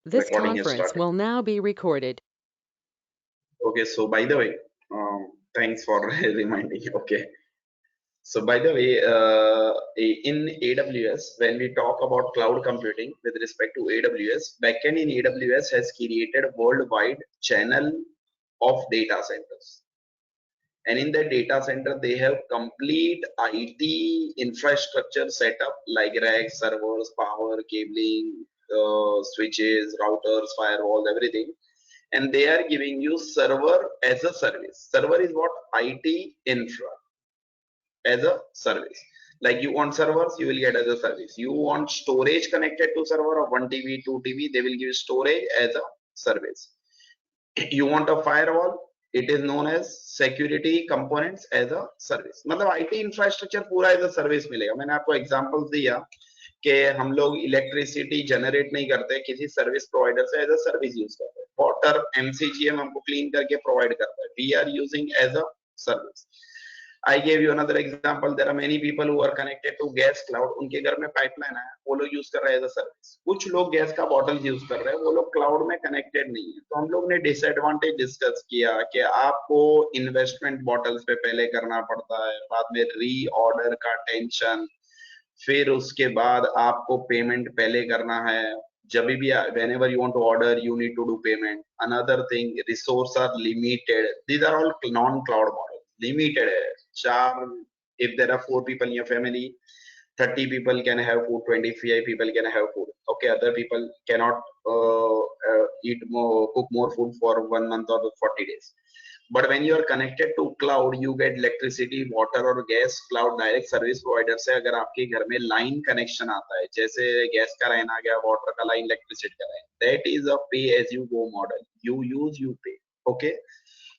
This Recording has conference started. will now be recorded. Okay, so by the way, thanks for reminding. Okay, so by the way, in AWS, when we talk about cloud computing with respect to AWS, backend in AWS has created a worldwide channel of data centers. And in the data center, they have complete IT infrastructure set up like racks, servers, power, cabling, switches, routers, firewalls, everything. And they are giving you server as a service. Server is what? IT infra as a service. Like you want servers, you will get as a service. You want storage connected to server of 1 TB, 2 TB, they will give storage as a service. You want a firewall, it is known as security components as a service. मतलब IT infrastructure पूरा as a service मिलेगा. मैंने आपको examples दिया कि हम लोग electricity generate नहीं करते, किसी सर्विस प्रोवाइडर से एज अ सर्विस यूज करते हैं. वाटर एमसीजीएम हमको क्लीन करके प्रोवाइड करता है. We are using as a service. I gave you another example. There are many people who are connected to gas cloud. उनके घर में पाइपलाइन है, वो लोग यूज कर रहे हैं एज अ सर्विस. कुछ लोग गैस का बॉटल यूज कर रहे हैं, वो लोग क्लाउड में कनेक्टेड नहीं है. तो हम लोग ने डिसएडवांटेज डिस्कस किया कि आपको इन्वेस्टमेंट बॉटल्स पे पहले करना पड़ता है, बाद में री ऑर्डर का टेंशन, फिर उसके बाद आपको पेमेंट पहले करना है. जब भी whenever you want to order, you need to do payment. Another thing, resources are limited. These are all non-cloud models. Limited है. चार, if there are 4 people in your family, 30 people can have food, 25 people can have food. Okay, other people cannot eat more, cook more food for 1 month or 40 days. But when you are connected to cloud, you get electricity, water और gas cloud direct service provider से. अगर आपके घर में line connection आता है, जैसे gas का लाइन आ गया, water का line, electricity का line, that is a pay as you go model. You use, you pay. Okay.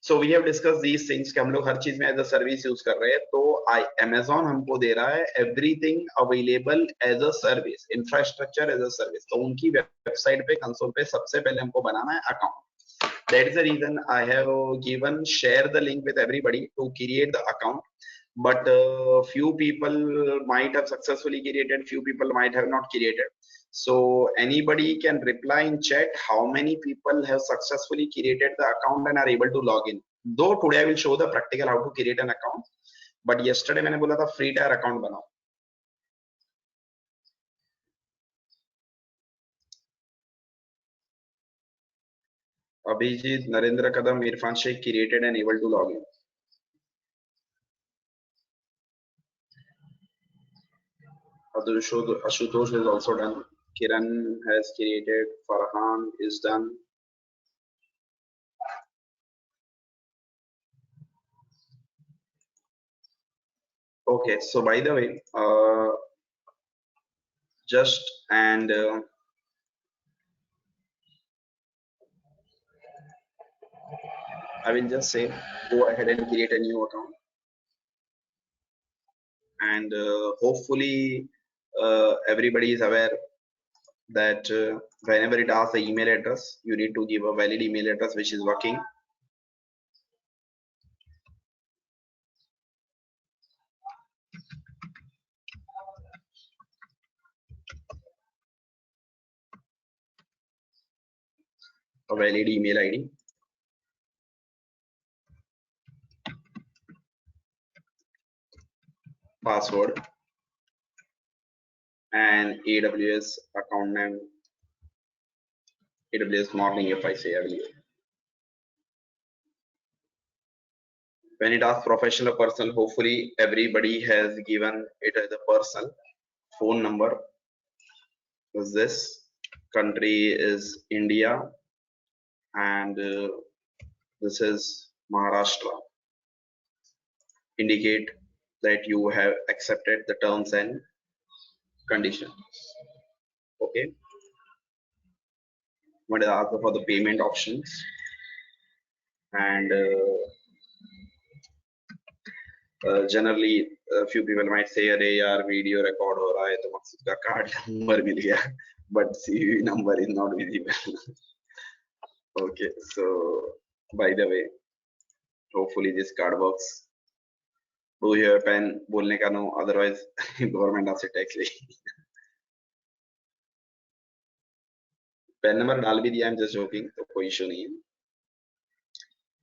So we have discussed these things कि हम लोग हर चीज में एज अ सर्विस यूज कर रहे हैं. तो Amazon हमको दे रहा है everything available as a service, infrastructure as a service. तो उनकी वेबसाइट पे, कंसोल पे सबसे पहले हमको बनाना है account. That is the reason I have given share the link with everybody to create the account. But few people might have successfully created, few people might have not created. So anybody can reply in chat how many people have successfully created the account and are able to log in. Though today I will show the practical how to create an account, but yesterday मैंने बोला था free tier account बनाओ. Abhijit, Narendra Kadam, Irfan Sheikh created and able to log in. Ashutosh is also done. Kiran has created. Farhan is done. Okay, so by the way, just and I will just say, go ahead and create a new account, and hopefully everybody is aware that whenever it asks the email address, you need to give a valid email address which is working. A valid email ID. Password and AWS account name. AWS morning if I say earlier. When it asks professional or personal, hopefully everybody has given it as a personal. Phone number is this. Country is India, and this is Maharashtra. Indicate that you have accepted the terms and conditions. Okay. What is asked for the payment options, and generally a few people might say अरे यार video record हो रहा है तो मकसूद का card number मिल गया, but CVV number is not visible. Okay, so by the way, hopefully this card works. Do you have a pen? बोलने का no, otherwise government आपसे टैक्स ले. पैन नंबर डाल भी दिया, आई एम जस्ट जोकिंग, तो कोई इशू नहीं है।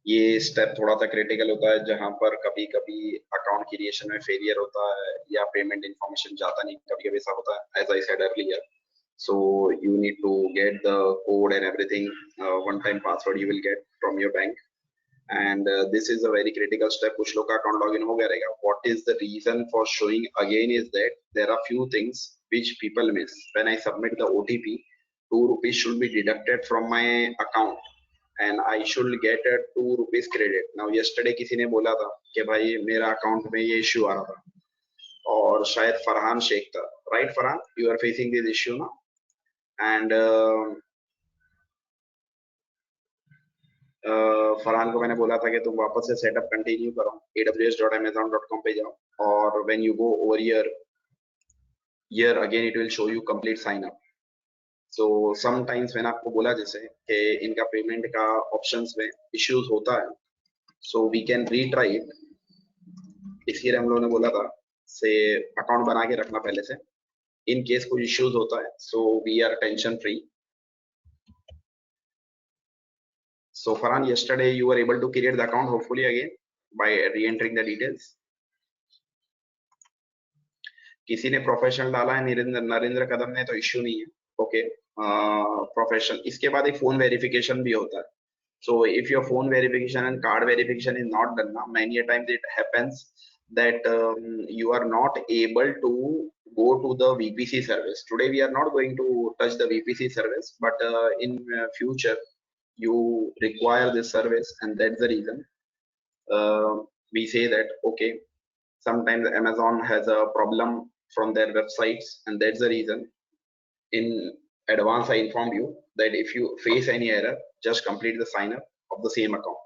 ये स्टेप थोड़ा सा क्रिटिकल होता है जहां पर कभी कभी अकाउंट क्रिएशन में फेलियर होता है या पेमेंट इंफॉर्मेशन जाता नहीं, कभी कभी ऐसा होता है, as I said earlier. So you need to get the code and everything, one time password you will get from your bank, and this is a very critical step. कुछ लोग का account login हो गया रहेगा. What is the reason for showing again is that there are few things which people miss. When I submit the OTP, 2 rupees should be deducted from my account and I should get a 2 rupees credit. Now yesterday किसी ने बोला था कि भाई मेरा account में ये issue आ रहा था, और शायद फरहान शेख था, right Farhan, you are facing this issue now, and Farhan को मैंने बोला था कि तुम वापस से सेटअप कंटिन्यू करो, aws.amazon.com पे जाओ, और when you go over here again it will show you complete sign up. So sometimes मैंने आपको बोला जैसे कि इनका पेमेंट का ऑप्शंस में इश्यूज होता है, so we can retry it, इसलिए हम लोगों ने बोला था से अकाउंट बना के रखना पहले से, इन केस कोई इश्यूज होता है, so we are tension free. So Farhan, yesterday you were able to create the account hopefully again by re-entering the details. किसी ने प्रोफेशनल डाला है, नरेंद्र कदम ने, तो इश्यू नहीं है, ओके। प्रोफेशनल, इसके बाद एक फोन वेरिफिकेशन भी होता है. So if your phone verification and card verification is not done now, many a times it happens that you are not able to go to the VPC service. Today we are not going to touch the VPC service, but in future you require this service, and that's the reason we say that okay, sometimes Amazon has a problem from their websites, and that's the reason in advance I inform you that if you face any error, just complete the sign up of the same account.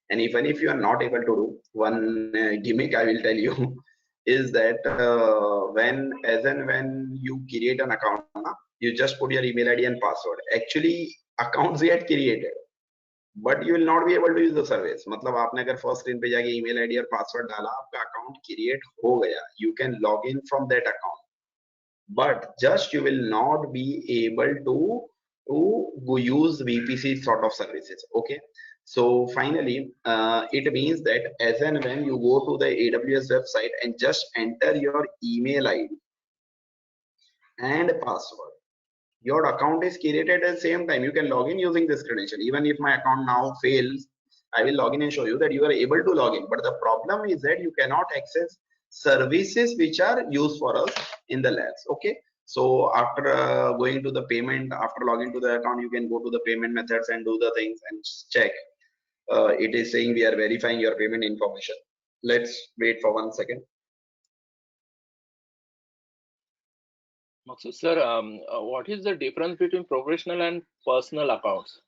And even if you are not able to do, one gimmick I will tell you is that when you create an account, you just put your email ID and password. Actually accounts get created, but you will not be able to use the service. मतलब आपने अगर first screen पे जाके email ID और password डाला, आपका account create हो गया, you can log in from that account, but just you will not be able to use VPC sort of services. Okay, so finally it means that as and when you go to the AWS website and just enter your email ID and password, your account is created at the same time. You can log in using this credential. Even if my account now fails, I will log in and show you that you are able to log in. But the problem is that you cannot access services which are used for us in the labs. Okay, so after going to the payment, after logging to the account, you can go to the payment methods and do the things and check. It is saying we are verifying your payment information. Let's wait for 1 second. Maksud sir, what is the difference between professional and personal accounts?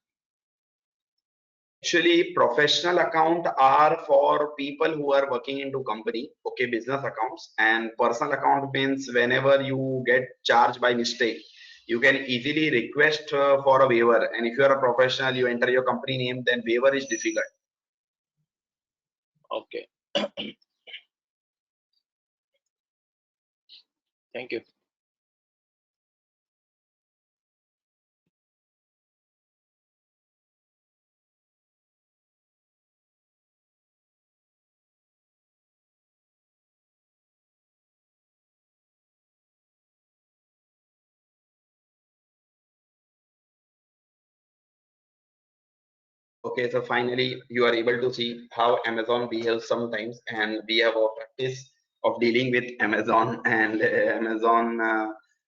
Actually, professional account are for people who are working into company, okay, business accounts, and personal account means whenever you get charged by mistake, you can easily request for a waiver. And if you are a professional, you enter your company name, then waiver is difficult. Okay. Thank you. Okay, so finally you are able to see how Amazon behaves sometimes, and we have a practice of dealing with Amazon, and Amazon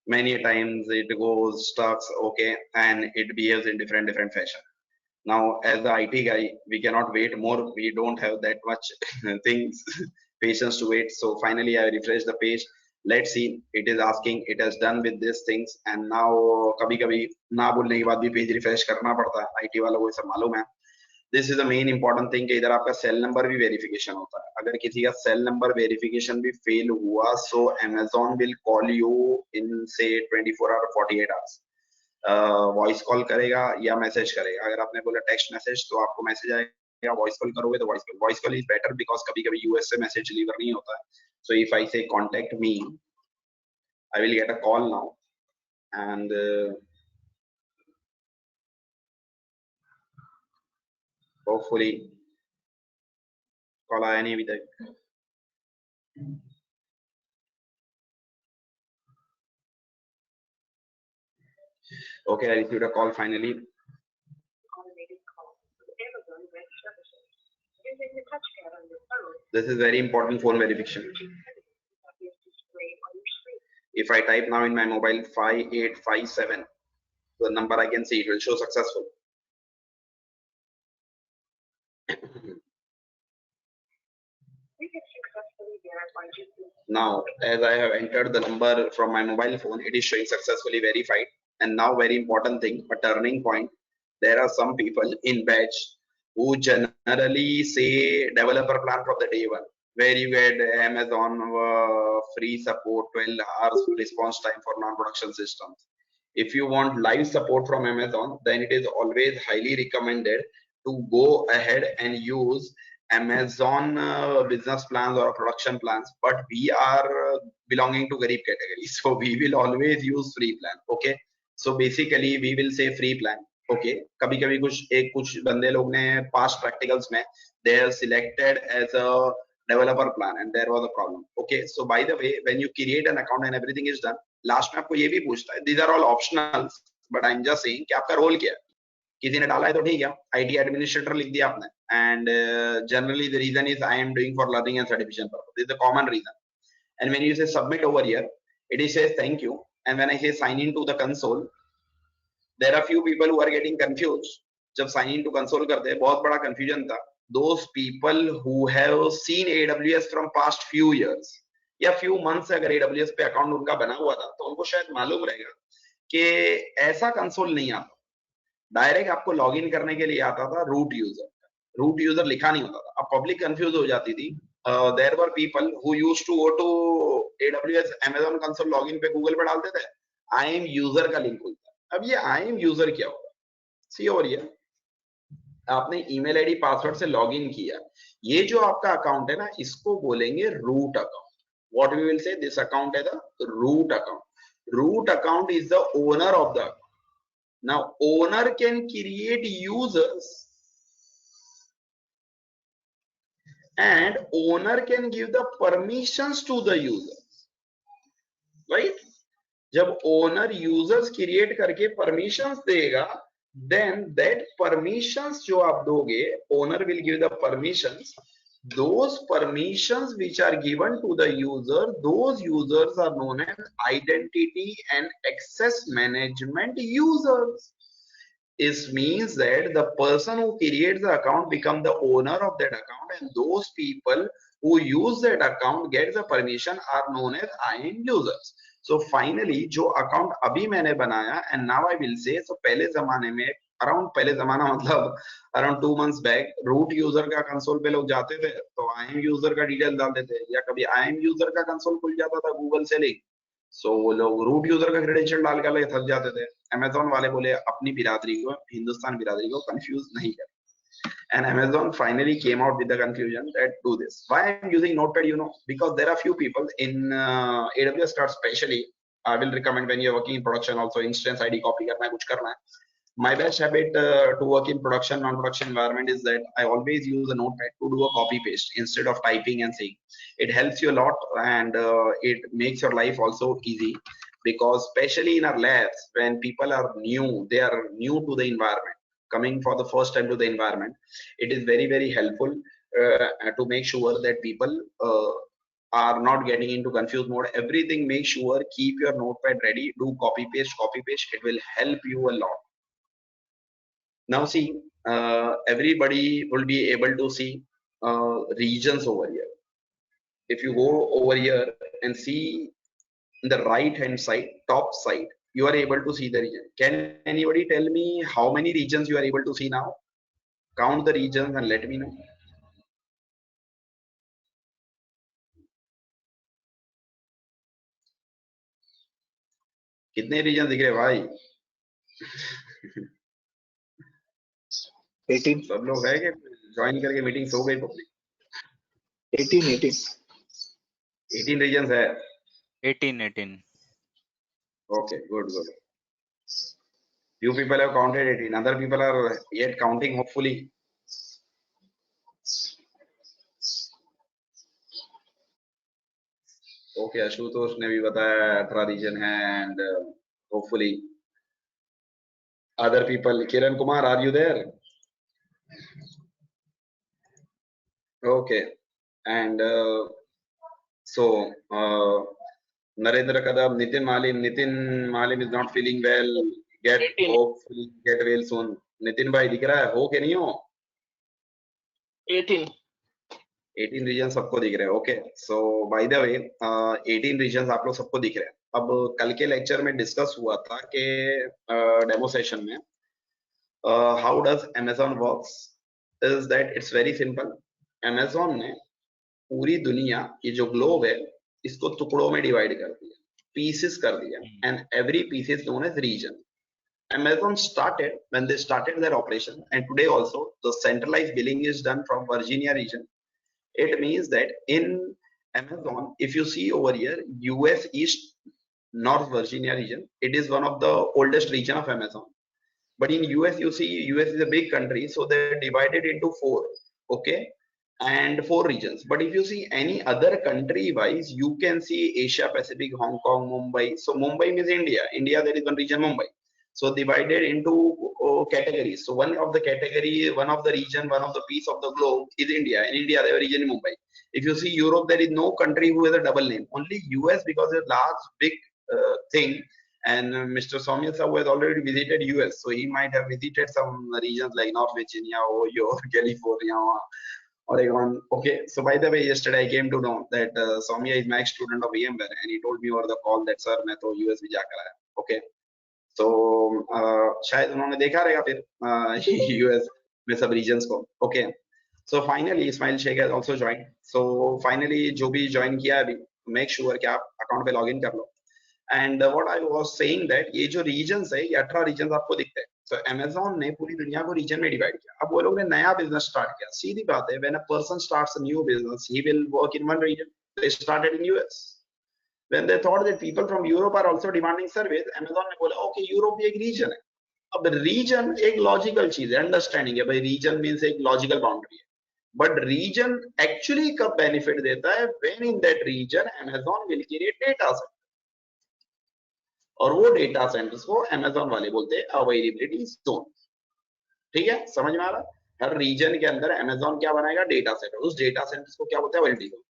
many times it goes stuck, okay, and it behaves in different fashion. Now as the IT guy, we cannot wait more, we don't have that much things patience to wait. So finally I refresh the page. Let's see, it is asking, it has done with these things, and now कभी कभी ना बोलने के बाद भी page refresh करना पड़ता है, IT वालों को ये सब मालूम है. This is the main important thing कि इधर आपका सेल नंबर भी वेरिफिकेशन होता है. अगर किसी का सेल नंबर वेरिफिकेशन भी फेल हुआ, सो Amazon will call you in से 24 आवर 48 आवर्स. वॉइस कॉल करेगा या मैसेज करेगा. अगर आपने बोला टेक्स्ट मैसेज तो आपको मैसेज आएगा, वॉइस कॉल करोगे तो voice call is better because कभी कभी यूएस से मैसेज डिलीवर नहीं होता है. सो इफ आई से contact me, I will get a call now, and Hopefully call आया नहीं अभी तक. Okay, I received a call finally. This is very important phone verification. If I type now in my mobile 5857, the number I can see, it will show successful. Now, as I have entered the number from my mobile phone, it is showing successfully verified. And now, very important thing, a turning point. There are some people in batch who generally say developer plan from the day one, where you get Amazon free support, 12 hours response time for non-production systems. If you want live support from Amazon, then it is always highly recommended to go ahead and use Amazon business plans or production plans. But we are belonging to Garib category, so we will always use free plan. Okay, so basically we will say free plan. Okay, कभी कभी कुछ बंदे लोग ने past practicals में they are selected as a developer plan and there was a problem. Okay, so by the way, when you create an account and everything is done, last में आपको ये भी पूछता है, these are all optionals, but I'm just saying कि आपका role क्या है. किसी ने डाला है तो ठीक है, IT एडमिनिस्ट्रेटर लिख दिया आपने, and generally the reason is I am doing for learning and certification purpose. This is the common reason. And when you say submit over here, it says thank you, and when I say sign in to the console, there are few people who are getting confused. जब sign in to console करते हैं, बहुत बड़ा confusion था. Those people who have seen AWS from past few years या few months से अगर AWS पे account उनका बना हुआ था, तो उनको शायद मालूम रहेगा कि ऐसा console नहीं आता. डायरेक्ट आपको लॉगिन करने के लिए आता था रूट यूजर लिखा नहीं होता था. अब पब्लिक कंफ्यूज हो जाती थी. There were people who used to go to AWS Amazon console login पे गूगल पे डालते थे, आई एम यूजर का लिंक खुलता है. अब ये आई एम यूजर क्या होगा? सी ओवर हियर, आपने ईमेल आईडी पासवर्ड से लॉगिन किया, ये जो आपका अकाउंट है ना, इसको बोलेंगे root account. What we will say, this account है the root account. Root account is the owner of the account. Now, owner can create users and owner can give the permissions to the users, right? जब owner users create करके permissions देगा, then that permissions जो आप दोगे, owner will give the permissions. Those permissions which are given to the user, those users are known as identity and access management users. It means that the person who creates the account become the owner of that account, and those people who use that account get the permission are known as IAM users. So finally, जो account अभी मैंने बनाया, and now I will say, so पहले जमाने में पहले जमाना मतलब around 2 months back, root user का कंसोल पे लोग जाते थे तो IAM user का डिटेल डालते थे, या कभी IAM user का कंसोल खुल जाता था गूगल से लिंक, सो वो लोग रूट यूजर का क्रेडेंशियल डाल कर लगे थक जाते थे. अमेज़न वाले बोले अपनी बिरादरी को, हिंदुस्तान बिरादरी को कंफ्यूज नहीं कर. And Amazon finally came out with the confusion that do this. Why I'm using Notepad, you know, because there are few people in AWS Cloud especially. I will recommend when you're working in production also instance ID copy करना है, कुछ करना है. My best habit to work in production, non-production environment is that I always use a notepad to do a copy paste instead of typing and saying. It helps you a lot, and it makes your life also easy, because especially in our labs, when people are new, they are new to the environment, coming for the first time to the environment, it is very, very helpful to make sure that people are not getting into confused mode. Everything, make sure, keep your notepad ready, do copy paste, it will help you a lot. Now see, everybody will be able to see regions over here. If you go over here and see in the right hand side, top side, you are able to see the region. Can anybody tell me how many regions you are able to see now? Count the regions and let me know. कितने reason दिख रहे भाई? 18. सब लोग है कि join करके meeting हो गई पब्लिक? 18 regions है. 18. Okay, good. Few people have counted 18. Other people are yet counting, hopefully. Okay, Ashutosh ने भी बताया 18 रीजन है and hopefully other people. Kiran Kumar, are you there? Okay and so Narendra Kadam, Nitin Malim is not feeling well. Get 18. hopefully get well soon. Nitin भाई दिख रहा है हो कि नहीं हो? 18. 18 रीजन सबको दिख रहे हैं. Okay, so by the way 18 region आप लोग सबको दिख रहे हैं. अब कल के लेक्चर में डिस्कस हुआ था कि डेमो सेशन में how does Amazon works is that it's very simple. Amazon ने पूरी दुनिया, ये जो ग्लोब है, इसको टुकड़ों में डिवाइड कर दिया, पीसेस कर दिया, and every piece is known as region. Amazon started when they started their operation, and today also the centralized billing is done from Virginia region. It means that in Amazon, if you see over here, US East North Virginia region, it is one of the oldest region of Amazon. But in US, you see, US is a big country, so they're divided into 4, okay, and 4 regions. But if you see any other country wise, you can see Asia Pacific, Hong Kong, Mumbai. So Mumbai means India. India, there is one region, Mumbai. So divided into categories. So one of the category, one of the region, one of the piece of the globe is India. In India, there is a region in Mumbai. If you see Europe, there is no country who has a double name. Only US, because it's a large, big thing. And Mr. Soumya Sahu has already visited US, so he might have visited some regions like North Virginia, Ohio, California, Oregon. Okay, so by the way, yesterday I came to know that Soumya is my student of VMware, and he told me over the call that sir, मैं तो US भी जाकर आया. Okay, so शायद उन्होंने देखा रहेगा फिर US में सब regions को. Okay, so finally Ismail Sheikh has also joined. So finally जो भी join किया है अभी, make sure कि आप account पे login कर लो. And what I was saying that ये जो रीजन्स है, ये 18 रीजन्स आपको दिखते हैं. सो Amazon ने पूरी दुनिया को रीजन में डिवाइड किया. अब वो लोग ने नया बिजनेस स्टार्ट किया. सीधी बात है, when a person starts a new business, he will work in one region. They started in US. When they thought that people from Europe are also demanding service, Amazon ने बोला okay, Europe भी एक reason है. अब reason एक logical चीज है, understanding है भाई, रीजन मींस एक लॉजिकल बाउंड्री है. बट रीजन एक्चुअली कब बेनिफिट देता है? When in that region Amazon will create data centre, और वो डेटा सेंटर्स को Amazon वाले बोलते हैं अवेलेबिलिटी जोन. ठीक है, समझ में आ रहा? हर रीजन के अंदर Amazon क्या बनाएगा? Data centre. उस डेटा सेंटर्स को क्या बोलते हैं? Availability zone.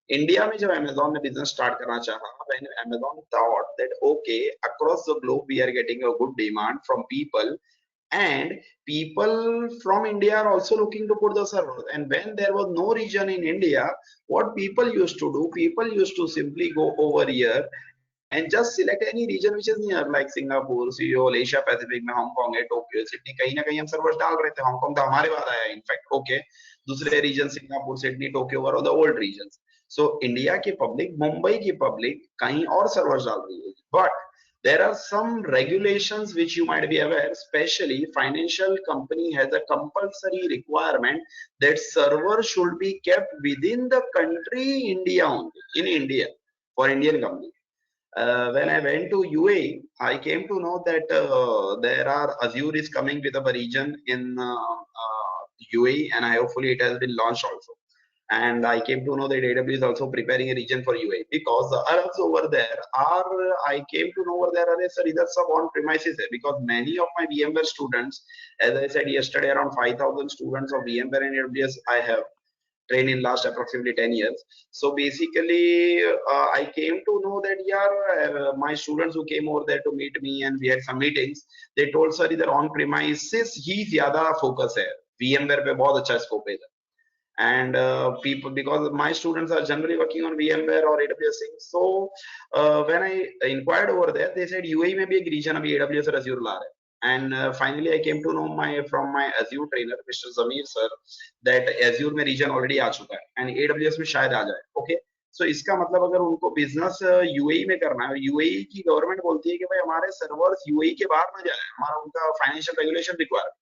इंडिया में जब Amazon ने बिजनेस स्टार्ट करना चाहा, when Amazon thought that okay, across the globe we are getting a good demand from people, and people from India are also looking to put the servers. And when there was no region in India, what people used to do, people used to simply go over here and just select any region which is near, like Singapore, Seoul, Asia Pacific में Hong Kong है, Tokyo, Sydney, कहीं ना कहीं हम servers डाल रहे थे. Hong Kong तो हमारे बाद आया इनफैक्ट. ओके, दूसरे region Singapore, Sydney, Tokyo were the old regions. So India की पब्लिक, मुंबई की पब्लिक कहीं और सर्वर्स डाल रही है. बट there are some regulations which you might be aware, especially financial company has a compulsory requirement that server should be kept within the country India only, in India, for Indian company. When I went to UAE, I came to know that there are Azure is coming with a region in UAE, and hopefully it has been launched also. And I came to know that AWS is also preparing a region for UAE, because the Arabs over there are, I came to know over there, sir, either sub on premises hai, because many of my VMware students, as I said yesterday, around 5,000 students of VMware and AWS I have trained in last approximately 10 years. So basically, I came to know that yeah, my students who came over there to meet me and we had some meetings, they told sir इधर on premises ही ज़्यादा focus है, VMware पे बहुत अच्छा scope है. And people, because my students are generally working on VMware or AWS things, so when I inquired over there, they said UAE में भी एक region अभी AWS और Azure ला रहे हैं. And finally I came to know from my Azure trainer Mr. Zamir sir that Azure में region already आ चुका है and AWS में शायद आ जाए. Okay, so इसका मतलब अगर उनको बिजनेस UAE में करना है, UAE की गवर्नमेंट बोलती है कि भाई हमारे सर्वर्स UAE के बाहर ना जाए, हमारा उनका फाइनेंशियल रेगुलेशन रिक्वायरमेंट.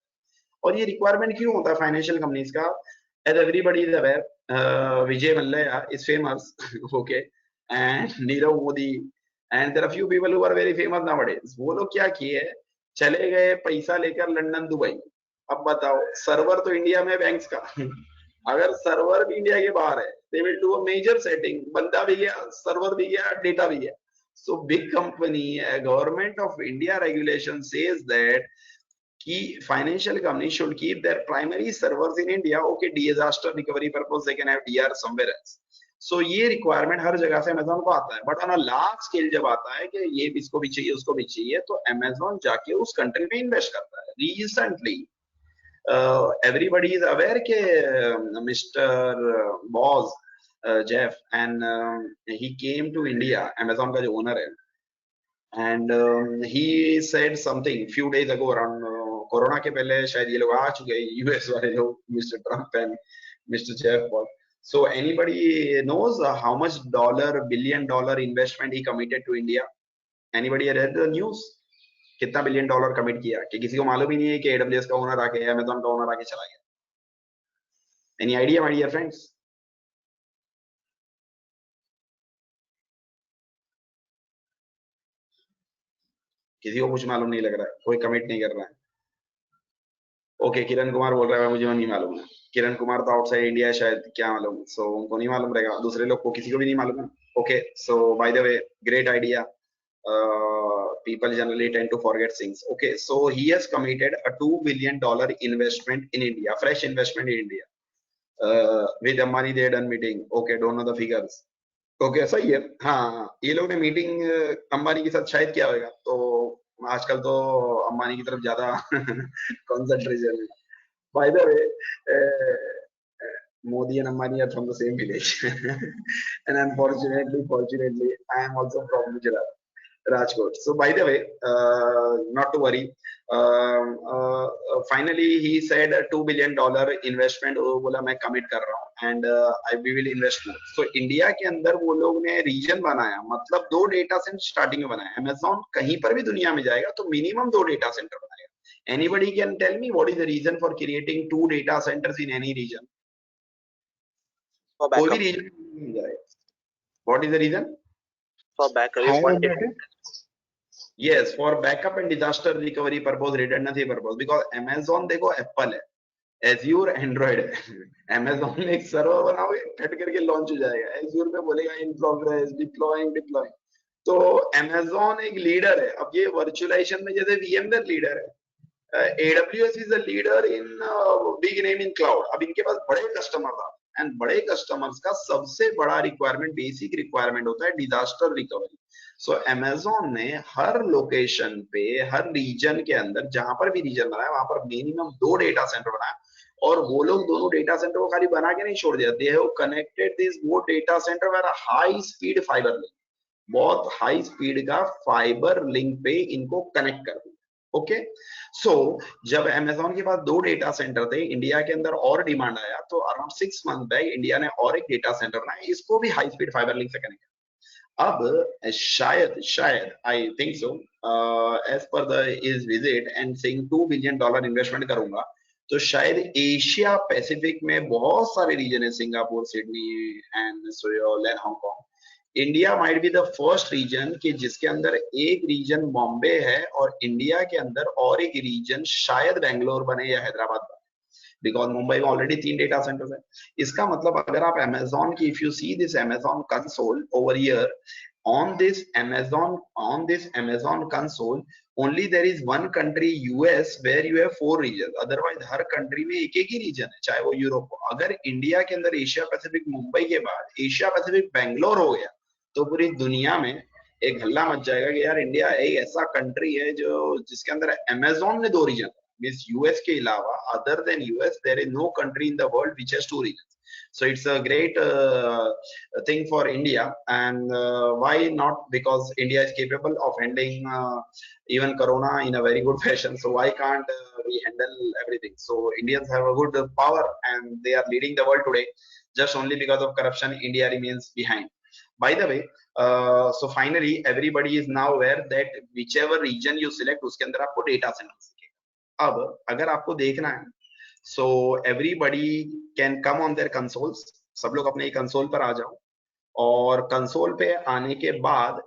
और ये रिक्वायरमेंट क्यों होता है फाइनेंशियल कंपनीज का? As everybody is aware, Vijay Mallya is famous, okay, and Nirav Modi, and there are few people who are very famous nowadays. वो लोग क्या किए, चले गए पैसा लेकर लंदन दुबई. अब बताओ, सर्वर तो इंडिया में बैंक्स का, अगर सर्वर भी इंडिया के बाहर है, they will do a major setting, बंदा भी गया, सर्वर भी गया, डेटा भी गया. So big company, government of India regulation says that key financial companies should keep their primary servers in India. Okay, disaster recovery purpose they can have DR somewhere else. So ये requirement हर जगह से Amazon को आता है, but on a large scale जब आता है कि ये इसको भी चाहिए उसको भी चाहिए, तो अमेजोन जाके उस कंट्री में इन्वेस्ट करता है. रिसेंटली everybody is aware के Mr. Boz, Jeff, and he came to India, Amazon का जो ओनर है, and he said something few days ago around corona के पहले शायद ये लोग आ चुके हैं, यूएस वाले लोग, Mr. Trump and Mr. Jeff Boz. So anybody knows how much billion dollar investment he committed to India? Anybody read the news? कितना $1 billion कमिट किया कि किसी को मालूम ही नहीं है कि AWS का ओनर आके, Amazon का ओनर आके चला गया. Any idea, my dear friends? किसी को कुछ मालूम नहीं लग रहा है, कोई कमिट नहीं कर रहा है. ओके, किरण कुमार बोल रहा है मुझे नहीं मालूम है. किरण कुमार तो आउटसाइड इंडिया है शायद, क्या मालूम. सो उनको नहीं मालूम रहेगा, दूसरे लोग को किसी को भी नहीं मालूम है. Okay, so by the way, great idea. People generally tend to forget things. Okay, so he has committed a $2 billion investment in India, fresh investment in India. With Ambani they had done meeting. Okay, don't know the figures. Okay, सही है. हाँ, ये लोग ने meeting Ambani के साथ शायद किया होगा, तो आजकल तो अंबानी की तरफ ज्यादा कंसंट्रेशन है. Bye the way, Modi and Ambani are from the same village. And unfortunately, fortunately, I am also from Gujarat, Rajkot. So by the way, not to worry, finally he said a $2 billion investment, वो बोला मैं commit कर रहा हूँ, and we will invest more. So India के अंदर वो लोग ने region बनाया, मतलब 2 data center starting में बनाया. Amazon कहीं पर भी दुनिया में जाएगा तो minimum 2 data center बनाएगा. Anybody can tell me what is the reason for creating 2 data centers in any region? For कोई भी backup. region मिल जाएगा. What is the reason? For backup. You High want it. availability. Yes, for backup and disaster recovery purpose, redundancy purpose. Because Amazon देखो Apple है, Azure Android है. Amazon में एक server बनाओगे, cut करके लॉन्च हो जाएगा. Azure में बोलेगा in progress, deploying. तो Amazon एक लीडर है. अब ये वर्चुअलाइजेशन में जैसे VMware लीडर है, AWS is a leader in big name in cloud. अब इनके पास बड़े कस्टमर आ, एंड बड़े कस्टमर्स का सबसे बड़ा रिक्वायरमेंट, बेसिक रिक्वायरमेंट होता है डिजास्टर रिकवरी. सो अमेजोन ने हर लोकेशन पे, हर रीजन के अंदर, जहां पर भी रीजन बनाया वहां पर मिनिमम 2 डेटा सेंटर बनाया. और वो लोग दोनों डेटा सेंटर को खाली बना के नहीं छोड़ दिया, दे हैव कनेक्टेड दिस वो data centre with high speed fibre link. बहुत हाई स्पीड का फाइबर लिंक पे इनको कनेक्ट कर दिया. ओके, सो जब अमेजोन के पास 2 डेटा सेंटर थे, इंडिया के अंदर और डिमांड आया, तो अराउंड 6 मंथ बैक इंडिया ने और एक डेटा सेंटर बनाया, इसको भी हाई स्पीड फाइबर लिंक से कनेक्ट. अब शायद I think so, as per the is visit and saying $2 billion investment करूंगा, तो शायद एशिया पैसिफिक में बहुत सारे रीजन है, Singapore, Sydney and Seoul and Hong Kong. India might be the first region कि जिसके अंदर एक रीजन बॉम्बे है और इंडिया के अंदर और एक रीजन शायद बेंगलोर बने या हैदराबाद बने, बिकॉज मुंबई में ऑलरेडी 3 डेटा सेंटर्स है. इसका मतलब अगर आप अमेजोन की, if you see this Amazon console over here, on this Amazon console, only there is one country US where you have 4 regions. Otherwise her country में एक ही रीजन है, चाहे वो यूरोप हो. अगर इंडिया के अंदर एशिया पैसिफिक मुंबई के बाद एशिया पैसिफिक बेंगलोर हो गया, तो पूरी दुनिया में एक हल्ला मच जाएगा कि यार इंडिया एक ऐसा कंट्री है जो जिसके अंदर अमेजोन ने 2 रीजन, मींस यूएस के अलावा, other than US there is no country in the world which has 2 region. So it's a great thing for India, and why not? Because India is capable of handling even corona in a very good fashion. So why can't we handle everything? So Indians have a good power and they are leading the world today. Just only because of corruption, India remains behind. By the way, so finally everybody is now aware that whichever region you select, उसके अंदर आपको data center दिखेगा. अब अगर आपको देखना है, so everybody can come on their consoles. सब लोग अपने कंसोल पर आ जाओ, और कंसोल पे आने के बाद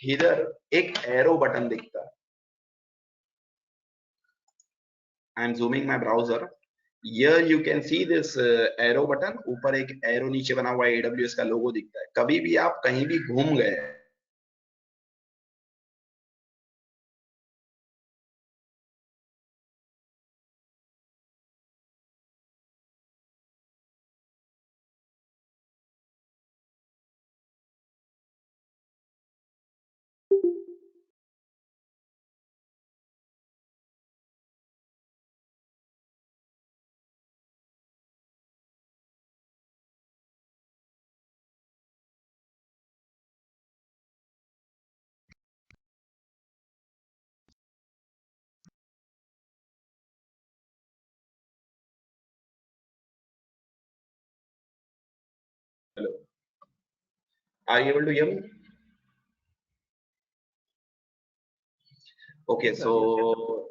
इधर एक एरो बटन दिखता है. I am zooming my browser. Here you can see this arrow button, ऊपर एक arrow नीचे बना हुआ है, AWS का लोगो दिखता है। कभी भी आप कहीं भी घूम गए Hello. Are you able to hear me? Okay, so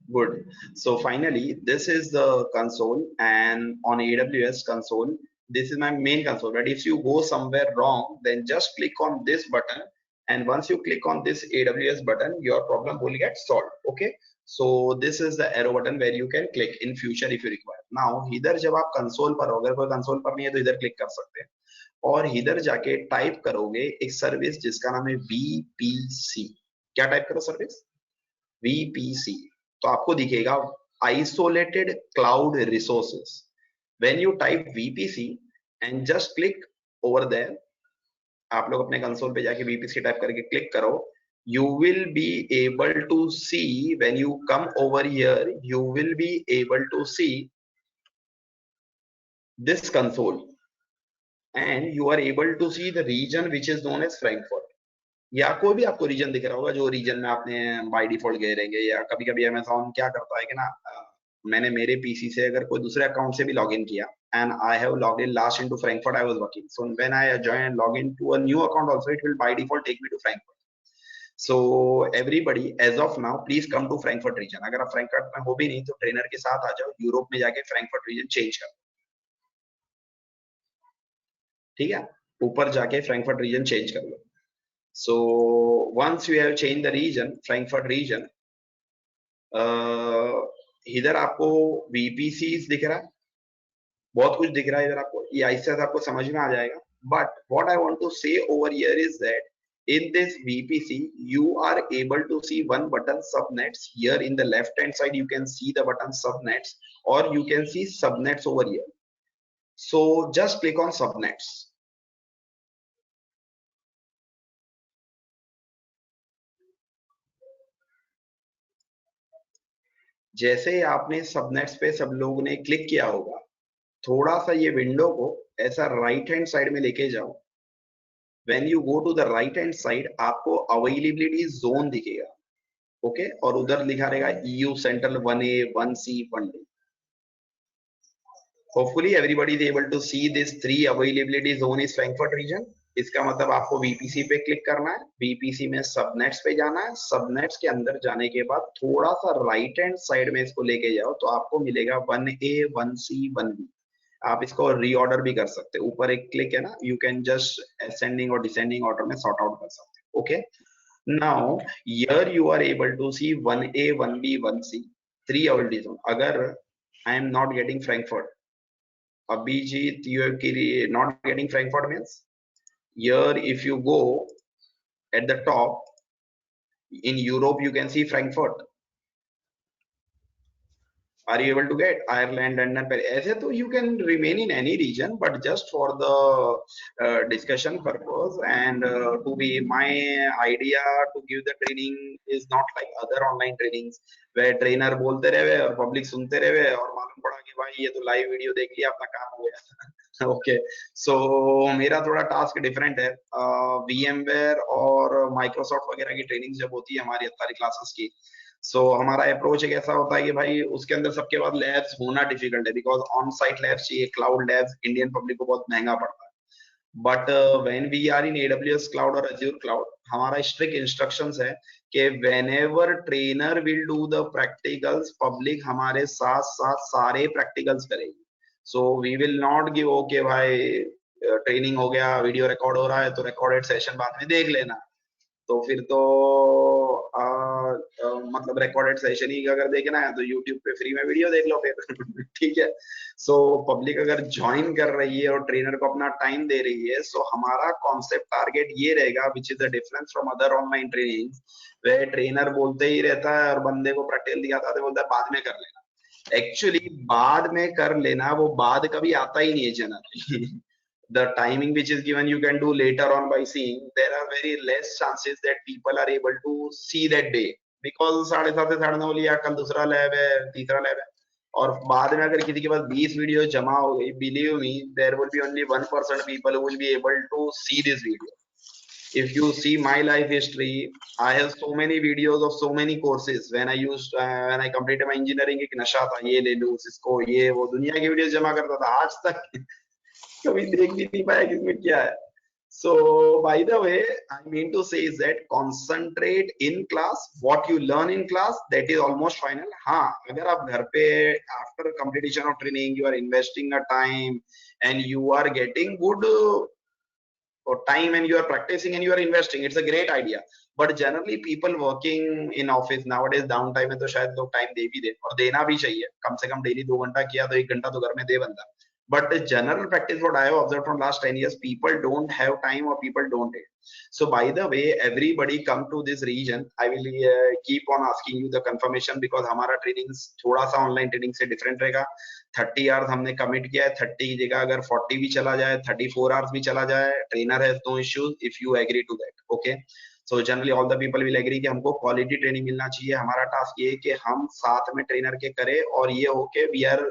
good. So finally, this is the console, and on AWS console, this is my main console. But if you go somewhere wrong, then just click on this button, and once you click on this AWS button, your problem will get solved. Okay. So this is the arrow button where you can click in future if you require. Now इधर जब आप console पर हो, अगर कोई console पर नहीं है तो इधर क्लिक कर सकते हैं, और इधर जाके टाइप करोगे एक सर्विस जिसका नाम है VPC। क्या टाइप करो सर्विस? VPC। तो आपको दिखेगा isolated cloud resources. When you type VPC and just click over there, आप लोग अपने कंसोल पे जाके VPC टाइप करके क्लिक करो, you will be able to see, when you come over here, you will be able to see this console, and you are able to see the region which is known as Frankfurt। या कोई भी आपको reason दिख रहा होगा जो reason में आपने बाय डिफॉल्ट गए रहेंगे, या कभी कभी अमेज़न क्या करता है कि ना, मैंने मेरे पीसी से अगर कोई दूसरे अकाउंट से भी लॉगिन किया, and I have logged in last into Frankfurt I was working, so when I join and log into a new account also, it will by default take me to Frankfurt। So everybody as of now please come to Frankfurt region। अगर आप Frankfurt में हो भी नहीं तो trainer के साथ आ जाओ, यूरोप में जाके फ्रैंकफर्ट रीजन चेंज कर, ठीक है, ऊपर जाके फ्रैंकफर्ट रीजन चेंज कर लो। So once you have changed the region, Frankfurt region, इधर आपको VPCs दिख रहा है, बहुत कुछ दिख रहा है इधर आपको, ये ऐसे आपको समझ में आ जाएगा। But what I want to say over here is that in this VPC you are able to see one button subnets। Here in the left hand side you can see the button subnets, or you can see subnets over here। So just click on subnets। जैसे आपने subnets पे सब लोगों ने click किया होगा, थोड़ा सा ये विंडो को ऐसा राइट हैंड साइड में लेके जाओ। When you go to the right hand side आपको अवेलेबिलिटी जोन दिखेगा, ओके, और उधर लिखा रहेगा EU central 1A 1C 1D। Hopefully everybody is able to see this 3 availability zone is Frankfurt region. इसका मतलब आपको VPC पे क्लिक करना है, VPC में सबनेट्स पे जाना है, सबनेट्स के अंदर जाने के बाद थोड़ा सा राइट हैंड साइड में इसको लेके जाओ तो आपको मिलेगा 1A 1C 1B। आप इसको रीऑर्डर भी कर सकते हैं, ऊपर एक क्लिक है ना, यू कैन जस्ट असेंडिंग और डिसेंडिंग ऑर्डर में सॉर्ट आउट कर सकते हैं। Okay, now here you are able to see 1A 1B 1C 3 availability zone. अगर I am not getting Frankfurt, Abhijit, you are not getting Frankfurt means, here if you go at the top in Europe you can see Frankfurt। Are you able to get Ireland, London, Paris? ऐसे तो you can remain in any region, but just for the discussion purpose and to be my idea to give the training is not like other online trainings where trainer बोलते रहे और public सुनते रहे और मालूम पड़ा कि भाई ये तो live video देख लिया अपना काम हो गया। ओके, सो मेरा थोड़ा टास्क डिफरेंट है। VMware और Microsoft वगैरह की ट्रेनिंग जब होती है हमारी सारी क्लासेस की, सो हमारा अप्रोच एक ऐसा होता है कि भाई उसके अंदर सबके बाद लैब्स होना डिफिकल्ट है, बिकॉज ऑन साइट लैब्स चाहिए, क्लाउड लैब्स इंडियन पब्लिक को बहुत महंगा पड़ता है। But when we are in AWS cloud और Azure क्लाउड, हमारा स्ट्रिक्ट इंस्ट्रक्शंस है कि whenever trainer will do the practicals, public हमारे साथ साथ सारे प्रैक्टिकल्स करेगी। So we will not give okay भाई ट्रेनिंग हो गया, वीडियो रिकॉर्ड हो रहा है तो रिकॉर्डेड सेशन बाद में देख लेना। तो फिर तो मतलब रिकॉर्डेड सेशन ही अगर देखना है तो यूट्यूब पे फ्री में वीडियो देख लो फिर ठीक है। सो पब्लिक अगर ज्वाइन कर रही है और ट्रेनर को अपना टाइम दे रही है, सो हमारा कॉन्सेप्ट टारगेट ये रहेगा, which is the difference from other online training, way trainer बोलते ही रहता है और बंदे को प्रैक्टिकल दिखाता है, बोलता है बाद में कर लेना। एक्चुअली बाद में कर लेना वो बाद कभी आता ही नहीं है generally. the timing which is given you can do later on by seeing, there are very less chances that people are able to see that day, because 7:30 से 9:30 लिया, कल दूसरा लैब है, तीसरा लैब है, और बाद में अगर किसी के पास 20 वीडियो जमा हो गई, believe me there will be only 1% people who will be able to see this video. If you see my life history, I have so many videos of so many courses when I used when I completed my engineering, एक नशा था ये ले लो इसको ये वो दुनिया की वीडियो जमा करता था, आज तक कभी देख भी नहीं पाया कि इसमें क्या है। So by the way, I mean to say is that concentrate in class, what you learn in class, that is almost final. हाँ, अगर आप घर पे after completion of training you are investing a time and you are getting good or time and you are practicing and you are investing, it's a great idea. But generally people working in office nowadays down time है तो शायद लोग time दे भी दे, और देना भी चाहिए, कम से कम डेली 2 घंटा किया तो 1 घंटा तो घर में दे बंदा। But the general practice what I have observed from last 10 years, people don't have time or people don't take. So by the way, everybody come to this region, I will keep on asking you the confirmation, because हमारा training थोड़ा सा online training से different रहेगा। 30 hours हमने commit किया है, 30 की जगह अगर 40 भी चला जाए, 34 आवर्स भी चला जाए, trainer has no issues if you agree to that. Okay, so generally all the people will agree कि हमको क्वालिटी ट्रेनिंग मिलना चाहिए। हमारा टास्क ये है कि हम साथ में ट्रेनर के करें, और ये हो के वी आर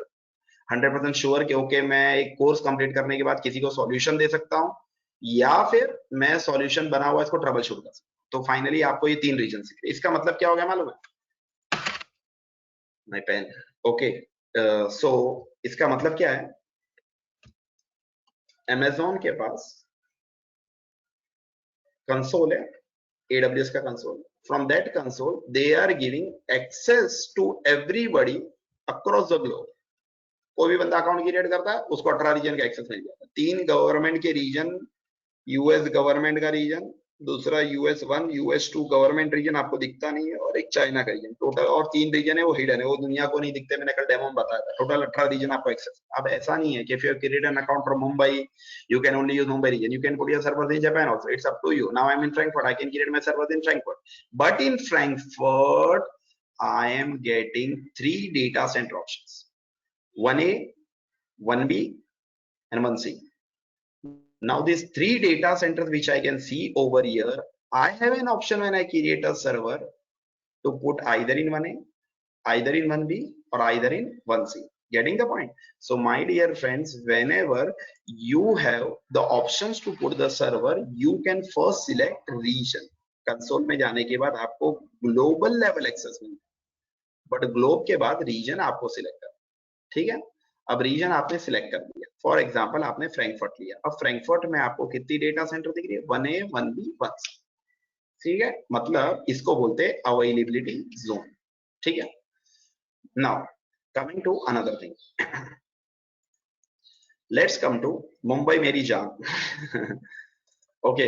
100% श्योर कि ओके मैं एक कोर्स कंप्लीट करने के बाद किसी को सॉल्यूशन दे सकता हूँ, या फिर मैं सॉल्यूशन बना हुआ इसको ट्रबल शूट कर सकता हूँ। तो फाइनली आपको ये 3 रीजन सीख, इसका मतलब क्या हो गया मालूम है? My pen. ओके, सो इसका मतलब क्या है, Amazon के पास कंसोल है, AWS का console, from that console they are giving access to everybody across the globe. कोई भी बंदा अकाउंट क्रिएट करता है उसको 18 रीजन का एक्सेस मिल जाता है। 3 गवर्नमेंट के रीजन, यूएस गवर्नमेंट का रीजन, दूसरा US1 US2 गवर्नमेंट रीजन आपको दिखता नहीं है, और एक चाइना का रीजन, टोटल और 3 रीजन है वो हिडन है, वो दुनिया को नहीं दिखते, मैंने कल डेमो में बताया था। टोटल 18 रीजन आपको एक्सेस। अब ऐसा नहीं है कि if you create an account from Mumbai you can only use Mumbai region, you can put your servers in Japan also, it's up to you. Now I'm in Frankfurt, I can create my servers in Frankfurt, but in Frankfurt I am getting 3 data center options, 1A, 1B and 1C. Now these 3 data centers which I can see over here, I have an option when I create a server to put either in 1A, either in 1B or either in 1C. Getting the point? So my dear friends, whenever you have the options to put the server, you can first select region. Console में जाने के बाद आपको global level access मिलता है, but globe के बाद reason आपको सिलेक्ट करना, ठीक है। अब रीजन आपने सिलेक्ट कर लिया, फॉर एग्जांपल आपने फ्रैंकफर्ट लिया। अब फ्रैंकफर्ट में आपको कितनी डेटा सेंटर दिख रही है? 1A, 1B, 1C, ठीक है। मतलब इसको बोलते हैं अवेलेबिलिटी जोन, ठीक है। Now coming to another thing, let's come to Mumbai मेरी जान। Okay,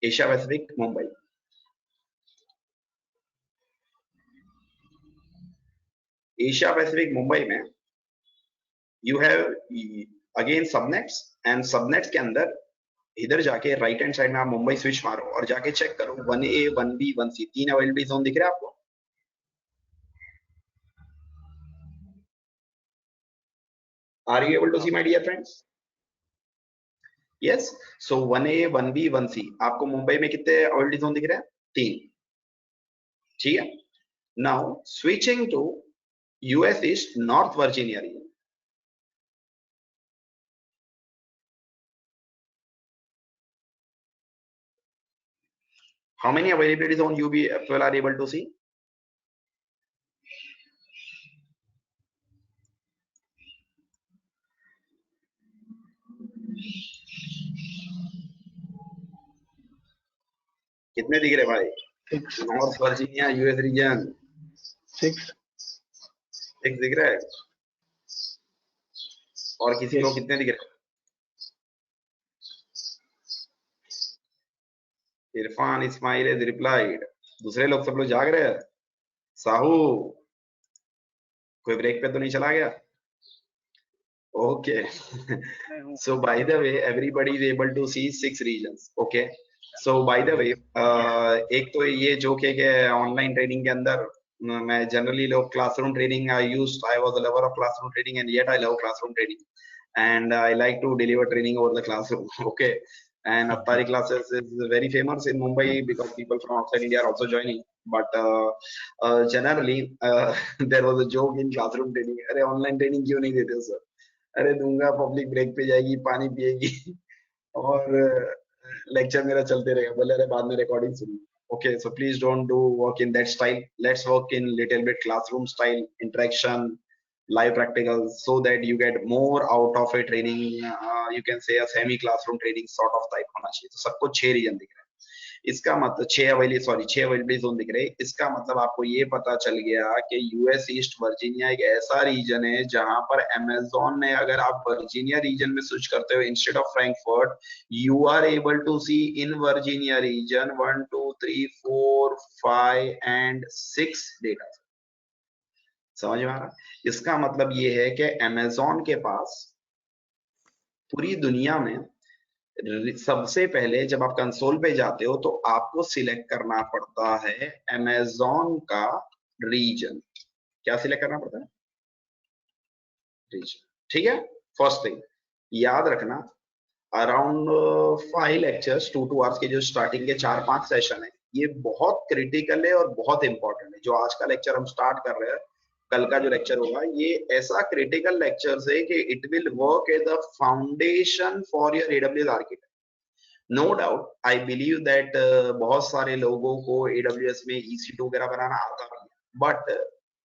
Asia Pacific Mumbai, Asia Pacific Mumbai में you have again subnets, and subnets के अंदर इधर जाके राइट हैंड साइड में आप मुंबई स्विच मारो और जाके चेक करो 1A, 1B, 1C 3 availability zone दिख रहे हैं आपको? Are you able to see my dear friends? Yes. So 1A, 1B, 1C आपको मुंबई में कितने अवेलेबिलिटी जोन दिख रहे हैं? 3, ठीक है। Now switching to US East North Virginia region, how many availability zone you people are able to see? कितने दिख रहे भाई? 6 नॉर्थ वर्जीनिया यूएस रीजन 6 6 दिख रहा है, और किसी को कितने दिख रहे हैं? Irfan Ismail is replied. दूसरे लोग सब लोग जाग रहे हैं। साहू कोई ब्रेक पे तो नहीं चला गया? Okay. So by the way, everybody is able to see 6 regions. Okay. So by the way, एक तो ये जोक है कि ऑनलाइन ट्रेनिंग के अंदर मैं जनरली लोग classroom training I was a lover of classroom training and yet I love classroom training and I like to deliver training over the classroom. Okay. And Attari classes is very famous in Mumbai because people from outside India are also joining. But generally, there was a joke in classroom training. अरे online training क्यों नहीं देते हो sir? अरे दूंगा, public break पे जाएगी, पानी पिएगी और लेक्चर मेरा चलते रहेगा। बोले अरे बाद में रिकॉर्डिंग सुनिए। Okay, so please don't do work in that style. Let's work in little bit classroom style, interaction, live practicals, so that you get more out of a training. You can say a semi classroom training sort of type होना चाहिए। तो सबको 6 reason दिख रहा है। इसका मतलब 6 available zone दिख रहे हैं। इसका मतलब आपको ये पता चल गया कि यूएस ईस्ट वर्जीनिया एक ऐसा रीजन है जहां पर अमेज़न ने, अगर आप वर्जीनिया रीजन में स्विच करते हो instead of Frankfurt, you are able to see in Virginia region 1 2 3 4 5 and 6 data. समझ में आ रहा? इसका मतलब ये है कि अमेज़न के पास पूरी दुनिया में सबसे पहले जब आप कंसोल पे जाते हो तो आपको सिलेक्ट करना पड़ता है अमेज़न का रीजन। क्या सिलेक्ट करना पड़ता है? रीजन। ठीक है, फर्स्ट थिंग याद रखना। अराउंड 5 लेक्चर्स 2 आवर्स के जो स्टार्टिंग के 4-5 सेशन है, ये बहुत क्रिटिकल है और बहुत इंपॉर्टेंट है। जो आज का लेक्चर हम स्टार्ट कर रहे हैं, कल का जो लेक्चर होगा, ये ऐसा क्रिटिकल लेक्चर है कि it will work as a foundation for your AWS architect. No doubt, I believe that बहुत सारे लोगों को AWS में EC2 वगैरह बनाना आता है, but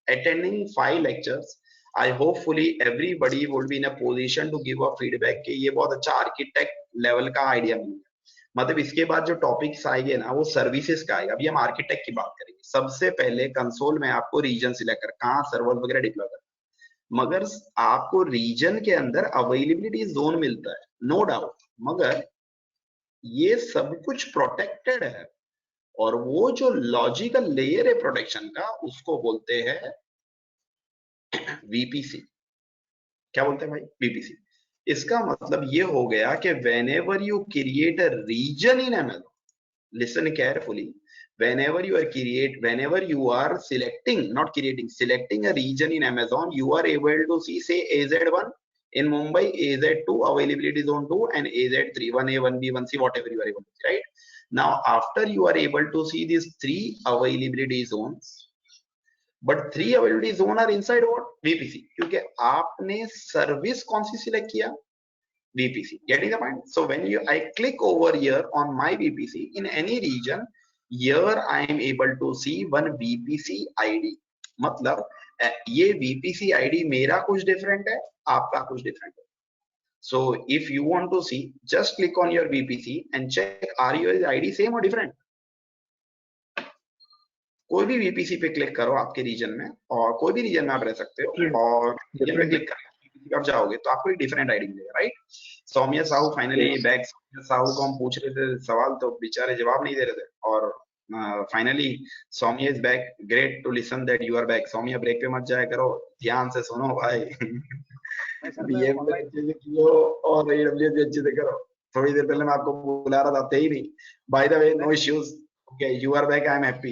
attending 5 lectures, I hopefully everybody will be in a position to give a feedback कि ये बहुत अच्छा आर्किटेक्ट लेवल का आइडिया मिल गया। मतलब इसके बाद जो टॉपिक्स आएंगे ना, वो सर्विसेज का आएगा। अभी हम आर्किटेक्ट की बात करेंगे। सबसे पहले कंसोल में आपको रीजन सिलेक्ट कर, कहाँ सर्वर वगैरह डिप्लॉय कर, मगर आपको रीजन के अंदर अवेलेबिलिटी जोन मिलता है, नो डाउट, मगर ये सब कुछ प्रोटेक्टेड है। और वो जो लॉजिकल लेयर है प्रोटेक्शन का, उसको बोलते हैं VPC। क्या बोलते हैं भाई? VPC। इसका मतलब ये हो गया कि whenever you create a region in Amazon, listen carefully, whenever you are selecting, not creating, selecting a region in Amazon, you are able to see, say AZ1 in Mumbai, AZ2 availability zone 2 and AZ3 1A 1B 1C, whatever you are able to see, right? Now after you are able to see these 3 availability zones, but 3 availability zone are inside what? VPC, क्योंकि आपने service कौन सी select किया? VPC। Getting the point? So when I click over here on my VPC in any region, here I am able to see one VPC ID। मतलब ये VPC ID मेरा कुछ different है, आपका कुछ डिफरेंट है। So if you want to see, just click on your VPC and check are your ID same or different। कोई भी VPC पे क्लिक करो आपके रीजन में, और कोई भी रीजन में आप रह सकते हो, और रीजन पे क्लिक करके आप जाओगे तो आपको एक डिफरेंट आईडी मिलेगा, right? Saumya Sahu finally back. Saumya Sahu को हम पूछ रहे थे सवाल तो बेचारे जवाब नहीं दे रहे थे, और finally Saumya is back. Great to listen that you are back. Saumya break पे मत जाया करो, ध्यान से सुनो भाई। ये अच्छे से कियो और AWS भी अच्छे से करो। थोड़ी देर पहले मैं आपको बुला रहा था, थे ही नहीं। By the way, no issues. Okay, you are back. I am happy.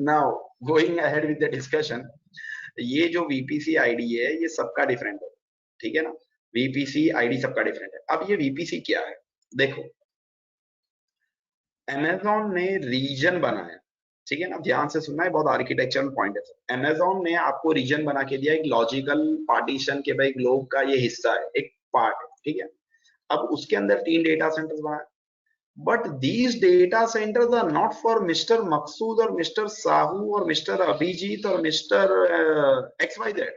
Now going ahead with the discussion, ये जो VPC ID है, ये सबका डिफरेंट है, ठीक है ना? VPC ID सबका डिफरेंट है। अब ये VPC क्या है? देखो, Amazon ने रीजन बनाया, ठीक है ना? ध्यान से सुनना है, बहुत आर्किटेक्चरल पॉइंट है। Amazon ने आपको रीजन बना के दिया, एक लॉजिकल पार्टीशन के भाई ग्लोब का ये हिस्सा है, एक पार्ट है, ठीक है? अब उसके अंदर 3 डेटा सेंटर्स बनाए। But these data centers are not for Mr. Maqsood or Mr. Sahu or Mr. Abhijit or Mr. XYZ.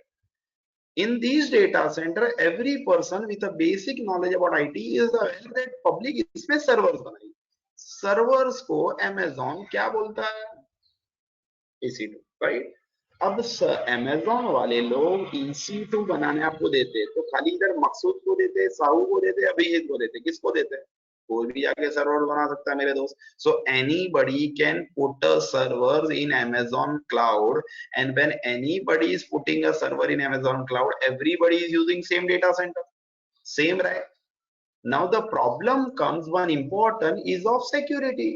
In these data center, every person with a basic knowledge about IT is aware that public इसमें servers बनाई। Servers को Amazon क्या बोलता है? EC2, right? अब Amazon वाले लोग EC2 बनाने आपको देते, तो खाली इधर मकसूद को देते, साहू को देते, अभिजीत को देते, किसको देते? कोई भी जाके सर्वर बना सकता है मेरे दोस्त. So anybody can put a server in Amazon cloud, and when anybody is putting a server in Amazon cloud, everybody is using same data center, same rack. Now the problem comes, one important is of security.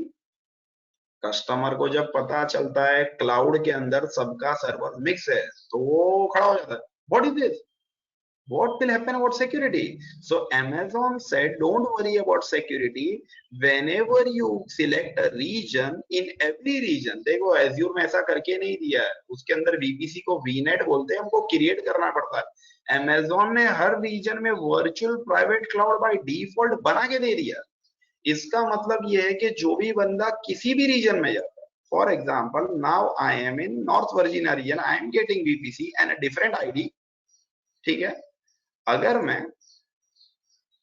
Customer को जब पता चलता है cloud के अंदर सबका server mix है तो वो खड़ा हो जाता है, what is this, what will happen about security? So Amazon said, don't worry about security. Whenever you select a region, in every region, देखो Azure में ऐसा करके नहीं दिया है, उसके अंदर VPC को VNet बोलते हैं, हमको क्रिएट करना पड़ता है. Amazon ने हर रीजन में virtual private cloud by default बना के दे दिया. इसका मतलब ये है कि जो भी बंदा किसी भी रीजन में जाता है, for example now I am in North Virginia region, I am getting VPC and a different ID, ठीक है. अगर मैं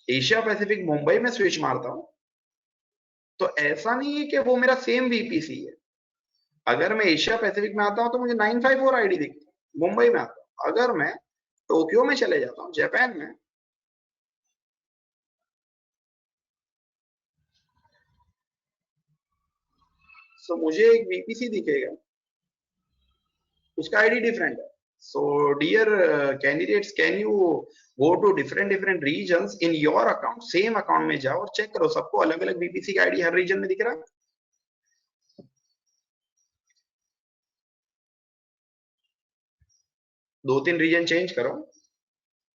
एशिया पैसिफिक मुंबई में स्विच मारता हूं तो ऐसा नहीं है कि वो मेरा सेम VPC है. अगर मैं एशिया पैसिफिक में आता हूं तो मुझे 954 ID दिखती है मुंबई में आता हूं. अगर मैं टोक्यो में चले जाता हूं, जापान में, तो मुझे एक VPC दिखेगा, उसका ID डिफरेंट है. So dear candidates, can you go to different regions in your account, same account में जाओ और चेक करो सबको अलग अलग VPC का ID हर रीजन में दिख रहा है. 2-3 रीजन चेंज करो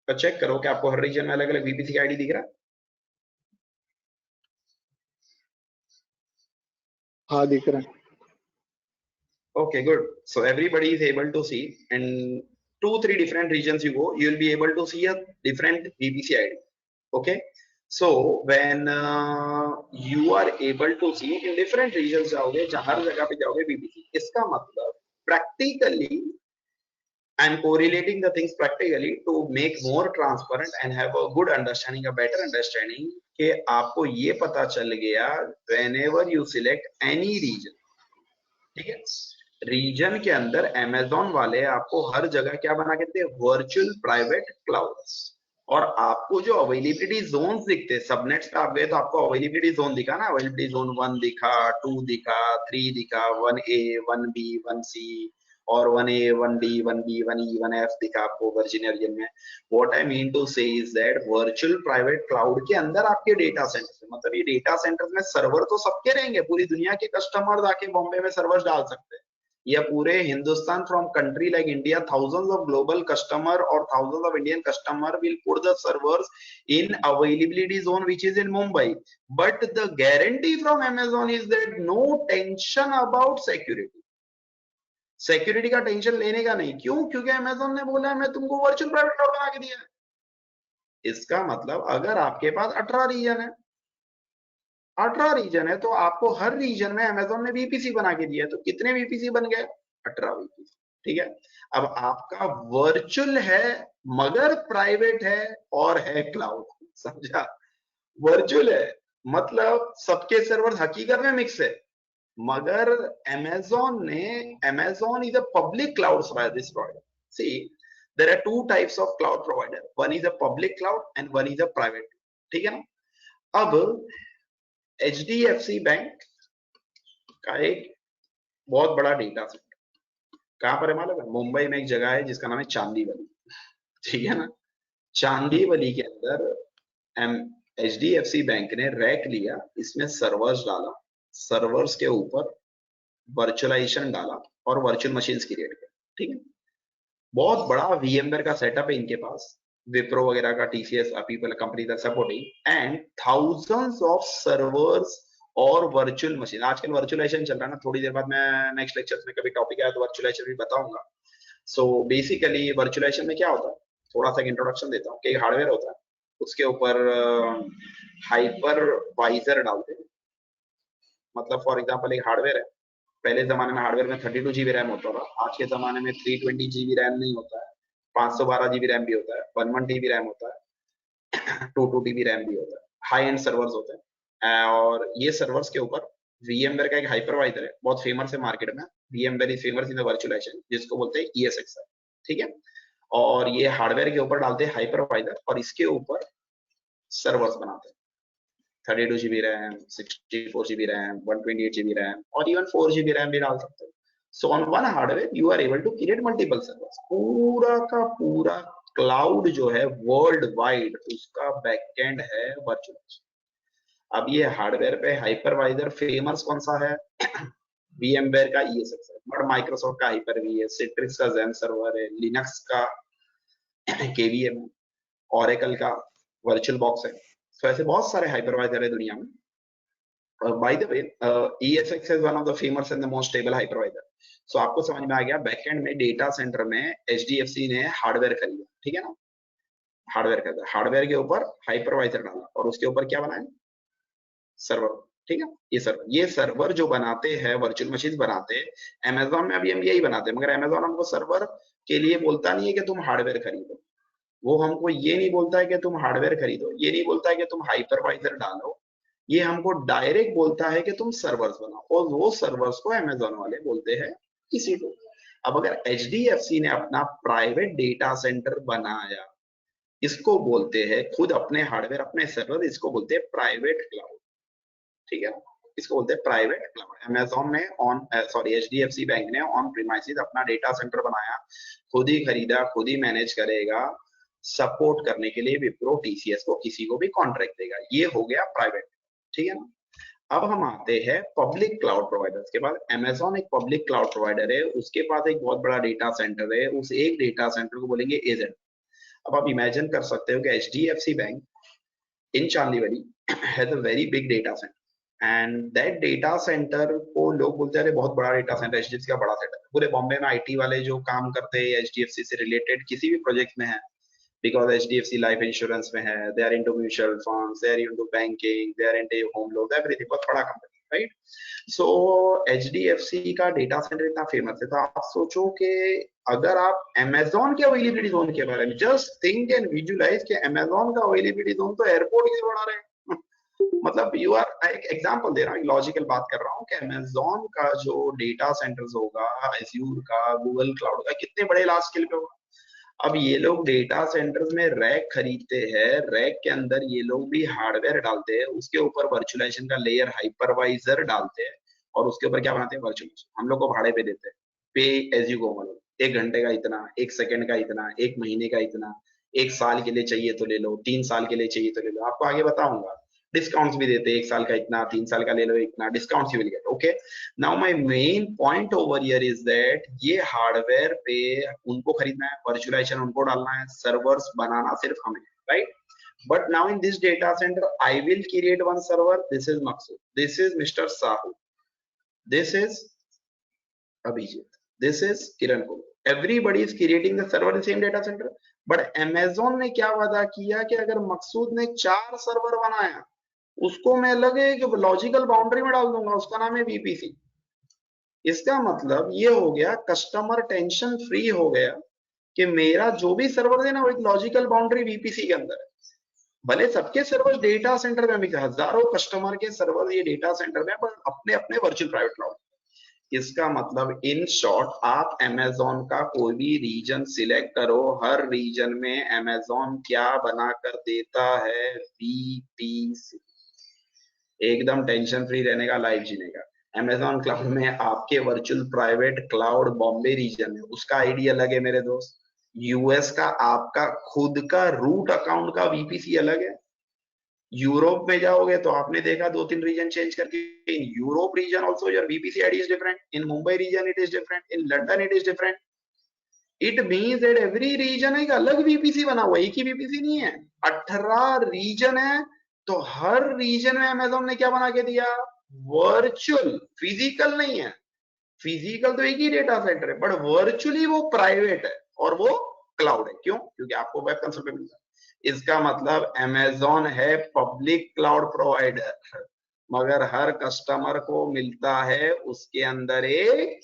और चेक करो कि आपको हर रीजन में अलग अलग VPC का ID दिख रहा है. हाँ दिख रहा है. Okay, good. So everybody is able to see, and 2-3 different regions you go, you will be able to see a different VPC ID. Okay. So when you are able to see in different regions जाओगे, हर जगह पे जाओगे VPC. इसका मतलब practically I am correlating the things practically to make more transparent and have a good understanding, a better understanding कि आपको ये पता चल गया whenever you select any region, ठीक है. रीजन के अंदर Amazon वाले आपको हर जगह क्या बना के देते हैं, वर्चुअल प्राइवेट क्लाउड्स. और आपको जो अवेलेबिलिटी जोन्स दिखते हैं, सबनेट्स पे आप गए तो आपको अवेलेबिलिटी जोन दिखा ना, अवेलेबिलिटी जोन 1 दिखा, 2 दिखा, 3 दिखा, 1A 1B 1C और 1A 1D 1B 1E 1F दिखा आपको वर्जीनिया रीजन में. व्हाट आई मीन टू से is that virtual private cloud के अंदर आपके डेटा सेंटर, मतलब ये डेटा सेंटर में सर्वर तो सबके रहेंगे, पूरी दुनिया के कस्टमर आके बॉम्बे में सर्वर डाल सकते हैं, या पूरे Hindustan from country like India, thousands of global customer or thousands of Indian customer will put the servers in availability zone which is in Mumbai. But the guarantee from Amazon is that no tension about security. Security का tension लेने का नहीं. क्यों? क्योंकि Amazon ने बोला है मैं तुमको वर्चुअल प्राइवेट क्लाउड बना के दिया है. इसका मतलब अगर आपके पास 18 रीजन है, 18 रीजन है, तो आपको हर रीजन में Amazon ने VPC बना के दिया है. तो कितने VPC बन गए? 18 VPC. ठीक है. अब आपका वर्चुअल है मगर प्राइवेट है और है क्लाउड. समझा? वर्चुअल है मतलब सबके सर्वर हकीकत में मिक्स है, मगर Amazon is a public cloud service provider. See, there are two types of cloud provider. One is a public cloud and one is a private. ठीक है ना. अब HDFC बैंक का एक बहुत बड़ा डेटा सेंटर कहां पर है मालूम है? मुंबई में एक जगह है जिसका नाम है चांदीवली. ठीक है ना. चांदीवली के अंदर HDFC बैंक ने रैक लिया, इसमें सर्वर्स डाला, सर्वर्स के ऊपर वर्चुअलाइजेशन डाला और वर्चुअल मशीन्स क्रिएट किया. ठीक है. बहुत बड़ा VMware का सेटअप है इनके पास, विप्रो वगैरह का, TCS people company that supporting, and thousands of servers और वर्चुअल मशीन. आजकल वर्चुअलाइजेशन चल रहा है ना, थोड़ी देर बाद मैं नेक्स्ट लेक्चर में कभी टॉपिक आया तो वर्चुअलाइजेशन भी बताऊंगा. सो बेसिकली वर्चुअलाइजेशन में क्या होता है, थोड़ा सा इंट्रोडक्शन देता हूँ. कि एक हार्डवेयर होता है, उसके ऊपर हाइपरवाइजर डालते हैं. मतलब फॉर एग्जांपल एक हार्डवेयर है, पहले जमाने में हार्डवेयर में 32 GB रैम होता था, आज के जमाने में 320 GB रैम नहीं होता है, 512 GB रैम भी होता है, 11 TB रैम होता है, 22 TB रैम भी होता है. हाई एंड सर्वर्स होते हैं. और ये सर्वर्स के ऊपर VMware का एक हाइपरवाइजर है, बहुत फेमस है मार्केट में. VMware is famous in the virtualisation, जिसको बोलते हैं ESXi. ठीक है. और ये हार्डवेयर के ऊपर डालते हैं हाइपरवाइजर और इसके ऊपर सर्वर्स बनाते हैं. 32 GB RAM, 64 GB RAM, 128 GB RAM और इवन 4 GB रैम भी डाल सकते हो. So on one hardware you are able to create multiple servers. पूरा का पूरा क्लाउड जो है वर्ल्ड वाइड उसका बैकएंड है वर्चुअलाइजेशन. अब ये हार्डवेयर पे हाइपरवाइजर फेमस कौन सा है? VMware का ESX है, बट माइक्रोसॉफ्ट का Hyper-V है, Citrix का Zen सर्वर है, लिनक्स का KVM, Oracle का वर्चुअल बॉक्स है. तो ऐसे बहुत सारे हाइपरवाइजर है दुनिया में. By the way, ESX is one of the famous and the most stable hypervisor. So आपको समझ में आ गया बैकएंड में डेटा सेंटर में HDFC ने हार्डवेयर खरीदा, ठीक है ना? हार्डवेयर खरीदा, हार्डवेयर के ऊपर हाइपरवाइजर डाला और उसके ऊपर क्या बनाया? सर्वर, ठीक है. ये सर्वर जो बनाते हैं वर्चुअल मशीन बनाते हैं, Amazon में अभी हम यही बनाते हैं, मगर Amazon हमको सर्वर के लिए बोलता नहीं है कि तुम हार्डवेयर खरीदो. वो हमको ये नहीं बोलता है कि तुम हार्डवेयर खरीदो, ये नहीं बोलता है कि तुम हाइपरवाइजर डालो, ये हमको डायरेक्ट बोलता है कि तुम सर्वर्स बनाओ और वो सर्वर्स को Amazon वाले बोलते हैं EC2. अब अगर HDFC ने अपना प्राइवेट डेटा सेंटर बनाया, इसको बोलते हैं खुद अपने हार्डवेयर अपने सर्वर, इसको बोलते हैं प्राइवेट क्लाउड, ठीक है. इसको बोलते हैं प्राइवेट क्लाउड. Amazon ने HDFC बैंक ने ऑन प्रीमाइसेस अपना डेटा सेंटर बनाया, खुद ही खरीदा, खुद ही मैनेज करेगा, सपोर्ट करने के लिए विप्रो TCS को किसी को भी कॉन्ट्रैक्ट देगा. ये हो गया प्राइवेट, ठीक है ना. अब हम आते हैं पब्लिक क्लाउड प्रोवाइडर्स के बाद. Amazon एक पब्लिक क्लाउड प्रोवाइडर है, उसके पास एक बहुत बड़ा डेटा सेंटर है, उस एक डेटा सेंटर को बोलेंगे AZ. अब आप इमेजिन कर सकते हो कि HDFC bank in Chandivali has a very big data centre and that data centre को लोग बोलते हैं बहुत बड़ा डेटा सेंटर, HDFC का बड़ा सेंटर. पूरे बॉम्बे में IT वाले जो काम करते हैं HDFC से रिलेटेड किसी भी प्रोजेक्ट में है, because HDFC लाइफ इंश्योरेंस में है, they are into mutual funds, they are into banking, they are into home loans, everything. बहुत बड़ा कंपनी, राइट. सो HDFC का डेटा सेंटर इतना फेमस है, तो आप सोचो कि अगर आप Amazon के अवेलेबिलिटी जोन के बारे में जस्ट थिंक एंड विजुअलाइज कि Amazon का अवेलेबिलिटी जोन तो एयरपोर्ट से बड़ा रहे. मतलब यू आर, एक एग्जांपल दे रहा हूँ, लॉजिकल बात कर रहा हूँ कि Amazon का जो डेटा सेंटर्स होगा, Azure का, गूगल क्लाउड का, कितने बड़े लार्ज स्केल पे होगा. अब ये लोग डेटा सेंटर्स में रैक खरीदते हैं, रैक के अंदर ये लोग भी हार्डवेयर डालते हैं, उसके ऊपर वर्चुअलाइजेशन का लेयर हाइपरवाइजर डालते हैं और उसके ऊपर क्या बनाते हैं? वर्चुअलाइजेशन. हम लोग को भाड़े पे देते हैं, पे एज यू गो. मतलब 1 घंटे का इतना, 1 सेकंड का इतना, 1 महीने का इतना, 1 साल के लिए चाहिए तो ले लो, 3 साल के लिए चाहिए तो ले लो. आपको आगे बताऊंगा. डिस्काउंट्स भी देते हैं, 1 साल का इतना, 3 साल का ले लो इतना, discounts you will gate. Okay, now my main point over here is that ये हार्डवेयर पे उनको खरीदना है, वर्चुअलाइजेशन उनको डालना है, सर्वर्स बनाना सिर्फ हमें, right. But now in this data centre I will create one server. This is Maqsood, this is mister Sahu, this is Abhijit, this is Kiran को. Everybody is creating the server in same data centre. But Amazon ने क्या वादा किया कि अगर मकसूद ने 4 server बनाया, उसको मैं अलग एक लॉजिकल बाउंड्री में डाल दूंगा, उसका नाम है VPC. इसका मतलब ये हो गया कस्टमर टेंशन फ्री हो गया कि मेरा जो भी सर्वर है ना वो एक लॉजिकल बाउंड्री VPC के अंदर है. भले सबके सर्वर डेटा सेंटर में भी हजारों कस्टमर के सर्वर ये डेटा सेंटर में, पर अपने अपने वर्चुअल प्राइवेट क्लाउड. इसका मतलब इन शॉर्ट आप Amazon का कोई भी रीजन सिलेक्ट करो, हर रीजन में Amazon क्या बना कर देता है? VPC. एकदम टेंशन फ्री रहने का, लाइफ जीने का. Amazon क्लाउड में आपके virtual private cloud Bombay region है, उसका आईडी अलग है मेरे दोस्त. US का आपका खुद का रूट अकाउंट का VPC अलग है. यूरोप में जाओगे तो आपने देखा 2-3 रीजन चेंज करके, in Europe region also your VPC ID is different, in Mumbai region it is different, in London it is different. It means that every region एक अलग VPC बना हुआ है, एक ही VPC नहीं है. 18 रीजन है, तो हर रीजन में Amazon ने क्या बना के दिया? वर्चुअल. फिजिकल नहीं है, फिजिकल तो एक ही डेटा सेंटर है, बट वर्चुअली वो प्राइवेट है और वो क्लाउड है. क्यों? क्योंकि आपको वेब कंसोल पे मिलता है. इसका मतलब Amazon है पब्लिक क्लाउड प्रोवाइडर, मगर हर कस्टमर को मिलता है उसके अंदर एक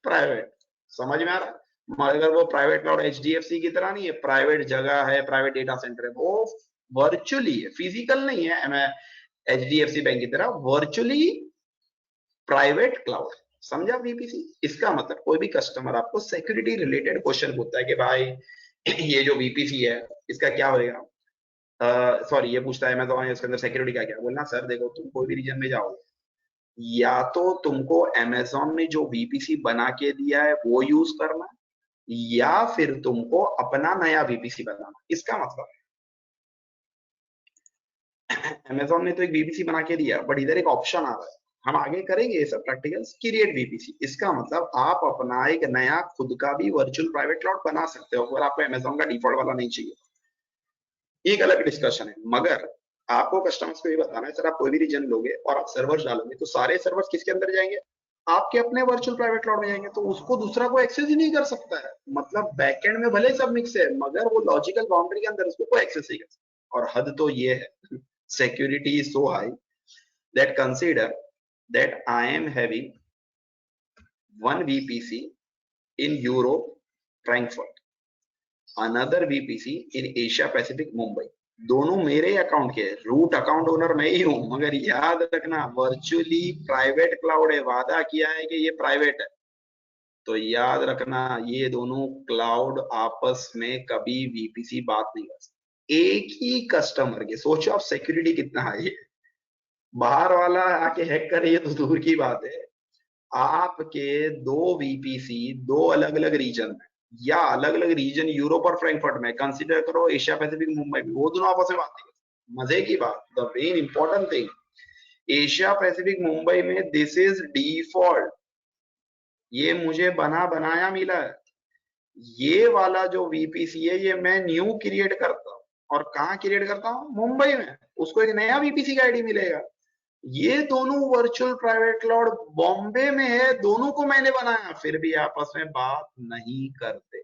प्राइवेट. समझ में आ रहा? मगर वो प्राइवेट क्लाउड HDFC की तरह नहीं है, प्राइवेट जगह है, प्राइवेट डेटा सेंटर है, वो वर्चुअली है, फिजिकल नहीं है. मैं HDFC बैंक की तरह वर्चुअली प्राइवेट क्लाउड. समझा VPC? इसका मतलब कोई भी कस्टमर आपको सिक्योरिटी रिलेटेड क्वेश्चन पूछता है कि भाई ये जो VPC है इसका क्या होगा, सॉरी ये पूछता है अमेज़न इसके अंदर सिक्योरिटी क्या क्या बोलना सर देखो तुम कोई भी रीजन में जाओ या तो तुमको अमेज़न ने जो वीपीसी बना के दिया है वो यूज करना या फिर तुमको अपना नया वीपीसी बनाना। इसका मतलब अमेज़न ने तो एक वीपीसी बना के दिया बट इधर एक ऑप्शन आ रहा है हम आगे करेंगे ये सब प्रैक्टिकल्स क्रिएट वीपीसी। इसका मतलब आप अपना एक नया खुद का भी वर्चुअल प्राइवेट क्लाउड बना सकते हो अगर आपको अमेज़न का डिफॉल्ट वाला नहीं चाहिए। एक अलग डिस्कशन है मगर आपको कस्टमर्स को ये बताना है सर आप कोई भी रीजन लोगे और आप सर्वर्स डालोगे तो सारे सर्वर्स किसके अंदर जाएंगे आपके अपने वर्चुअल प्राइवेट क्लाउड में जाएंगे तो उसको दूसरा को एक्सेस ही नहीं कर सकता है। मतलब बैकएंड में भले सब मिक्स है मगर वो लॉजिकल बाउंड्री के अंदर उसको कोई एक्सेस नहीं कर सकता। और हद तो ये है security is so high that consider that I am having one VPC in Europe, Frankfurt, another VPC in Asia Pacific, Mumbai. दोनों मेरे अकाउंट के रूट अकाउंट ओनर मैं ही हूं मगर याद रखना वर्चुअली प्राइवेट क्लाउड है वादा किया है कि ये प्राइवेट है तो याद रखना ये दोनों क्लाउड आपस में कभी वीपीसी बात नहीं कर सकते एक ही कस्टमर के। सोचो आप सिक्योरिटी कितना हाई है बाहर वाला आके हैक करे ये तो दूर की बात है आपके दो वीपीसी दो अलग अलग रीजन में या अलग अलग रीजन यूरोप और फ्रैंकफर्ट में कंसीडर करो एशिया पैसिफिक मुंबई में वो दोनों आपस में बात नहीं करते। मजे की बात the main important thing Asia Pacific Mumbai में दिस इज डिफॉल्ट ये मुझे बना बनाया मिला है। ये वाला जो वीपीसी है ये मैं न्यू क्रिएट करता हूँ और कहाँ क्रिएट करता हूँ मुंबई में उसको एक नया वीपीसी का आईडी मिलेगा। ये दोनों वर्चुअल प्राइवेट क्लाउड बॉम्बे में है दोनों को मैंने बनाया फिर भी आपस में बात नहीं करते।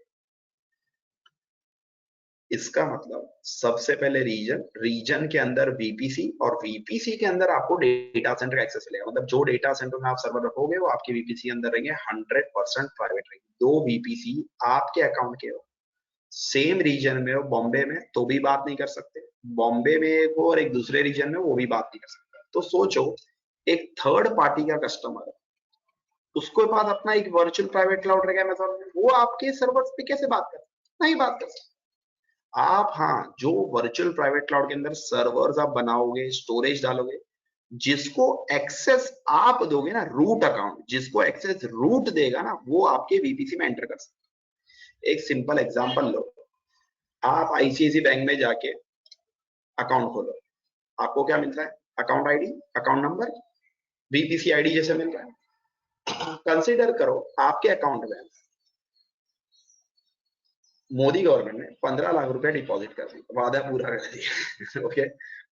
इसका मतलब सबसे पहले रीजन के अंदर वीपीसी और वीपीसी के अंदर आपको डेटा सेंटर का एक्सेस मिलेगा। मतलब जो डेटा सेंटर में आप सर्वर रखोगे वो आपके वीपीसी अंदर रहेंगे 100% प्राइवेट रहेंगे। दो वीपीसी आपके अकाउंट के हो सेम रीजन में हो बॉम्बे में तो भी बात नहीं कर सकते बॉम्बे में एक हो और एक दूसरे रीजन में वो भी बात नहीं कर सकता। तो सोचो एक थर्ड पार्टी का कस्टमर है उसके पास अपना एक वर्चुअल प्राइवेट क्लाउड रहेगा अमेज़न में वो आपके सर्वर्स पे कैसे बात कर नहीं बात कर सकते आप। हाँ जो वर्चुअल प्राइवेट क्लाउड के अंदर सर्वर्स आप बनाओगे स्टोरेज डालोगे जिसको एक्सेस आप दोगे ना रूट अकाउंट जिसको एक्सेस रूट देगा ना वो आपके वीपीसी में एंटर कर सकते। एक सिंपल एग्जांपल लो आप आईसीआईसी बैंक में जाके अकाउंट खोलो आपको क्या मिलता है account ID account number VPC ID जैसे मिल रहा है। कंसीडर करो आपके अकाउंट में मोदी गवर्नमेंट ने 15 लाख रुपया डिपॉजिट कर दिया वादा पूरा कर दिया ओके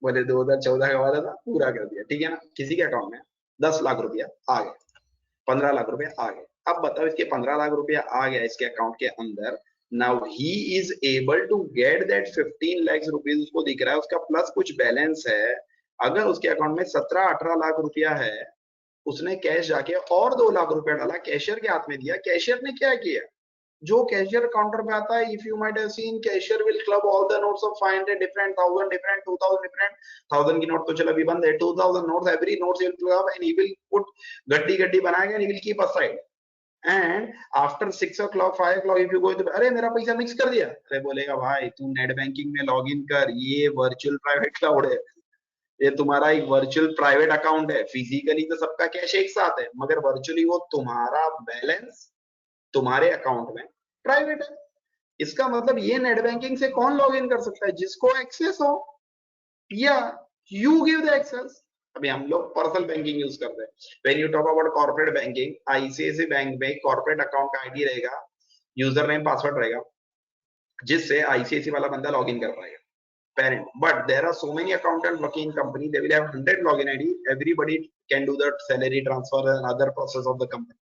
बोले 2014 का वादा था पूरा कर दिया ठीक है ना। किसी के अकाउंट में 10 लाख रुपया आ गया 15 लाख रुपया आ गए। अब बताओ इसके 15 लाख रुपया आ गया इसके अकाउंट के अंदर now he is able to get that 15 lakh rupees उसको दिख रहा है उसका प्लस कुछ बैलेंस है। अगर उसके अकाउंट में 17-18 लाख रुपया है उसने कैश जाके और 2 लाख रुपया डाला कैशियर के हाथ में दिया। कैशियर ने क्या किया जो कैशियर काउंटर पे आता है if you might have seen cashier will club all the notes of 500 different 1000 different 2000 different 1000 की नोट तो चलो अभी बंद है 2000 notes every notes will club and he will put गड्डी गड्डी बनाएगा and he will keep aside and after 6 o'clock 5 o'clock if you go अरे मेरा पैसा मिक्स कर दिया अरे बोलेगा भाई तू नेट बैंकिंग में लॉग इन कर ये वर्चुअल प्राइवेट क्लाउड है ये तुम्हारा एक वर्चुअल प्राइवेट अकाउंट है। फिजिकली तो सबका कैश एक साथ है मगर वर्चुअली वो तुम्हारा बैलेंस तुम्हारे अकाउंट में प्राइवेट है। इसका मतलब ये नेट बैंकिंग से कौन लॉग इन कर सकता है जिसको एक्सेस हो या यू गिव द एक्सेस। अभी हम लोग पर्सनल बैंकिंग यूज करते हैं when you talk about corporate banking ICIC bank में कॉर्पोरेट अकाउंट का आईडी रहेगा यूजर नेम पासवर्ड रहेगा जिससे आईसीआईसी वाला बंदा लॉग इन कर पाएगा parent but there are so many accountant working in company they will have 100 login id everybody can do the salary transfer and other process of the company।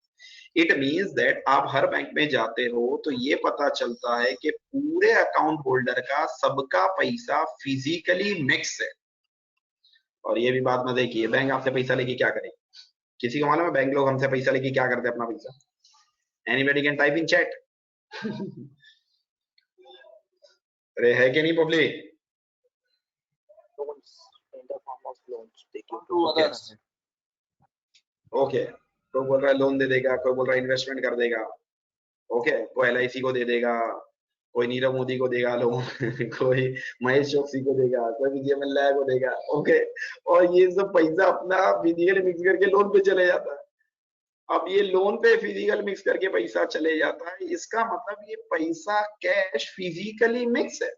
it means that आप हर bank में जाते हो तो ये पता चलता है कि पूरे अकाउंट होल्डर का सबका पैसा फिजिकली मिक्स है। और ये भी बात मजे की है बैंक आपसे पैसा लेके क्या करेगी किसी को मालूम है बैंक लोग हमसे पैसा लेके क्या करते हैं अपना पैसा anybody can type in chat अरे है कि नहीं public Loans in the form of loans they give To to others. Okay कोई बोल रहा है लोन दे देगा कोई बोल रहा है इन्वेस्टमेंट कर देगा ओके कोई एलआईसी को दे देगा कोई नीरव मोदी को देगा लोन कोई महेश चौकसी को देगा, कोई विजय मल्ल्या को देगा, ओके। और ये सब पैसा अपना फिजिकली मिक्स करके लोन पे चले जाता है। अब ये लोन पे फिजिकल मिक्स करके पैसा चले जाता है, इसका मतलब ये पैसा कैश फिजिकली मिक्स है,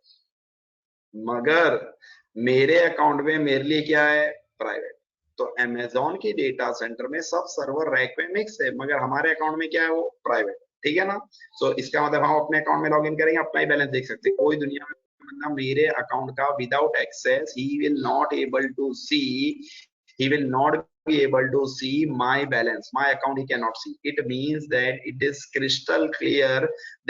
मगर मेरे अकाउंट में मेरे लिए क्या है, प्राइवेट। तो अमेजोन के डेटा सेंटर में सब सर्वर रैक पे मिक्स है, मगर हमारे अकाउंट में क्या है, वो प्राइवेट। ठीक है ना। सो इसका मतलब हम अपने अकाउंट में लॉगिन करेंगे, अपना ही बैलेंस देख सकते हैं। कोई दुनिया में बंदा मेरे अकाउंट का without access he will not able to see, he will not be able to see my balance, my account he cannot see. It means that it is crystal clear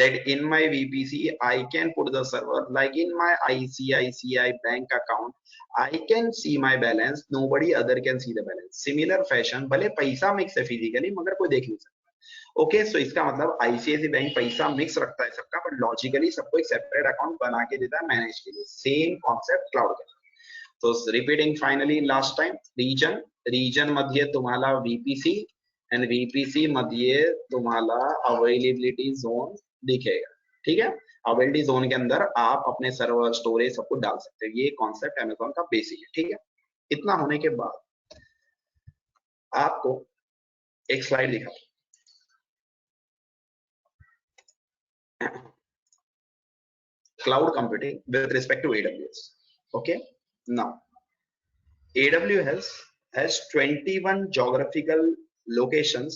that in my VPC I can put the server, like in my ICICI bank account I can see my balance, nobody other can see the balance. Similar fashion भले पैसा mix है physically, मगर कोई देख नहीं सकता। Okay, सो इसका मतलब ICICI बैंक पैसा मिक्स रखता है सबका, पर लॉजिकली सबको एक सेपरेट अकाउंट बना के देता है मैनेज के लिए। सेम कॉन्सेप्ट क्लाउड का। So repeating finally last time, region मध्ये तुम्हाला VPC and VPC मध्ये तुम्हाला अवेलेबिलिटी जोन दिखेगा। ठीक है, अवेलेबिलिटी जोन के अंदर आप अपने सर्वर स्टोरेज सब कुछ डाल सकते हैं। ये कॉन्सेप्ट अमेज़न का बेसिक है। ठीक है, इतना होने के बाद आपको एक स्लाइड दिखा, cloud computing with respect to AWS। Okay, now AWS has 21 geographical locations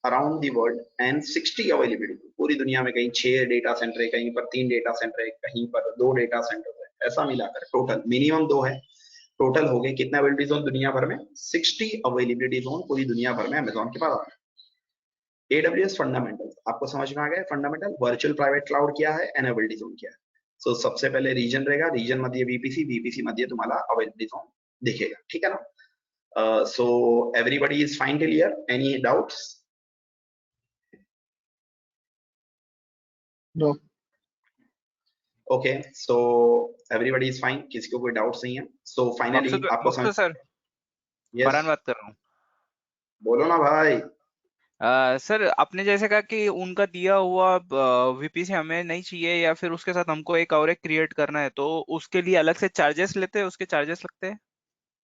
around the world and 60 availability। पूरी दुनिया में कहीं 6 डेटा सेंटर है, कहीं पर 3 डेटा सेंटर है, कहीं पर 2 डेटा सेंटर है, ऐसा मिलाकर टोटल मिनिमम 2 है। टोटल हो गए कितना अवेलेबिलिटी जोन दुनिया भर में, 60 अवेलेबिलिटी जोन पूरी दुनिया भर में अमेज़न के पास है। AWS फंडामेंटल आपको समझ में आ गया। फंडामेंटल वर्चुअल प्राइवेट क्लाउड क्या है, एंड अवेलेबिलिटी जोन क्या है। सो सबसे पहले रीजन रहेगा, रीजन मध्य VPC मध्य तुम्हारा अवेलेबिलिटी जोन दिखेगा। ठीक है ना। So everybody is fine till here? Any doubts? No. Okay, so everybody is fine, किसी को कोई डाउट्स नहीं है। So finally आपको समझ, सर yes, फरहान बात कर रहा हूँ। बोलो ना भाई। सर आपने जैसे कहा कि उनका दिया हुआ VPC हमें नहीं चाहिए, या फिर उसके साथ हमको एक और एक क्रिएट करना है, तो उसके लिए अलग से चार्जेस लेते हैं, उसके चार्जेस लगते हैं?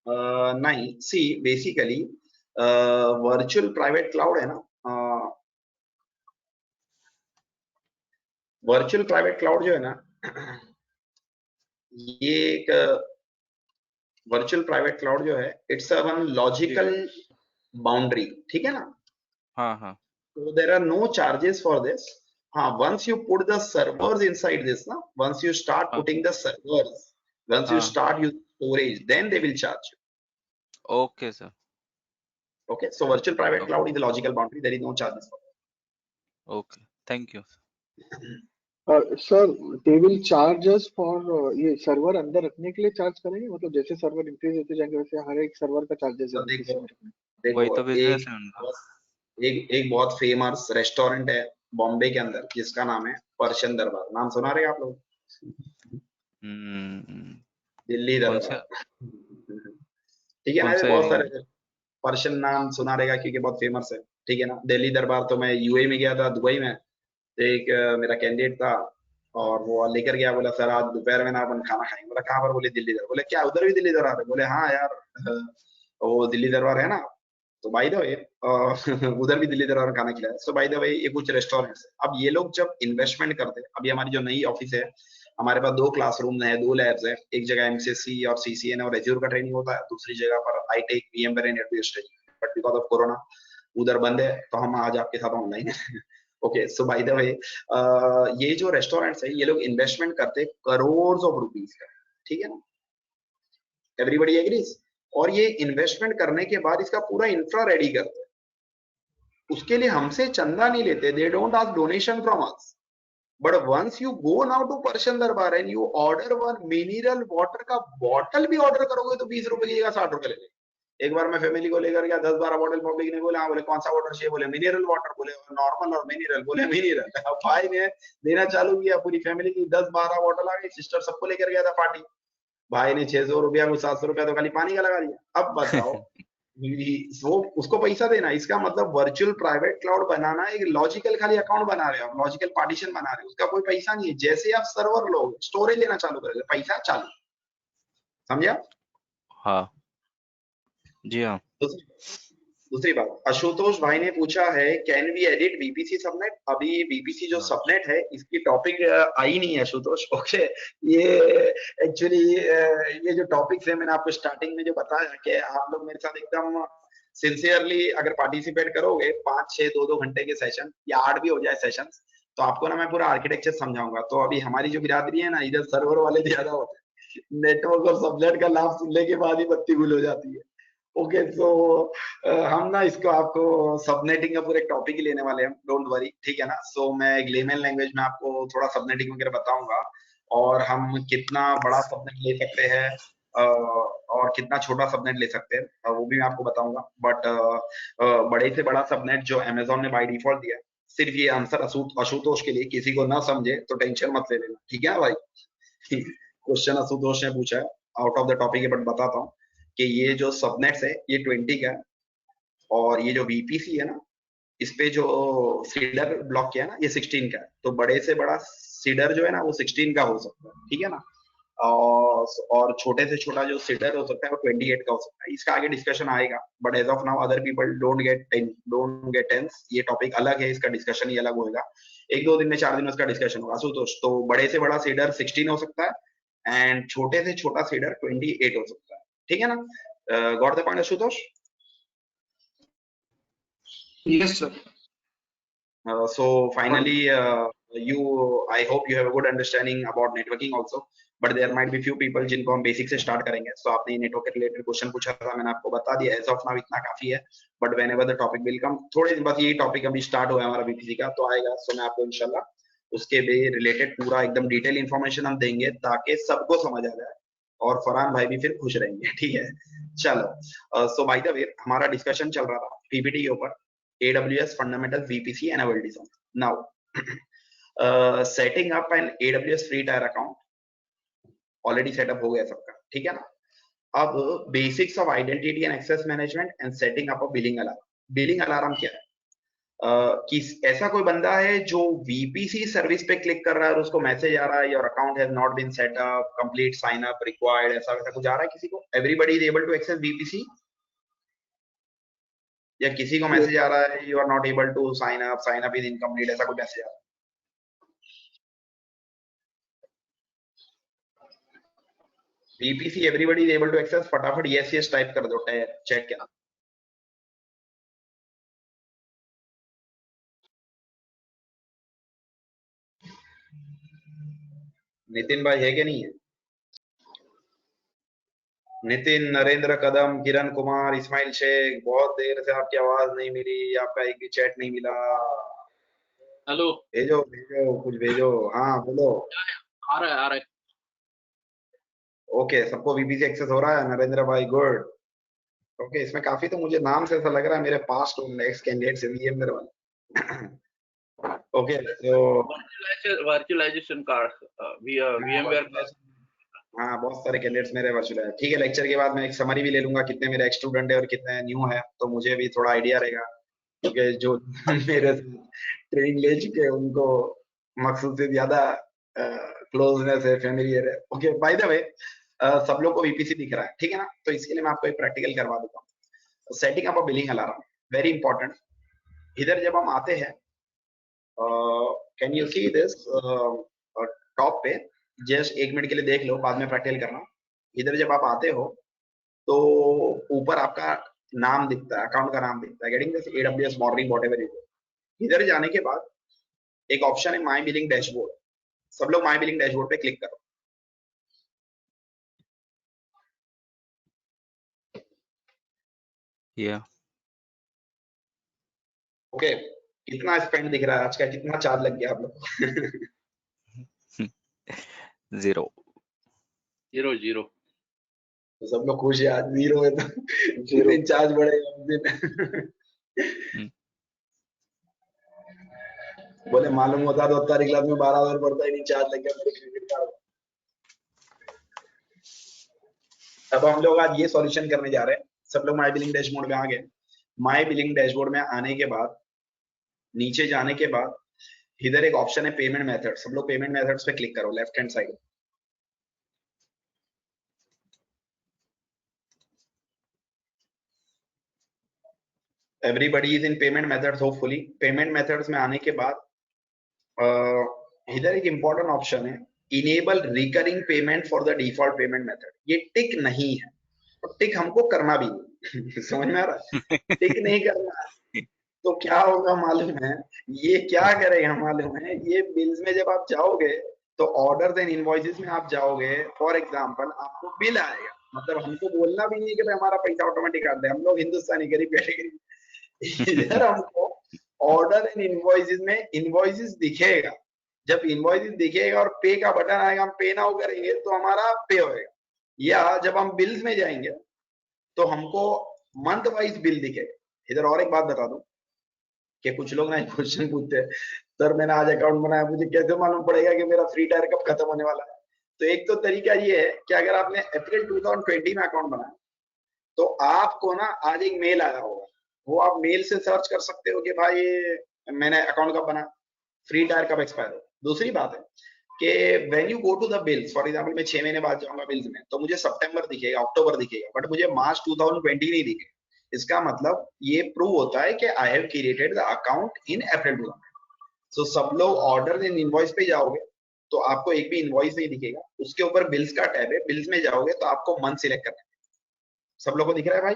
नहीं, see basically virtual private cloud है ना, वर्चुअल प्राइवेट क्लाउड जो है ना, ये एक वर्चुअल प्राइवेट क्लाउड जो है, it's a one logical boundary. ठीक है ना। हाँ हाँ। So there are no charges for this. Once you put the servers inside this, na, once you start हाँ putting the servers, once you हाँ। start using storage, then they will charge you. Okay sir. Okay, so virtual private Okay. cloud is a logical boundary. There is no charges for that. Okay, thank you. Sir they will charge us for ये server अंदर रखने के लिए charge करेंगे, मतलब जैसे server increase होते जाएंगे वैसे हर एक सर्वर का चार्जेस है तो VPC में रखने। वही देखो तो बिजनेस है उनका। एक बहुत फेमस रेस्टोरेंट है बॉम्बे के अंदर, जिसका नाम है पर्शियन दरबार। नाम सुना रहे आप लोग? दिल्ली कौन दरबार। सा? ठीक है ना, कौन सा बहुत एरिया? सारे पर्शियन नाम सुना रहेगा क्योंकि बहुत फेमस है। ठीक है ना। दिल्ली दरबार तो मैं UAE में गया था, दुबई में। तो एक मेरा कैंडिडेट था और वो लेकर गया, बोला सर आज दोपहर में ना अपन खाना खाएंगे। बोला कहाँ पर? बोले दिल्ली दरबार। बोले क्या उधर भी दिल्ली दरबार है? बोले हाँ यार वो दिल्ली दरबार है ना। तो बाय द वे उधर भी दिल्ली दरबार में खाना खिलाया। सो बाय द वे ये कुछ रेस्टोरेंट्स। अब ये लोग जब इन्वेस्टमेंट करते हैं, अभी हमारी जो नई ऑफिस है, हमारे पास 2 क्लासरूम है, 2 लैब्स है। एक जगह MCSC और CCN और Azure का ट्रेनिंग होता है, दूसरी जगह पर I take VMware and AWS training. But because of corona उधर बंद है, तो हम आज आपके साथ ऑनलाइन है। ओके, सो बाय द वे ये जो रेस्टोरेंट्स है, ये लोग इन्वेस्टमेंट करते करोड़ ऑफ रुपीज का। ठीक है ना, एवरीबॉडी एग्रीज। और ये इन्वेस्टमेंट करने के बाद इसका पूरा इंफ्रा रेडी करते हैं। उसके लिए हमसे चंदा नहीं लेते, they don't ask donation from us. But once you go now to Persian Darbar and you order one mineral water का बॉटल भी ऑर्डर करोगे तो 20 रुपए की जगह 60 रुपए ले। एक बार मैं फैमिली को लेकर गया, 10-12 बॉटल। पब्लिक ने बोला हाँ, बोले कौन सा वाटर चाहिए? बोले मिनरल वाटर। बोले नॉर्मल और मिनरल? बोले मिनरल। अब भाई ने देना चालू किया, पूरी फैमिली की 10-12 बॉटल आ गई। सिस्टर सबको लेकर गया था पार्टी। भाई ने 600 रुपया को 700 रुपया तो खाली पानी का लगा दिया। अब बताओ वो उसको पैसा देना, इसका मतलब वर्चुअल प्राइवेट क्लाउड बनाना, एक लॉजिकल खाली अकाउंट बना रहे हो आप, लॉजिकल पार्टीशन बना रहे हो, उसका कोई पैसा नहीं है। जैसे आप सर्वर लो, स्टोरेज लेना चालू करोगे, पैसा चालू। समझा? हाँ जी हाँ। दूसरी बात, आशुतोष भाई ने पूछा है can we edit VPC subnet. अभी वीपीसी जो सबनेट है इसकी टॉपिक आई नहीं है आशुतोष। ओके, ये एक्चुअली ये जो टॉपिक्स है मैंने आपको स्टार्टिंग में जो बताया कि आप लोग मेरे साथ एकदम सिंसियरली अगर पार्टिसिपेट करोगे 5-6 2-2 घंटे के सेशन या 8 भी हो जाए सेशन, तो आपको ना मैं पूरा आर्किटेक्चर समझाऊंगा। तो अभी हमारी जो बिरादरी है ना, इधर सर्वर वाले ज्यादा होते हैं, नेटवर्क और सबनेट का लाभ सुनने के बाद ही बत्ती गुल हो जाती है। ओके, सो हम ना इसको आपको सबनेटिंग का पूरा एक टॉपिक ही लेने वाले हैं, डोंट वरी, ठीक है ना। सो मैं एक लेमन लैंग्वेज में आपको थोड़ा सबनेटिंग वगैरह बताऊंगा, और हम कितना बड़ा सबनेट ले सकते हैं और कितना छोटा सबनेट ले सकते हैं वो भी मैं आपको बताऊंगा। बट बड़े से बड़ा सबनेट जो अमेजोन ने बाय डिफॉल्ट दिया है, सिर्फ ये आंसर आशुतोष के लिए, किसी को ना समझे तो टेंशन मत ले लेना, ठीक है भाई। क्वेश्चन आशुतोष ने पूछा है, आउट ऑफ द टॉपिक है बट बताता हूँ कि ये जो सबनेट्स है ये 20 का है, और ये जो वीपीसी है ना, इस पे जो सीडर ब्लॉक किया है ना, ये 16 का है। तो बड़े से बड़ा सीडर जो है ना वो 16 का हो सकता है, ठीक है ना। और छोटे से छोटा जो सीडर हो सकता है वो 28 का हो सकता है। इसका आगे डिस्कशन आएगा, but as of now other people don't get tense, ये टॉपिक अलग है, इसका डिस्कशन ही अलग होगा। 1-2 दिन में 4 दिन में इसका डिस्कशन होगा। तो बड़े से बड़ा सीडर 16 हो सकता है एंड छोटे से छोटा सीडर 28 हो सकता है, ठीक है ना। Got the point Ashutosh? Yes, sir. So finally, I hope you have a good understanding about networking also, but there might be few people जिनको हम बेसिक से स्टार्ट करेंगे। So आपने नेटवर्क के रिलेटेड क्वेश्चन पूछा था, मैंने आपको बता दिया, एज ऑफ नाउ इतना काफी है, but whenever the topic will come, थोड़े दिन बाद यही टॉपिक अभी स्टार्ट हुआ है हमारा बीपीसी का, तो आएगा। So मैं आपको इंशाल्लाह उसके भी रिलेटेड पूरा एकदम डिटेल इन्फॉर्मेशन हम देंगे ताकि सबको समझ आ जाए और फरहान भाई भी फिर खुश रहेंगे, ठीक है। चलो, सो बाय द वे हमारा डिस्कशन चल रहा था पीपीटी के ऊपर, AWS Fundamental VPC and Avail Design. Now, setting up an AWS free tier account already set up हो गया सबका, ठीक है ना। अब basics of identity and access management and setting up a billing alarm. Billing alarm क्या है? कि ऐसा कोई बंदा है जो VPC सर्विस पे क्लिक कर रहा है और उसको मैसेज आ रहा है your account has not been set up, complete sign up required, ऐसा वैसा कुछ आ रहा है किसी को? Everybody is able to access VPC, या किसी को मैसेज आ रहा है you are not able to sign up is incomplete, ऐसा कोई मैसेज आ रहा है? VPC everybody is able to access, फटाफट यस टाइप कर दो चैट के। नितिन भाई है कि नहीं है? नितिन, नरेंद्र कदम, किरण कुमार, इस्माइल शेख, बहुत देर से आपकी आवाज नहीं मिली, आपका एक भी चैट नहीं मिला। हेलो, भेजो कुछ भेजो। हाँ बोलो। आ रहा है। ओके, सबको VPC एक्सेस हो रहा है, नरेंद्र भाई गुड। ओके, इसमें काफी तो मुझे नाम से ऐसा लग रहा है मेरे पास्ट और नेक्स्ट कैंडिडेट से भी है मेरे वाले। ओके, तो वर्चुअलाइजेशन कार्ड, VMware। हाँ, बहुत सारे कैंडिडेट्स मेरे वर्चुअल है, ठीक है। लेक्चर के बाद मैं एक समरी भी ले लूंगा कितने मेरे एक्स स्टूडेंट है और कितने न्यू है, तो मुझे भी थोड़ा आइडिया रहेगा, क्योंकि जो मेरे ट्रेनिंग ले चुके हैं उनको मकसद से ज्यादा क्लोजनेस है, फेमिलियर है। ओके, बाय द वे सब लोग को VPC दिख रहा है, ठीक है ना। तो इसके लिए मैं आपको एक प्रैक्टिकल करवा देता हूँ। Setting up a billing alarm, very important. इधर जब हम आते हैं, can you see this top पे, जस्ट 1 मिनट के लिए देख लो, बाद में प्रैक्टिकल करना। इधर जब आप आते हो तो ऊपर आपका नाम दिखता है, अकाउंट का नाम दिखता है, getting this AWS morning whatever it is. इधर जाने के बाद एक ऑप्शन है माय बिलिंग डैशबोर्ड, सब लोग माय बिलिंग डैशबोर्ड पे क्लिक करो। ओके, कितना स्पेंड दिख रहा है आज का, कितना चार्ज लग गया आप लोग? 0 तो सब लोग खुश है, आज 0 है तो 0 चार्ज बढ़ेगा उस दिन। बोले मालूम होता तो 8 क्लास में 12,000 पड़ता ही नहीं, चार्ज लग गया मेरे क्रेडिट कार्ड। अब हम लोग आज ये सॉल्यूशन करने जा रहे हैं, सब लोग माई बिलिंग डैशबोर्ड में आ गए। माई बिलिंग डैशबोर्ड में आने के बाद नीचे जाने के बाद इधर एक ऑप्शन है पेमेंट मेथड। सब लोग पेमेंट मेथड्स पे क्लिक करो left hand side. Everybody is in payment methods hopefully. Payment methods में आने के बाद इधर एक इंपॉर्टेंट ऑप्शन है enable recurring payment for the default payment method. ये टिक नहीं है और टिक हमको करना भी नहीं समझ में आ रहा है? टिक नहीं करना है तो क्या होगा मालूम है? ये क्या करेगा मालूम है? ये बिल्स में जब आप जाओगे तो ऑर्डर्स एंड इनवॉइसेस में आप जाओगे, फॉर एग्जांपल आपको बिल आएगा, मतलब हमको बोलना भी नहीं कि भाई हमारा पैसा ऑटोमेटिक काट दे, हम लोग हिंदुस्तानी गरीब कैटेगरी इधर हमको ऑर्डर एंड इनवॉइसेस में इनवॉइसेस दिखेगा। जब इनवॉइसेस दिखेगा और पे का बटन आएगा, हम पे नाउ करेंगे तो हमारा पे होएगा। या जब हम बिल्स में जाएंगे तो हमको मंथ वाइज बिल दिखेगा। इधर और एक बात बता दूं कि कुछ लोग ना एक क्वेश्चन पूछते हैं, सर मैंने आज अकाउंट बनाया, मुझे कैसे मालूम पड़ेगा कि मेरा फ्री टायर कब खत्म होने वाला है? तो एक तो तरीका ये है कि अगर आपने अप्रैल 2020 में अकाउंट बनाया तो आपको ना आज एक मेल आया होगा, वो आप मेल से सर्च कर सकते हो कि भाई मैंने अकाउंट कब बना, फ्री टायर कब एक्सपायर हो। दूसरी बात है कि when you go to the bills, for example मैं 6 महीने बाद जाऊंगा बिल्स में तो मुझे सितंबर दिखेगा, अक्टूबर दिखेगा, बट मुझे मार्च 2020 नहीं दिखेगा। इसका मतलब ये प्रूव होता है कि I have created the account in April 2020। So सब लोग ऑर्डर इन इनवॉइस पे जाओगे तो आपको एक भी इनवॉइस नहीं दिखेगा, उसके ऊपर बिल्स का टैब है, बिल्स में जाओगे तो आपको मंथ सिलेक्ट करना है। सब लोगों को दिख रहा है भाई?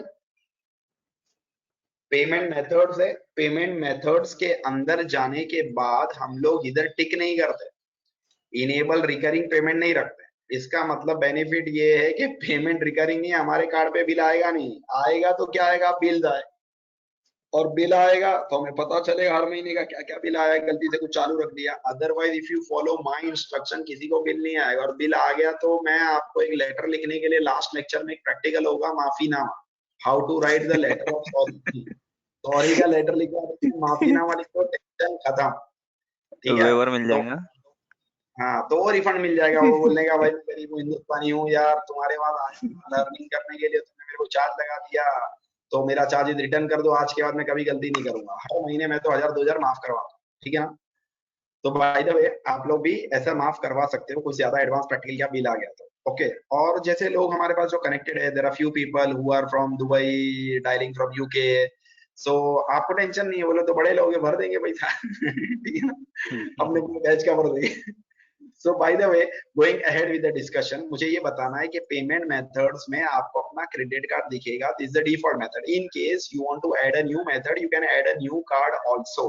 पेमेंट मेथड्स है, पेमेंट मेथड्स के अंदर जाने के बाद हम लोग इधर टिक नहीं करते, इनेबल रिकरिंग पेमेंट नहीं रखते। इसका मतलब बेनिफिट ये है कि पेमेंट रिकरिंग नहीं, हमारे कार्ड पे बिल आएगा नहीं, आएगा तो क्या आएगा, बिल आए, और बिल आएगा तो हमें पता चलेगा हर महीने का क्या क्या बिल आया, गलती से कुछ चालू रख दिया। Otherwise if you follow my instruction किसी को बिल नहीं आएगा, और बिल आ गया तो मैं आपको एक लेटर लिखने के लिए लास्ट लेक्चर में एक प्रैक्टिकल होगा माफीनामा, how to write the letter of sorry, sorry का लेटर लिखा तो माफीनामा लिखो, टेंशन खत्म, ठीक है? वेवर मिल तो जाएगा। हाँ तो वो रिफंड मिल जाएगा। वो बोलने का भाई गरीब हिंदुस्तानी हूँ यार, तुम्हारे पास आया लर्निंग करने के लिए, तुमने मेरे को चार्ज लगा दिया तो मेरा चार्ज रिटर्न कर दो, आज के बाद मैं कभी गलती नहीं करूंगा, हर महीने में तो 1000-2000 माफ करवाता हूँ, ठीक है ना? तो बाय द वे आप लोग भी ऐसा माफ करवा सकते हो, कुछ ज्यादा एडवांस प्रैक्टिकल का बिल आ गया तो ओके। और जैसे लोग हमारे पास जो कनेक्टेड है, there are few people who are from Dubai, dialing from UK, so आपको टेंशन नहीं है, बोले तो बड़े लोग हैं, भर देंगे पैसा ठीक है ना, अपने बैच का भर देंगे। So by the way, going ahead with the discussion, मुझे ये बताना है कि पेमेंट मेथड्स में आपको अपना क्रेडिट कार्ड दिखेगा, this is the default method. In case you want to add a new method, you can add a new card also.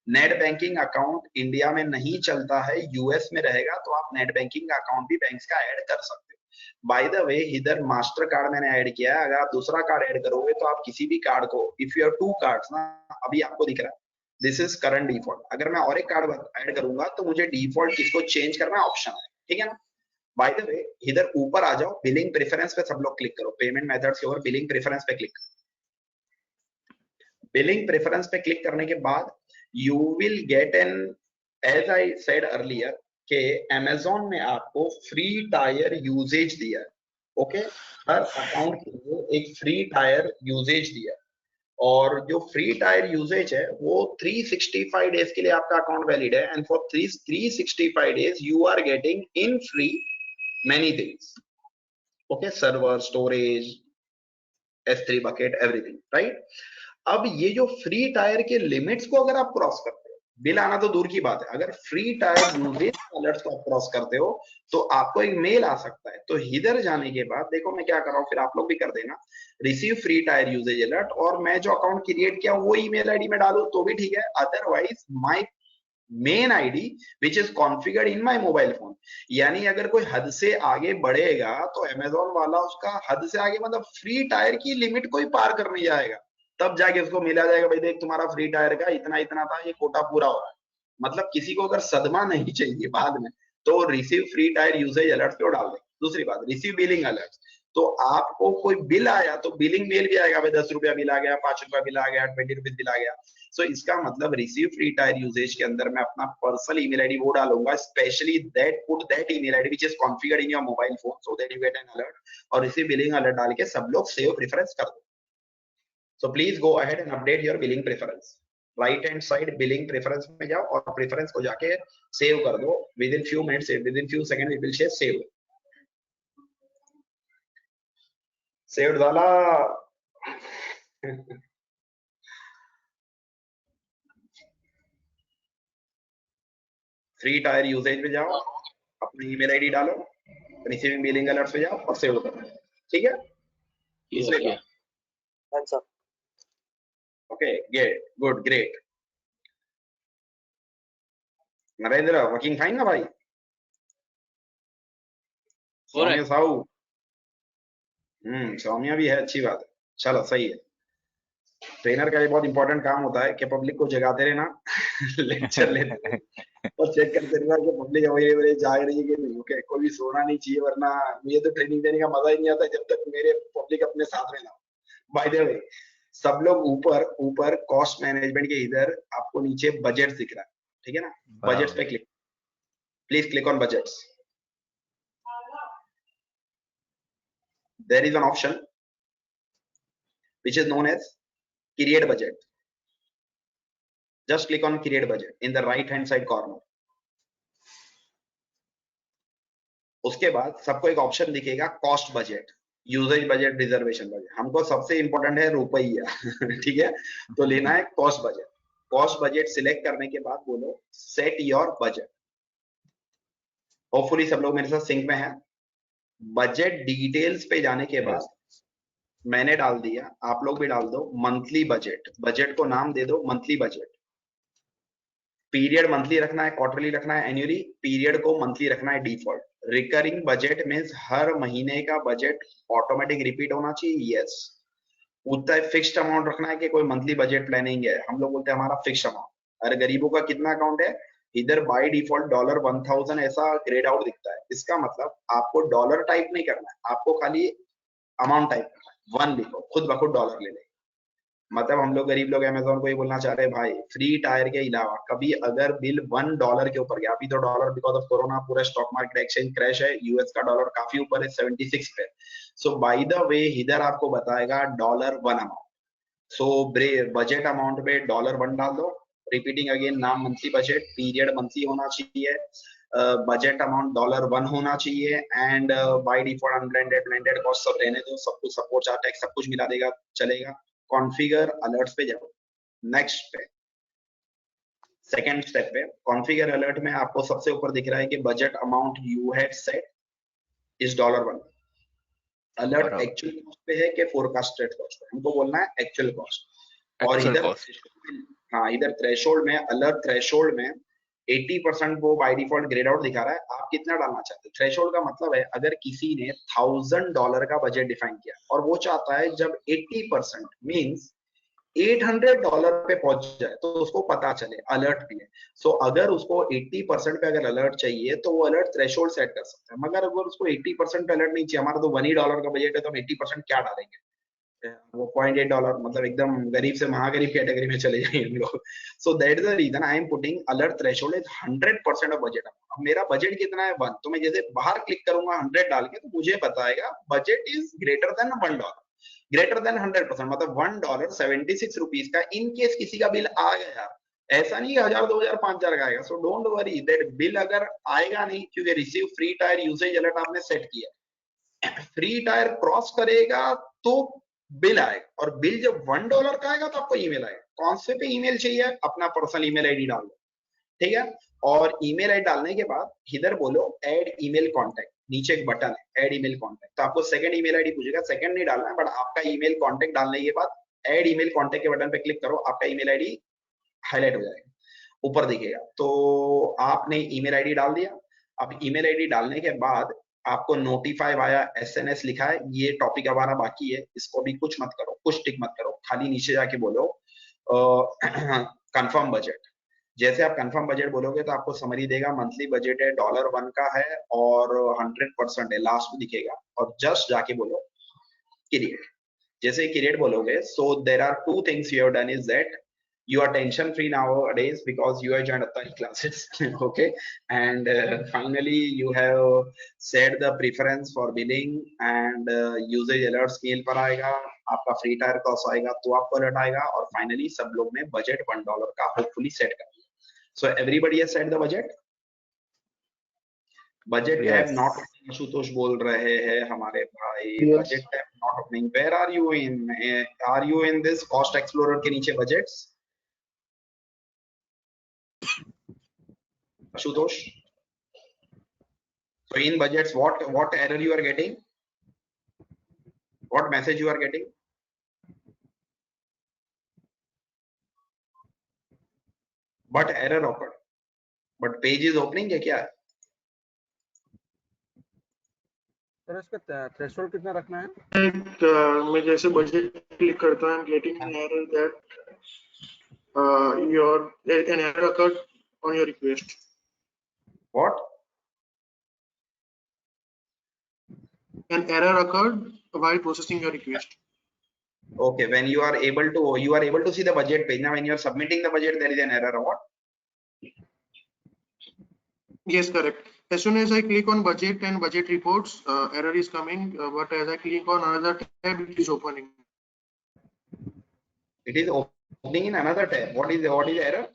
Net banking account India में नहीं चलता है, यूएस में रहेगा, तो आप नेट बैंकिंग अकाउंट भी बैंक्स का ऐड कर सकते हो। बाय द वे इधर मास्टर कार्ड मैंने ऐड किया है, अगर आप दूसरा कार्ड ऐड करोगे तो आप किसी भी कार्ड को, इफ यू हैव 2 कार्ड्स ना, अभी आपको दिख रहा है दिस इज करंट डिफॉल्ट, अगर मैं और एक कार्ड ऐड करूंगा तो मुझे डिफॉल्ट किसको चेंज करना ऑप्शन है, ठीक है ना? बाय द वे इधर ऊपर आ जाओ, बिलिंग प्रेफरेंस पे सब लोग क्लिक करो, पेमेंट मेथड्स के ऊपर बिलिंग प्रेफरेंस पे क्लिक करो। बिलिंग प्रेफरेंस पे क्लिक करने के बाद you will get an, as I said earlier के अमेजोन में आपको फ्री टायर यूजेज दिया है, ओके? हर अकाउंट के लिए एक फ्री टायर यूजेज दिया है, और जो फ्री टायर यूजेज है वो 365 डेज के लिए आपका अकाउंट वैलिड है, and for 365 days you are getting in free many things, okay? Server, storage, S3 bucket, everything, right? अब ये जो फ्री टायर के लिमिट्स को अगर आप क्रॉस करते हो, बिल आना तो दूर की बात है, अगर फ्री टायर यूजेज अलर्ट्स को आप क्रॉस करते हो तो आपको एक मेल आ सकता है। तो इधर जाने के बाद देखो मैं क्या कर रहा हूँ, फिर आप लोग भी कर देना, receive free tier usage alert, और मैं जो अकाउंट क्रिएट किया वो ईमेल आईडी में डालू तो भी ठीक है, otherwise my main ID which is configured in my mobile phone. यानी अगर कोई हद से आगे बढ़ेगा तो अमेजोन वाला उसका हद से आगे मतलब फ्री टायर की लिमिट कोई पार कर नहीं जाएगा, तब जाके उसको मिला जाएगा भाई देख तुम्हारा फ्री टायर का इतना इतना था, ये कोटा पूरा हो रहा है। मतलब किसी को अगर सदमा नहीं चाहिए बाद में तो receive free tier usage alert क्यों डाल दे। दूसरी बात, रिसीव बिलिंग अलर्ट, तो आपको कोई बिल आया तो बिलिंग मेल भी आएगा भाई 10 रुपया बिल आ गया, 5 रुपया बिल आ गया, 20 रुपीज बिल आ गया। सो इसका मतलब रिसीव फ्री टायर यूजेज के अंदर मैं अपना पर्सनल ईमेल आईडी वो डालूंगा, specially that put that email ID which is configured in your mobile phone so that you get an alert, और रिसीव बिलिंग अलर्ट डाल के सब लोग सेव प्रेफरेंस कर दो। So please go ahead and update your billing preference. Right hand side billing preference में जाओ और preference को जाके save कर दो. Within few minutes, within few seconds, it will say save. Saved वाला. फ्री टायर यूसेज पे जाओ, अपनी ईमेल आईडी डालो, रिसीविंग बिलिंग अलर्ट पे जाओ और सेव करो. ठीक है? Yes, दूसरे का. yeah. Done, sir. Okay, good, great. Narendra working fine ना भाई? सौम्या साहू. सौम्या भी है, अच्छी बात है. चलो सही है. ट्रेनर का ये बहुत इंपॉर्टेंट काम होता है कि पब्लिक को जगाते रहना, लेक्चर लेते रहना और चेक करते रहना कि पब्लिक अवेलेबल जाग रही है कि नहीं. ओके, कोई भी सोना नहीं चाहिए, वरना मुझे तो ट्रेनिंग देने का मजा ही नहीं आता जब तक मेरे पब्लिक अपने साथ में ना हो. बाय द वे, सब लोग ऊपर कॉस्ट मैनेजमेंट के इधर आपको नीचे बजट दिख रहा है. ठीक है ना? बजट्स पे click, please click on budgets. There is an option which is known as create budget. Just click on create budget in the right hand side corner. उसके बाद सबको एक ऑप्शन दिखेगा cost budget, usage budget, reservation budget. हमको सबसे important है रुपया. ठीक है? तो लेना है cost budget. Cost budget select करने के बाद बोलो सेट योर बजट. होपफुली सब लोग मेरे साथ सिंक में है. बजट डिटेल्स पे जाने के बाद मैंने डाल दिया, आप लोग भी डाल दो मंथली बजट. बजट को नाम दे दो मंथली बजट. पीरियड मंथली रखना है, क्वार्टरली रखना है, एनुअली. पीरियड को मंथली रखना है डिफॉल्ट. रिकरिंग बजट मींस हर महीने का बजट ऑटोमेटिक रिपीट होना चाहिए. यस. उतना फिक्स्ड अमाउंट रखना है कि कोई मंथली बजट प्लानिंग है, हम लोग बोलते हैं हमारा फिक्स्ड अमाउंट. अरे गरीबों का कितना अकाउंट है, इधर बाय डिफॉल्ट $1000 ऐसा ग्रेड आउट दिखता है. इसका मतलब आपको डॉलर टाइप नहीं करना है, आपको खाली अमाउंट टाइप करना है. 1 लिखो, खुद ब खुद डॉलर ले ले. मतलब हम लोग गरीब लोग अमेज़न को ये बोलना चाह रहे हैं, भाई फ्री टायर के अलावा कभी अगर बिल $1 के ऊपर गया, अभी तो डॉलर बिकॉज ऑफ कोरोना पूरा स्टॉक मार्केट एक्सचेंज क्रैश है, यूएस का डॉलर काफी ऊपर है 76 पे. सो बाय द वे इधर आपको बताएगा $1 अमाउंट. सो बजट अमाउंट पे $1 डाल दो. रिपीटिंग अगेन, नाम मंथली बजट, पीरियड मंथली होना चाहिए, बजट अमाउंट $1 होना चाहिए, and by default unblended cost सब रहने दो, सब कुछ सपोर्ट चार्ट टैक्स सब कुछ मिला देगा, चलेगा. कॉन्फ़िगर अलर्ट्स पे जाओ. नेक्स्ट पे सेकंड स्टेप पे कॉन्फ़िगर अलर्ट में आपको सबसे ऊपर दिख रहा है कि budget amount you had set is $1. Alert actual cost पे है कि फोरकास्टेड कॉस्ट पे? हमको बोलना है एक्चुअल कॉस्ट. और इधर हाँ, इधर थ्रेशोल्ड में, अलर्ट थ्रेशोल्ड में 80% वो बाय डिफॉल्ट ग्रेड आउट दिखा रहा है. आप कितना डालना चाहते हैं? थ्रेशोल्ड का मतलब है अगर किसी ने $1000 का बजट डिफाइन किया और वो चाहता है जब 80% मींस $800 पे पहुंच जाए तो उसको पता चले, अलर्ट भी है. सो अगर उसको 80% पे अगर अलर्ट चाहिए तो वो अलर्ट थ्रेशोल्ड सेट कर सकता है. मगर अगर उसको 80% पे अलर्ट नहीं चाहिए, हमारा तो $1 का बजट है, तो हम 80% क्या डालेंगे? वो $0.8, मतलब एकदम गरीब से महागरीब कैटेगरी में चले जाएंगे हम लोग. So that is the reason I am putting alert threshold is 100% of budget. अब मेरा बजट कितना है 1, तो मैं जैसे बाहर क्लिक करूंगा 100 डाल के, तो मुझे बताएगा budget is greater than $1, greater than 100%, मतलब $1 76 रुपीज का. इन केस किसी का बिल आ गया, ऐसा नहीं 1000 2000 5000 का आएगा. So don't worry that bill अगर आएगा नहीं, क्योंकि receive free tyre usage alert आपने सेट किया. फ्री टायर क्रॉस करेगा तो बिल आएगा, और बिल जब $1 का आएगा तो आपको ईमेल आएगा. कौन से पे ईमेल चाहिए? अपना पर्सनल ईमेल आईडी डाल दो. ठीक है? और ईमेल आईडी डालने के बाद इधर बोलो ऐड ईमेल कांटेक्ट. नीचे एक बटन है ऐड ईमेल कांटेक्ट, तो आपको सेकंड ईमेल आईडी पूछेगा, सेकंड नहीं डालना है, बट आपका ईमेल कांटेक्ट डालने के बाद ऐड ईमेल कांटेक्ट के बटन पे क्लिक करो, आपका ईमेल आईडी हाईलाइट हो जाएगा, ऊपर दिखेगा. तो आपने ईमेल आईडी डाल दिया. अब ईमेल आईडी डालने के बाद आपको नोटिफाई वाया एसएनएस लिखा है. ये टॉपिक हमारा बाकी है, इसको भी कुछ मत करो, कुछ टिक मत करो, खाली नीचे जाके बोलो कंफर्म बजट. जैसे आप कंफर्म बजट बोलोगे तो आपको समरी देगा, मंथली बजट है $1 का है और 100% है, लास्ट में दिखेगा. और जस्ट जाके बोलो क्रिएट. जैसे क्रिएट बोलोगे, so there are 2 things you have done is that You are tension free nowadays because you have joined Attari classes. Okay, and finally you have set the preference for billing and usage alerts scale पर आएगा, आपका free tyre cost आएगा तो आपको alert आएगा, और finally सब लोग ने बजट $1 का होपफुली सेट कर लिया. So everybody has set the budget. Budget tab Yes. Not opening, Ashutosh बोल रहे हैं हमारे भाई. Yes. Budget tab not opening. Where are you in this cost explorer के नीचे budgets? Ashutosh, so in budgets what error you are getting, what message you are getting? But error occurred, but page is opening है क्या? Sir इसका threshold कितना रखना है? मैं जैसे बजट क्लिक करता हूं, I'm getting an error that an error occurred on your request. What? An error occurred while processing your request. Okay, when you are able to see the budget page. Now when you are submitting the budget, there is an error or what? Yes, correct. As soon as I click on budget and budget reports, error is coming, but as I click on another tab, it is opening. It is opening in another tab. What is the error?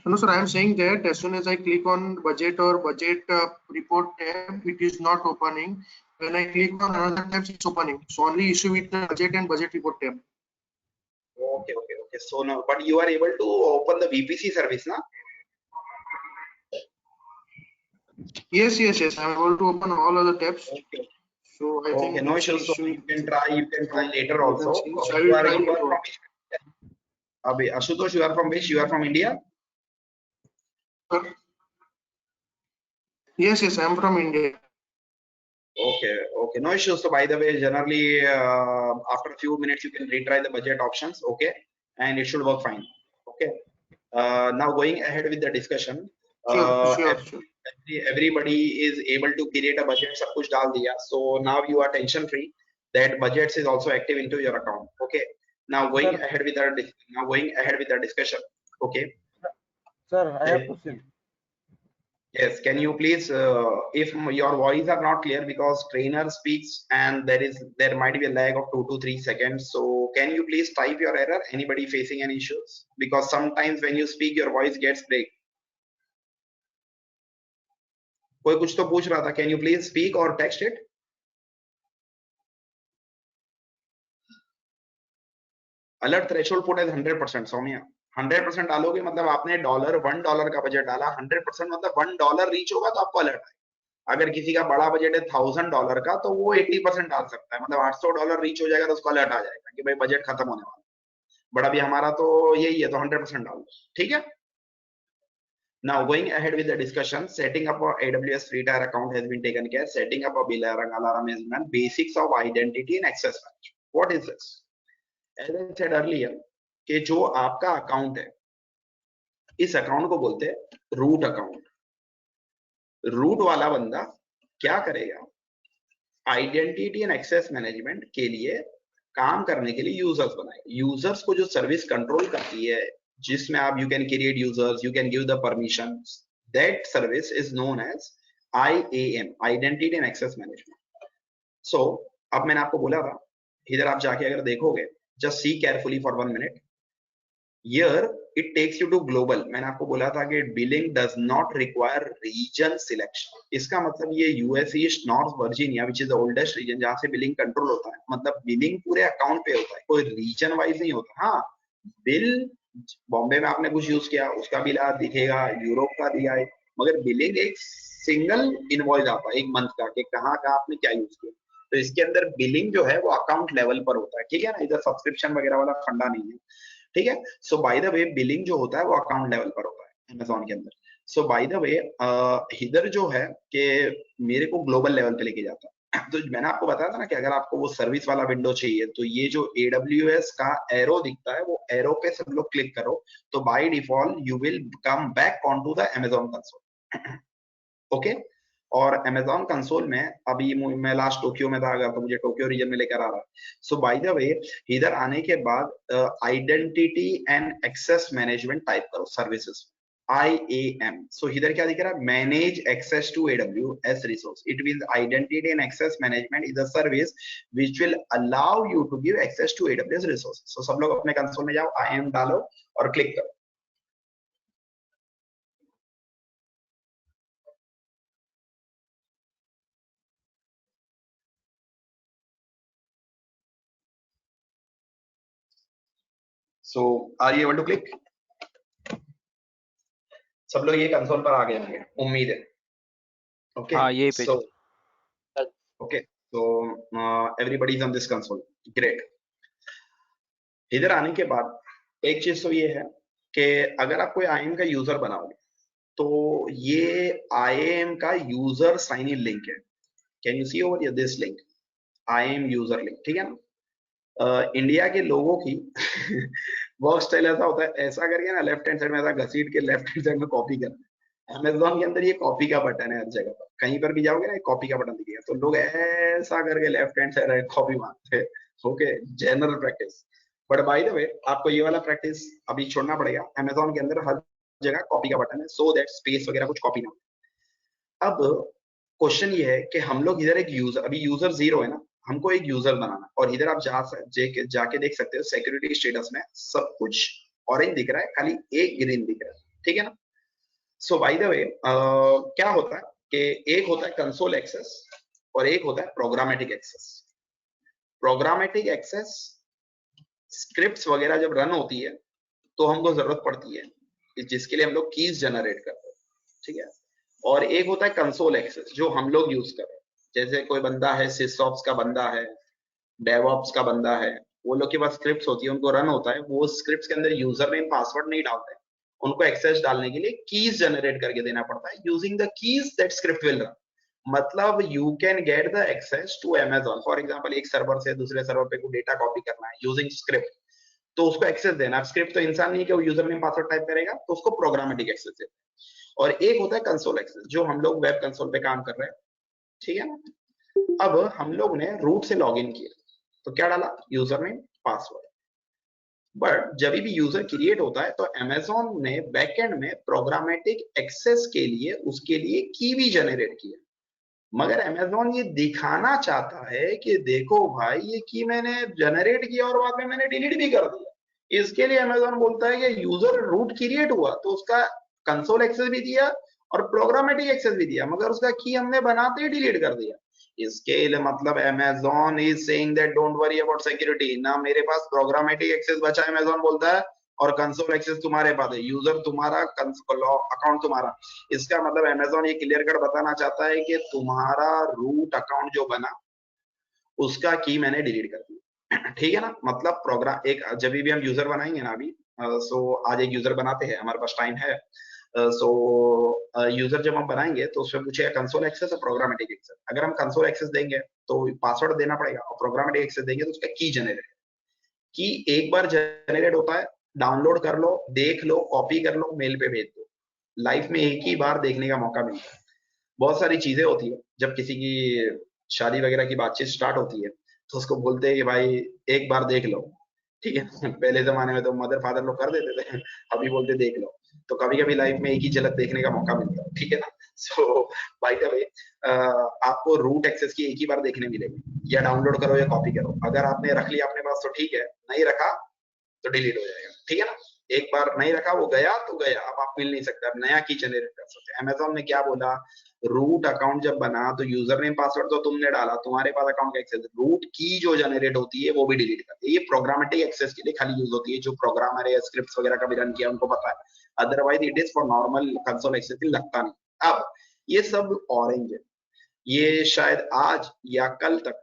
No, sir, I am saying that as soon as I click on budget or budget report tab, it is not opening. When I click on another tab, it's opening. So only issue with the budget and budget report tab. Okay. So now, but you are able to open the VPC service, na? Yes. I am able to open all other tabs. Okay. So I think No it's an issues. So issue. you can try later also. So I will try to do it. Abhi, Ashutosh, you are from which? You are from India? Yes, I am from India. Okay, no issues. So by the way, generally after a few minutes you can retry the budget options, okay, and it should work fine. Okay. Now going ahead with the discussion. Sure. Everybody is able to create a budget. सब कुछ डाल दिया. So now you are tension free. That budgets is also active into your account. Okay. Now going ahead with the discussion. Okay. Sir, I have a question. Yes, can you please, if your voice are not clear because trainer speaks and there might be a lag of 2 to 3 seconds. So can you please type your error? Anybody facing any issues? Because sometimes when you speak, your voice gets break. कोई कुछ तो पूछ रहा था. Can you please speak or text it? Alert threshold put as 100%. Saumya 100% डालोगे मतलब आपने $1 का बजट डाला. 100% मतलब $1 रीच होगा तो आपको अलर्ट आएगा. अगर किसी का बड़ा बजट है $1000 का तो वो 80% डाल सकता है, मतलब $800 रीच हो जाएगा तो उसको अलर्ट आ जाएगा कि भाई बजट खत्म होने वाला. बट अभी हमारा तो यही है तो 100% डाल दो. ठीक है. Now going ahead with the discussion, setting up a AWS free tier account has been taken care. Setting up a alarm has been done. Basics of identity and access management. What is this? As I said earlier, कि जो आपका account है, इस account को बोलते हैं root account. Root वाला बंदा क्या करेगा? आइडेंटिटी एंड एक्सेस मैनेजमेंट के लिए काम करने के लिए यूजर्स बनाएगा. यूजर्स को जो सर्विस कंट्रोल करती है, जिसमें आप you can create users, you can give the permissions, that service is known as IAM, identity and access management. So अब मैंने आपको बोला था, इधर आप जाके अगर देखोगे, just see carefully for 1 minute. Here it takes you to global. मैंने आपको बोला था कि billing does not require region selection. इसका मतलब ये US East North Virginia, which is the oldest region, जहाँ से billing control होता है, मतलब billing पूरे अकाउंट पे होता है, कोई region वाइज नहीं होता. हाँ, बिल बॉम्बे में आपने कुछ यूज किया, उसका बिल दिखेगा, यूरोप का दिया है, मगर बिलिंग एक सिंगल इनवॉइस आता है एक मंथ का कि कहाँ कहाँ आपने क्या यूज किया. तो इसके अंदर बिलिंग जो है वो अकाउंट लेवल पर होता है. ठीक है ना, इधर सब्सक्रिप्शन वगैरह वाला फंडा नहीं है. ठीक है. सो बाय द वे बिलिंग जो होता है वो अकाउंट लेवल पर होता है अमेज़न के अंदर. सो बाय द वे इधर जो है कि मेरे को ग्लोबल लेवल पे लेके जाता है. तो मैंने आपको बताया था ना कि अगर आपको वो सर्विस वाला विंडो चाहिए तो ये जो AWS का एरो दिखता है वो एरो पे सब लोग क्लिक करो तो by default you will come back on to the Amazon console. Okay. और Amazon कंसोल में अभी मैं लास्ट टोक्यो में था, अगर तो मुझे टोक्यो रीजन में लेकर आ रहा है। सो बाय द वे इधर आने के बाद identity and access management type करो सर्विसेज, IAM। सो इधर क्या दिख रहा है, manage access to AWS resource. It means identity and access management is a service which will allow you to give access to AWS resource. So सब लोग अपने console में जाओ, IAM डालो और क्लिक करो। So are you able to click? सब लोग ये कंसोल पर आ गए होंगे, उम्मीद है। ओके हाँ यही page. So okay so everybody is on this console, great. इधर आने के बाद एक चीज तो ये है कि अगर आप कोई IAM का यूजर बनाओगे तो ये IAM का यूजर साइन इन लिंक है। Can you see over this link, IAM user link, ठीक है ना। इंडिया के लोगों की वर्क स्टाइल ऐसा होता है, ऐसा करके ना लेफ्ट हैंड साइड में ऐसा घसीट के लेफ्ट हैंड साइड में कॉपी करना। अमेज़न के अंदर ये कॉपी का बटन है हर जगह पर, कहीं पर भी जाओगे ना कॉपी का बटन दिखेगा, तो लोग ऐसा करके लेफ्ट हैंड साइड कॉपी मारते हैं। Okay, general practice. But by the वे आपको ये वाला प्रैक्टिस अभी छोड़ना पड़ेगा। अमेज़न के अंदर हर जगह कॉपी का बटन है, सो दैट स्पेस वगैरह कुछ कॉपी ना हो। अब क्वेश्चन ये है कि हम लोग इधर एक यूजर, अभी यूजर 0 है ना, हमको एक यूजर बनाना, और इधर आप जाके देख सकते हो सिक्योरिटी स्टेटस में सब कुछ ऑरेंज दिख रहा है, खाली एक ग्रीन दिख रहा है, ठीक है ना। सो बाय द वे क्या होता है कि एक होता है कंसोल एक्सेस और एक होता है programmatic access. Programmatic access scripts वगैरह जब रन होती है तो हमको जरूरत पड़ती है, जिसके लिए हम लोग कीज जनरेट करते हैं, ठीक है। और एक होता है कंसोल एक्सेस जो हम लोग यूज कर रहे हैं, जैसे कोई बंदा है, सिसऑप्स का बंदा है, डेवऑप्स का बंदा है, वो लोग के पास स्क्रिप्ट्स होती है, उनको रन होता है, वो स्क्रिप्ट्स के अंदर यूजर नेम पासवर्ड नहीं डालते, उनको एक्सेस डालने के लिए कीज जनरेट करके देना पड़ता है। Using the keys that script will run, मतलब you can get the access to Amazon। For example एक सर्वर से दूसरे सर्वर पे कोई डेटा कॉपी करना है यूजिंग स्क्रिप्ट, तो उसको एक्सेस देना। स्क्रिप्ट तो इंसान नहीं है कि वो यूजर नेम पासवर्ड टाइप करेगा, तो उसको प्रोग्रामेटिक एक्सेस देते हैं। और एक होता है कंसोल एक्सेस जो हम लोग वेब कंसोल पे काम कर रहे हैं, ठीक है ना। अब हम लोग ने रूट से लॉगिन किया तो क्या डाला, यूजर नेम पासवर्ड। बट जब भी यूजर क्रिएट होता है तो Amazon ने बैकएंड में प्रोग्रामेटिक एक्सेस के लिए उसके लिए की भी जनरेट किया, मगर Amazon ये दिखाना चाहता है कि देखो भाई ये की मैंने जनरेट किया और बाद में मैंने डिलीट भी कर दिया। इसके लिए Amazon बोलता है कि यूजर रूट क्रिएट हुआ तो उसका कंसोल एक्सेस भी दिया और प्रोग्रामेटिक एक्सेस भी दिया, मगर उसका की हमने बनाते ही डिलीट कर दिया। इसके लिए मतलब Amazon is saying that don't worry about security, ना मेरे पास प्रोग्रामेटिक एक्सेस बचा है Amazon बोलता है, और कंसोल एक्सेस तुम्हारे पास है, यूजर तुम्हारा, अकाउंट तुम्हारा। इसका मतलब Amazon ये क्लियर कट बताना चाहता है कि तुम्हारा रूट अकाउंट जो बना उसका की मैंने डिलीट कर दिया, ठीक है ना। मतलब प्रोग्राम एक जब भी हम यूजर बनाएंगे ना अभी, सो आज एक यूजर बनाते हैं, हमारे पास टाइम है। सो यूजर जब हम बनाएंगे तो उसमें पूछेगा कंसोल एक्सेस और प्रोग्रामेटिक एक्सेस। अगर हम कंसोल एक्सेस देंगे तो पासवर्ड देना पड़ेगा, और प्रोग्रामेटिक एक्सेस देंगे तो उसका की जनरेट, की एक बार जनरेट होता है, डाउनलोड कर लो, देख लो, कॉपी कर लो, मेल पे भेज दो। लाइफ में एक ही बार देखने का मौका मिलता है। बहुत सारी चीजें होती है, जब किसी की शादी वगैरह की बातचीत स्टार्ट होती है तो उसको बोलते हैं कि भाई एक बार देख लो, ठीक है। पहले जमाने में तो मदर फादर लोग कर देते थे, अभी बोलते देख लो। तो कभी कभी लाइफ में एक ही झलक देखने का मौका मिलता है, ठीक है ना। सो बाय द वे आपको रूट एक्सेस की एक ही बार देखने मिलेगी, या डाउनलोड करो या कॉपी करो। अगर आपने रख लिया अपने पास तो ठीक है, नहीं रखा तो डिलीट हो जाएगा, ठीक है ना। एक बार नहीं रखा वो गया तो गया, अब आप मिल नहीं सकते, अब नया की जनरेट कर सकते हैं। Amazon ने क्या बोला, रूट अकाउंट जब बना तो यूजर नेम पासवर्ड तो तुमने डाला, तुम्हारे पास अकाउंट का एक्सेस, रूट की जो जनरेट होती है वो भी डिलीट करती है। ये प्रोग्रामेटिक एक्सेस के लिए खाली यूज होती है, जो प्रोग्रामर है, स्क्रिप्ट्स वगैरह का भी रन किया उनको पता है। Otherwise it is for normal console access लगता नहीं। अब ये सब ऑरेंज है, ये शायद आज या कल तक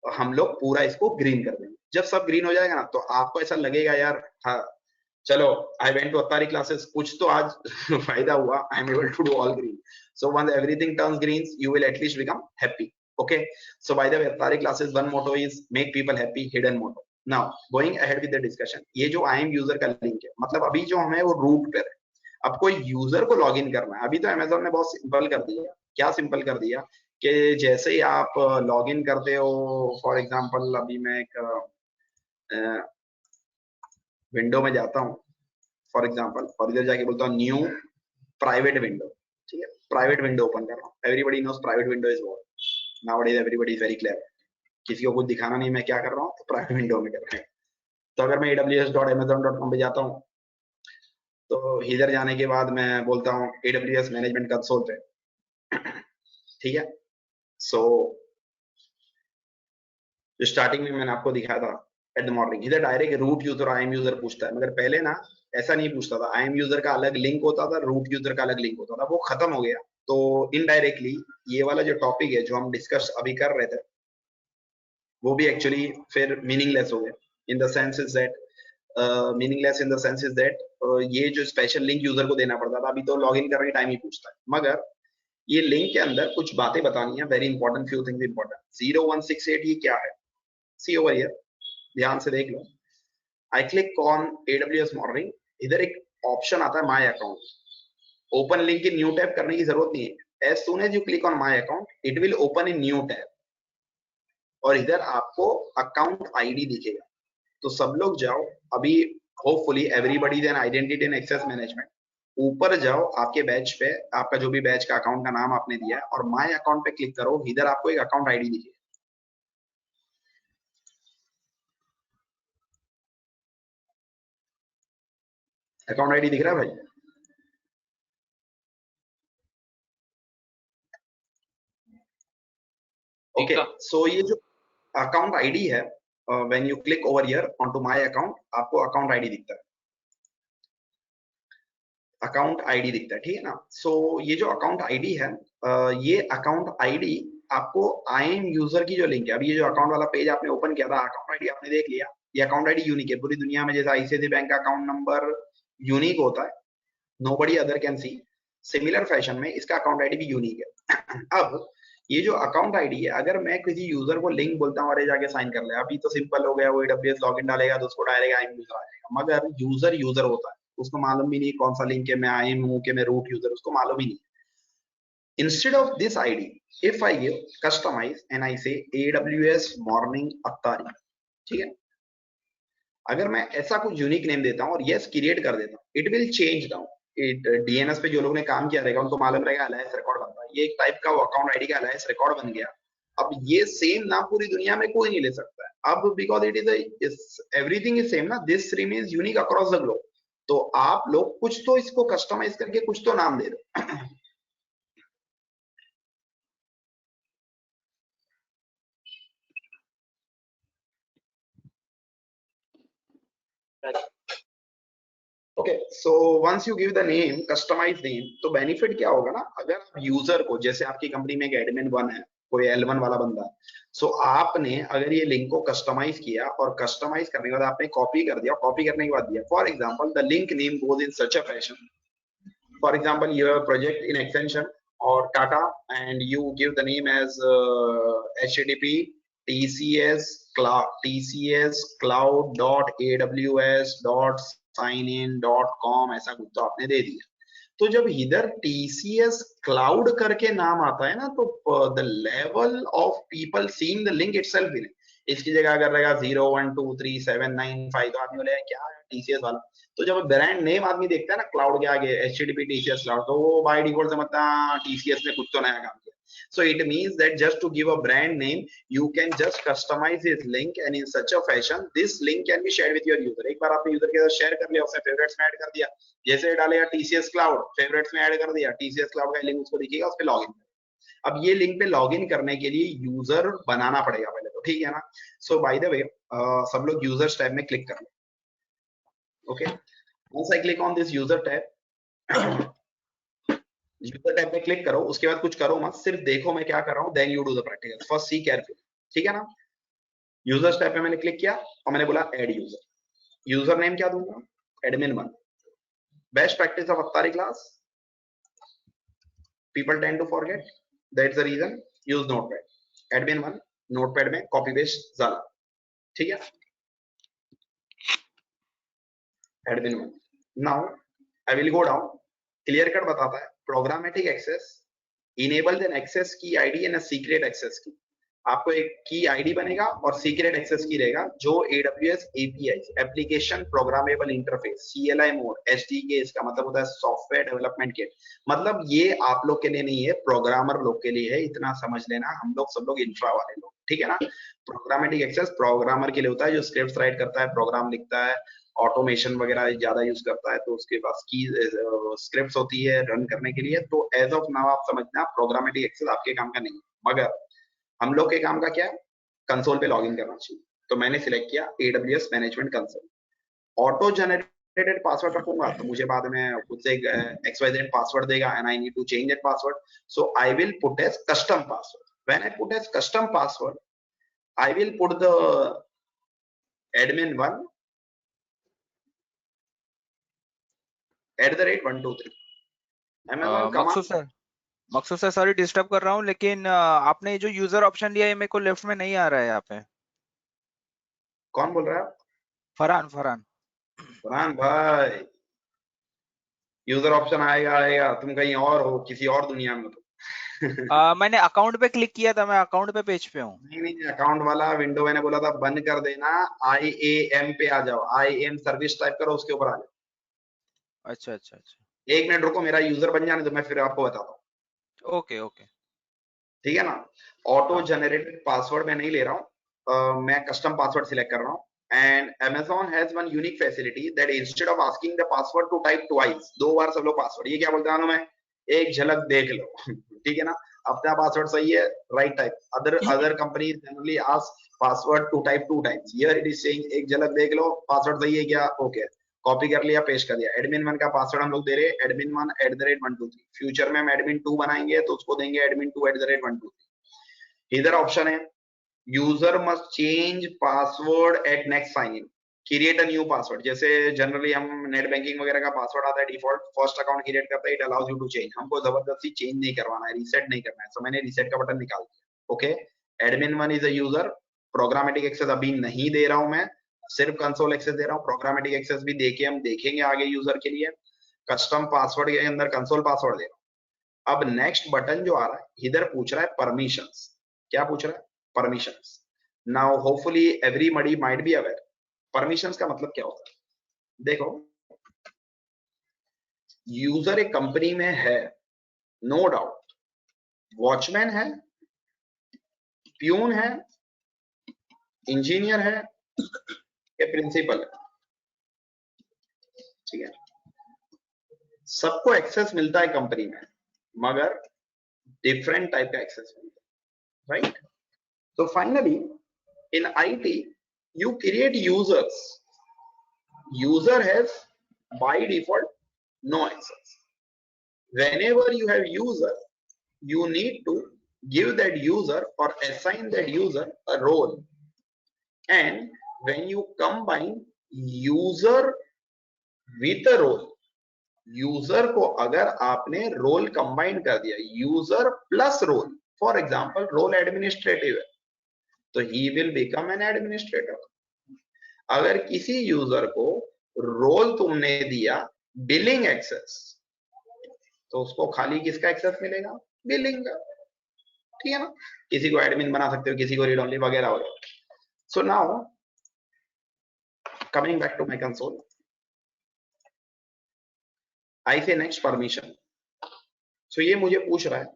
हम लोग पूरा इसको ग्रीन कर देंगे। जब सब ग्रीन हो जाएगा ना तो आपको ऐसा लगेगा यार हाँ चलो I went to Attari classes, कुछ तो आज फायदा हुआ, I am able to do all green. So when everything turns green you will at least become happy. Okay, so by the way Attari classes one motto is make people happy, hidden motto. Now going ahead with the discussion, ये जो IAM user का link है, मतलब अभी जो हमें वो root पर है, अब कोई यूजर को लॉगिन करना है। अभी तो Amazon ने बहुत सिंपल कर दिया क्या सिंपल कर दिया कि जैसे ही आप लॉग इन करते हो, फॉर एग्जांपल अभी मैं एक विंडो में जाता हूँ फॉर एग्जांपल, और इधर जाके बोलता हूँ न्यू प्राइवेट विंडो, ठीक है, प्राइवेट विंडो ओपन कर रहा हूँ। Everybody knows private window is what nowadays, everybody is very clear. किसी को कुछ दिखाना नहीं मैं क्या कर रहा हूँ, तो प्राइवेट विंडो में कर रहा हूँ। तो अगर मैं aws.amazon.com पे जाता हूँ, तो इधर जाने के बाद मैं बोलता हूँ AWS मैनेजमेंट कंसोल पे, ठीक है। सो स्टार्टिंग में मैंने आपको दिखाया था एट द मॉर्निंग, इधर direct route user I am user पूछता है, मगर पहले ना ऐसा नहीं पूछता था। आई एम यूजर का अलग लिंक होता था, रूट यूजर का अलग लिंक होता था, वो खत्म हो गया। तो इनडायरेक्टली ये वाला जो टॉपिक है जो हम डिस्कस अभी कर रहे थे, वो भी एक्चुअली फिर मीनिंगलेस हो गया। In the sense is that meaningless in the sense is that ये जो स्पेशल लिंक यूजर को देना पड़ता था, अभी तो लॉग इन करने के टाइम ही पूछता है। मगर ये लिंक के अंदर कुछ बातें बतानी है, very important, few things important. 0168 ये क्या है, सी ओवर हियर, ध्यान से देख लो। I click on AWS morning, इधर एक ऑप्शन आता है my account. Open link in new tab करने की जरूरत नहीं है। As soon as you click on my account, it will open in new tab, और इधर आपको अकाउंट आईडी दिखेगा। तो सब लोग जाओ अभी, hopefully everybody then identity and access management, ऊपर जाओ आपके बैच पे, आपका जो भी बैच का अकाउंट का नाम आपने दिया है, और माय अकाउंट पे क्लिक करो। इधर आपको एक अकाउंट आईडी दिखेगा। अकाउंट आईडी दिख रहा है भाई? ओके, सो ये जो अकाउंट आईडी है, when you click over here onto my account, आपको अकाउंट आईडी दिखता है, अकाउंट आईडी दिखता है, ठीक है ना। सो ये जो अकाउंट आईडी है, ये अकाउंट आईडी आपको आईएम यूजर की जो लिंक है, अभी ये जो अकाउंट वाला पेज आपने ओपन किया था, अकाउंट आईडी आपने देख लिया, ये अकाउंट आईडी यूनिक है। पूरी दुनिया में जैसे आईसीआईसीआई बैंक का अकाउंट नंबर यूनिक होता है, nobody other can see, similar fashion में इसका अकाउंट आईडी भी यूनिक है। अब ये जो अकाउंट आईडी है, अगर मैं किसी यूजर को लिंक बोलता हूँ अरे जाके साइन कर ले, अभी तो सिंपल हो गया, वो AWS लॉगिन डालेगा तो उसको डायरेक्ट आईएम यूजर आ जाएगा। मगर यूजर यूजर होता है, उसको मालूम भी नहीं कौन सा लिंक है, मैं आईएम हूँ कि मैं रूट यूजर, उसको मालूम ही नहीं। Instead of this ID, if I give customize and I say AWS morning Attari, ठीक है, अगर मैं ऐसा कुछ यूनिक नेम देता हूँ और यस क्रिएट कर देता हूँ, it will change down it. DNS पे जो लोगों ने काम किया रहेगा उनको मालूम रहेगा अलायंस रिकॉर्ड बनता है, ये एक टाइप का अकाउंट आईडी का अलायंस रिकॉर्ड बन गया। अब ये सेम नाम पूरी दुनिया में कोई नहीं ले सकता है अब, because it is everything is same ना, this stream is unique across the globe. तो आप लोग कुछ तो इसको कस्टमाइज करके कुछ तो नाम दे दो। Okay, so once you give the name, customise name, तो बेनिफिट क्या होगा ना, अगर आप यूजर को, जैसे आपकी कंपनी में एक एडमिन 1 है, कोई L1 वाला बंदा है, सो आपने अगर ये लिंक को कस्टमाइज किया, और कस्टमाइज करने के बाद आपने कॉपी कर दिया, कॉपी करने के बाद दिया, for example the link name goes in such a fashion, for example your project in extension और Tata, and you give the name as http tcs cloud.aws.signin.com, ऐसा कुछ तो आपने दे दिया। तो जब इधर TCS क्लाउड करके नाम आता है ना, तो the level of people seeing the link itself भी नहीं, इसकी जगह अगर रहेगा 0123795, तो आदमी बोलेगा क्या है TCS वाला। तो जब ब्रांड नेम आदमी देखता है ना क्लाउड के आगे http TCS क्लाउड, तो वो बाय डिफॉल्ट समझता है TCS ने कुछ तो नया काम किया। So it means that just to give a brand name, you can just customize this link, and in such a fashion, this link can be shared with your user. एक बार आपने यूजर के साथ शेयर कर लिया, उसने favourites में add कर दिया, जैसे डालेगा TCS क्लाउड, फेवरेट्स में ऐड कर दिया, TCS क्लाउड का लिंक उसको दिखेगा, उस पे लॉगिन। अब ये लिंक पे लॉगिन करने के लिए यूजर बनाना पड़ेगा पहले तो, ठीक है ना। सो बाय द वे, सब लोग यूजर्स टैब में क्लिक कर लो। Okay, once I click on this user tab, user tab पे क्लिक करो, उसके बाद कुछ करो मत, सिर्फ देखो मैं क्या कर रहा हूँ, then you do the practical, first see careful, ठीक है ना। यूजर्स टैब पे मैंने क्लिक किया और मैंने बोला ऐड यूजर, यूजर नेम क्या दूंगा, admin 1। Best practice of Attari class, people tend to forget, that's the reason, use notepad, admin 1, notepad में कॉपी पेस्ट ज़ाला, ठीक है, admin 1। Now I will go down, clear cut बताता है programmatic access enable then access key ID and secret access key. आपको एक की ID बनेगा और सीक्रेट एक्सेस की रहेगा जो AWS API application programmable interface CLI mode SDK, इसका मतलब होता है सॉफ्टवेयर डेवलपमेंट किट। मतलब ये आप लोग के लिए नहीं है, प्रोग्रामर लोग के लिए है, इतना समझ लेना। हम लोग सब लोग इंफ्रा वाले लोग, ठीक है ना। प्रोग्रामेटिक एक्सेस प्रोग्रामर के लिए होता है जो स्क्रिप्ट राइट करता है, प्रोग्राम लिखता है, ऑटोमेशन वगैरह ज्यादा यूज करता है, तो उसके पास की स्क्रिप्ट्स होती है रन करने के लिए। तो एज ऑफ नाउ आप समझना प्रोग्रामेटिक एक्सेस आपके काम का नहीं है, मगर हम लोग के काम का क्या है, कंसोल पे लॉगिन करना चाहिए। तो मैंने सिलेक्ट किया AWS management console. Auto generated password रखूंगा तो मुझे बाद में खुद से XYZ पासवर्ड देगा and I need to change that password, so I will put as custom password. When I put as custom password I will put the admin1 @123 Amazon command। Maqsood sir sorry disturb कर रहा हूँ, लेकिन आपने जो user option दिया है मेरे को लेफ्ट में नहीं आ रहा है यहाँ पे। कौन बोल रहा है? फरहान फरहान भाई, यूजर ऑप्शन आएगा तुम कहीं और हो, किसी और दुनिया में हो। मैंने अकाउंट पे क्लिक किया था, मैं अकाउंट पे पेज पे हूँ। नहीं, अकाउंट वाला विंडो मैंने बोला था बंद कर देना, IAM पे आ जाओ, IAM सर्विस टाइप करो, उसके ऊपर आ जाओ। अच्छा। एक मिनट रुको, मेरा यूजर बन जाने तो मैं फिर आपको बताता हूँ। ओके ठीक है ना। ऑटो जनरेटेड पासवर्ड मैं नहीं ले रहा हूँ, मैं कस्टम पासवर्ड सिलेक्ट कर रहा हूँ। And Amazon has one unique facility that instead of asking the password to type twice, 2 बार सब लोग पासवर्ड, ये क्या बोलता हूँ मैं, एक झलक देख लो। ठीक है ना, अपना पासवर्ड सही है, right type. Other companies generally ask password to type 2 times, here it is saying एक झलक देख लो पासवर्ड सही है क्या, ओके, कॉपी कर लिया, पेस्ट कर दिया। admin1 का पासवर्ड हम लोग दे रहे हैं admin1 @123। फ्यूचर में हम admin2 बनाएंगे तो उसको देंगे admin2 @123। इधर ऑप्शन है user must change password at next sign in, create a new password. जैसे जनरली हम नेट बैंकिंग वगैरह का पासवर्ड आता है डिफॉल्ट, फर्स्ट अकाउंट क्रिएट करता है, it allows you to change. हमको जबरदस्ती चेंज नहीं करवाना है, रीसेट नहीं करना है, तो मैंने रीसेट का बटन निकाल दिया। Okay, admin1 is a user, programmatic access अभी नहीं दे रहा हूं मैं, सिर्फ कंसोल एक्सेस दे रहा हूं। प्रोग्रामेटिक एक्सेस भी देके हम देखेंगे आगे यूजर के लिए। कस्टम पासवर्ड के अंदर कंसोल पासवर्ड दे रहा हूं। अब नेक्स्ट बटन जो आ रहा है इधर पूछ रहा है परमिशंस। क्या पूछ रहा है? Permissions. Now hopefully everybody might be aware permissions का मतलब क्या होता है। देखो, यूजर एक कंपनी में है, नो डाउट, वॉचमैन है, प्यून है, इंजीनियर है या प्रिंसिपल है, ठीक है, सबको एक्सेस मिलता है कंपनी में, मगर डिफरेंट टाइप का एक्सेस मिलता है, right. So finally, in IT, you create users. User has by default no access. Whenever you have user, you need to give that user or assign that user a role. And when you combine user with a role, user को अगर आपने role combine कर दिया, user plus role, for example, role administrative है, तो he will become an administrator। अगर किसी user को रोल तुमने दिया बिलिंग एक्सेस, तो उसको खाली किसका एक्सेस मिलेगा? बिलिंग का, ठीक है ना। किसी को एडमिन बना सकते हो, किसी को रीड ओनली वगैरह वगैरह। So now coming back to my console, I say next permission. सो ये मुझे पूछ रहा है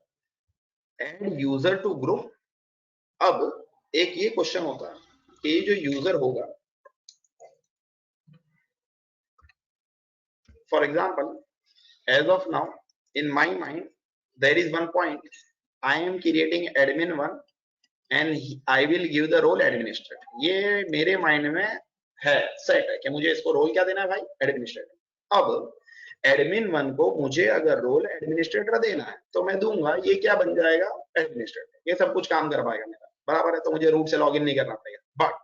एड यूजर टू ग्रुप। अब एक ये क्वेश्चन होता है कि ये जो यूजर होगा, for example as of now in my mind there is one point, I am creating admin1 and I will give the role administrator। ये मेरे माइंड में है, सेट है कि मुझे इसको रोल क्या देना है भाई, एडमिनिस्ट्रेटर। अब admin1 को मुझे अगर रोल एडमिनिस्ट्रेटर देना है तो मैं दूंगा, ये क्या बन जाएगा, एडमिनिस्ट्रेटर, ये सब कुछ काम कर पाएगा मेरा, बराबर है, तो मुझे रूट से लॉगिन नहीं करना पड़ेगा। बट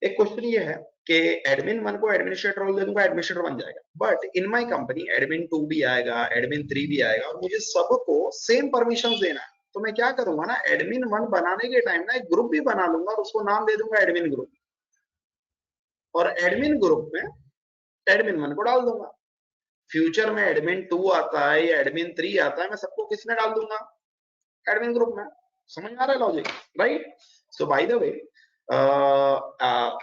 एक क्वेश्चन ये है कि admin1 को एडमिनिस्ट्रेटर रोल दे दूंगा, एडमिनिस्ट्रेटर बन जाएगा, but in my company admin2 भी आएगा, admin3 भी आएगा, और मुझे सबको सेम परमिशंस देना है। तो मैं क्या करूंगा ना, admin1 बनाने के टाइम ना एक ग्रुप भी बना लूंगा और उसको नाम दे दूंगा एडमिन ग्रुप, और एडमिन ग्रुप में admin1 को डाल दूंगा। फ्यूचर में एडमिन 2 आता है या एडमिन 3 आता है, मैं सबको किसमें डाल दूंगा? एडमिन ग्रुप में। समझ में आ रहा है logic, right? So by the way,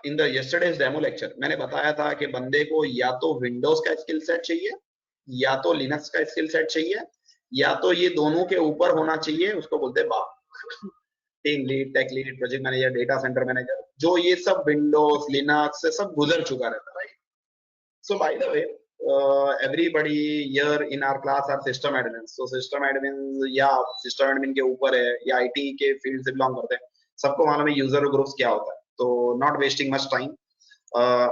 in the yesterday's demo lecture मैंने बताया था कि बंदे को या तो विंडोज का स्किल सेट चाहिए, या तो लिनक्स का स्किल सेट चाहिए, या तो ये दोनों के ऊपर होना चाहिए। उसको बोलते हैं बाप, team lead, tech lead, project manager, data centre manager, जो ये सब विंडोज लिनक्स से सब गुजर चुका रहता है, right? So by the way, everybody here in our class are system admins. So system admins या system admin के ऊपर है या IT के फील्ड से बिलोंग करते हैं, सबको मालूम है यूजर ग्रुप्स क्या होता है। तो not wasting much time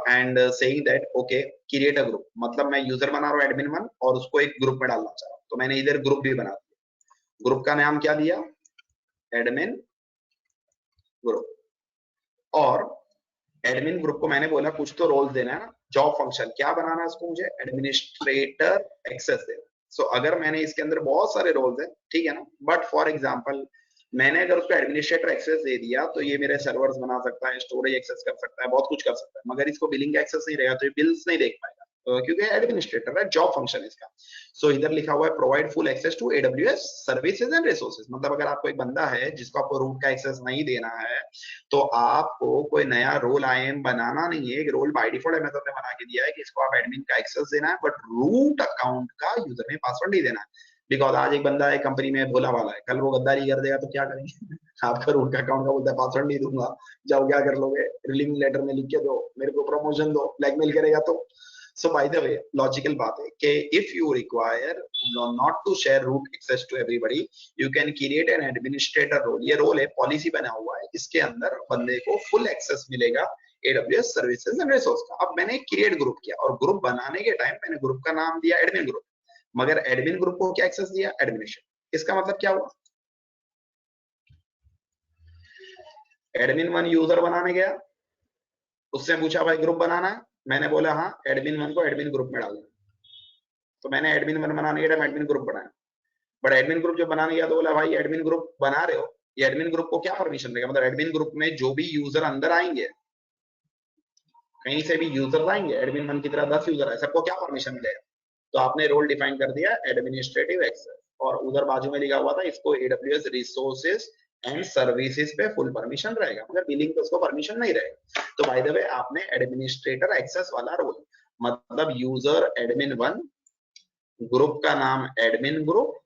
and saying that okay create a group, मतलब मैं यूजर बना रहा हूँ एडमिन 1 और उसको एक ग्रुप में डालना चाह रहा हूँ, तो मैंने इधर ग्रुप भी बना दिया। ग्रुप का नाम क्या दिया? Admin group. और एडमिन ग्रुप को मैंने बोला कुछ तो रोल्स देना है ना, जॉब फंक्शन क्या बनाना है उसको, मुझे एडमिनिस्ट्रेटर एक्सेस देना। सो अगर मैंने इसके अंदर बहुत सारे रोल्स है, ठीक है ना, बट फॉर एग्जांपल मैंने अगर उसको एडमिनिस्ट्रेटर एक्सेस दे दिया तो ये मेरे सर्वर्स बना सकता है, स्टोरेज एक्सेस कर सकता है, बहुत कुछ कर सकता है, मगर इसको बिलिंग का एक्सेस नहीं रहेगा तो ये बिल्स नहीं देख पाएगा, क्योंकि एडमिनिस्ट्रेटर है, जॉब फंक्शन है इसका। सो इधर लिखा हुआ है provide full access to AWS services and resources, मतलब अगर आपको एक बंदा है जिसको आपको रूट का एक्सेस नहीं देना है, तो आपको कोई नया रोल IAM बनाना नहीं है। एक रोल बाय डिफॉल्ट अमेज़न ने बना के दिया है कि इसको आप एडमिन का एक्सेस देना है, बट रूट अकाउंट का यूजर नेम पासवर्ड नहीं देना है। बिकॉज आज एक बंदा है कंपनी में भोला वाला है, कल वो गद्दारी कर देगा तो क्या करेंगे? आपका रूट का अकाउंट का बोलता है पासवर्ड नहीं दूंगा, जाओ क्या कर लोगे? रिलीविंग लेटर में लिख के दो, मेरे को प्रमोशन दो, ब्लैकमेल करेगा तो। So by the way, logical बात है कि if you require not to share root access to everybody, you can create an administrator role. ये रोल है, पॉलिसी बना हुआ है, इसके अंदर बंदे को फुल एक्सेस मिलेगा AWS सर्विसेज एंड रिसोर्स का। अब मैंने क्रिएट ग्रुप किया और ग्रुप बनाने के टाइम मैंने ग्रुप का नाम दिया एडमिन ग्रुप, मगर एडमिन ग्रुप को क्या एक्सेस दिया? एडमिनिस्ट्रेटर। इसका मतलब क्या हुआ? एडमिन 1 यूजर बनाने गया, उससे पूछा भाई ग्रुप बनाना है, मैंने बोला हाँ, एडमिन 1 को एडमिन ग्रुप में डालना। तो मैंने एडमिन 1 बनाने के टाइम एडमिन ग्रुप बनाया, बट एडमिन ग्रुप जो बनाने गया तो बोला भाई एडमिन ग्रुप बना रहे हो, ये एडमिन ग्रुप को क्या परमिशन देगा? मतलब एडमिन ग्रुप में जो भी यूजर अंदर आएंगे, कहीं से भी यूजर आएंगे, एडमिन 1 की तरह 10 यूजर है, सबको क्या परमिशन मिलेगा? तो आपने रोल डिफाइन कर दिया एडमिनिस्ट्रेटिव एक्सेस, और उधर बाजू में लिखा हुआ था इसको AWS रिसोर्सेज एंड सर्विसेज पे फुल परमिशन रहेगा, मगर बिलिंग पे उसको परमिशन नहीं रहेगा। तो बाय द वे आपने एडमिनिस्ट्रेटर एक्सेस वाला रोल, मतलब यूजर एडमिन 1, ग्रुप का नाम एडमिन ग्रुप,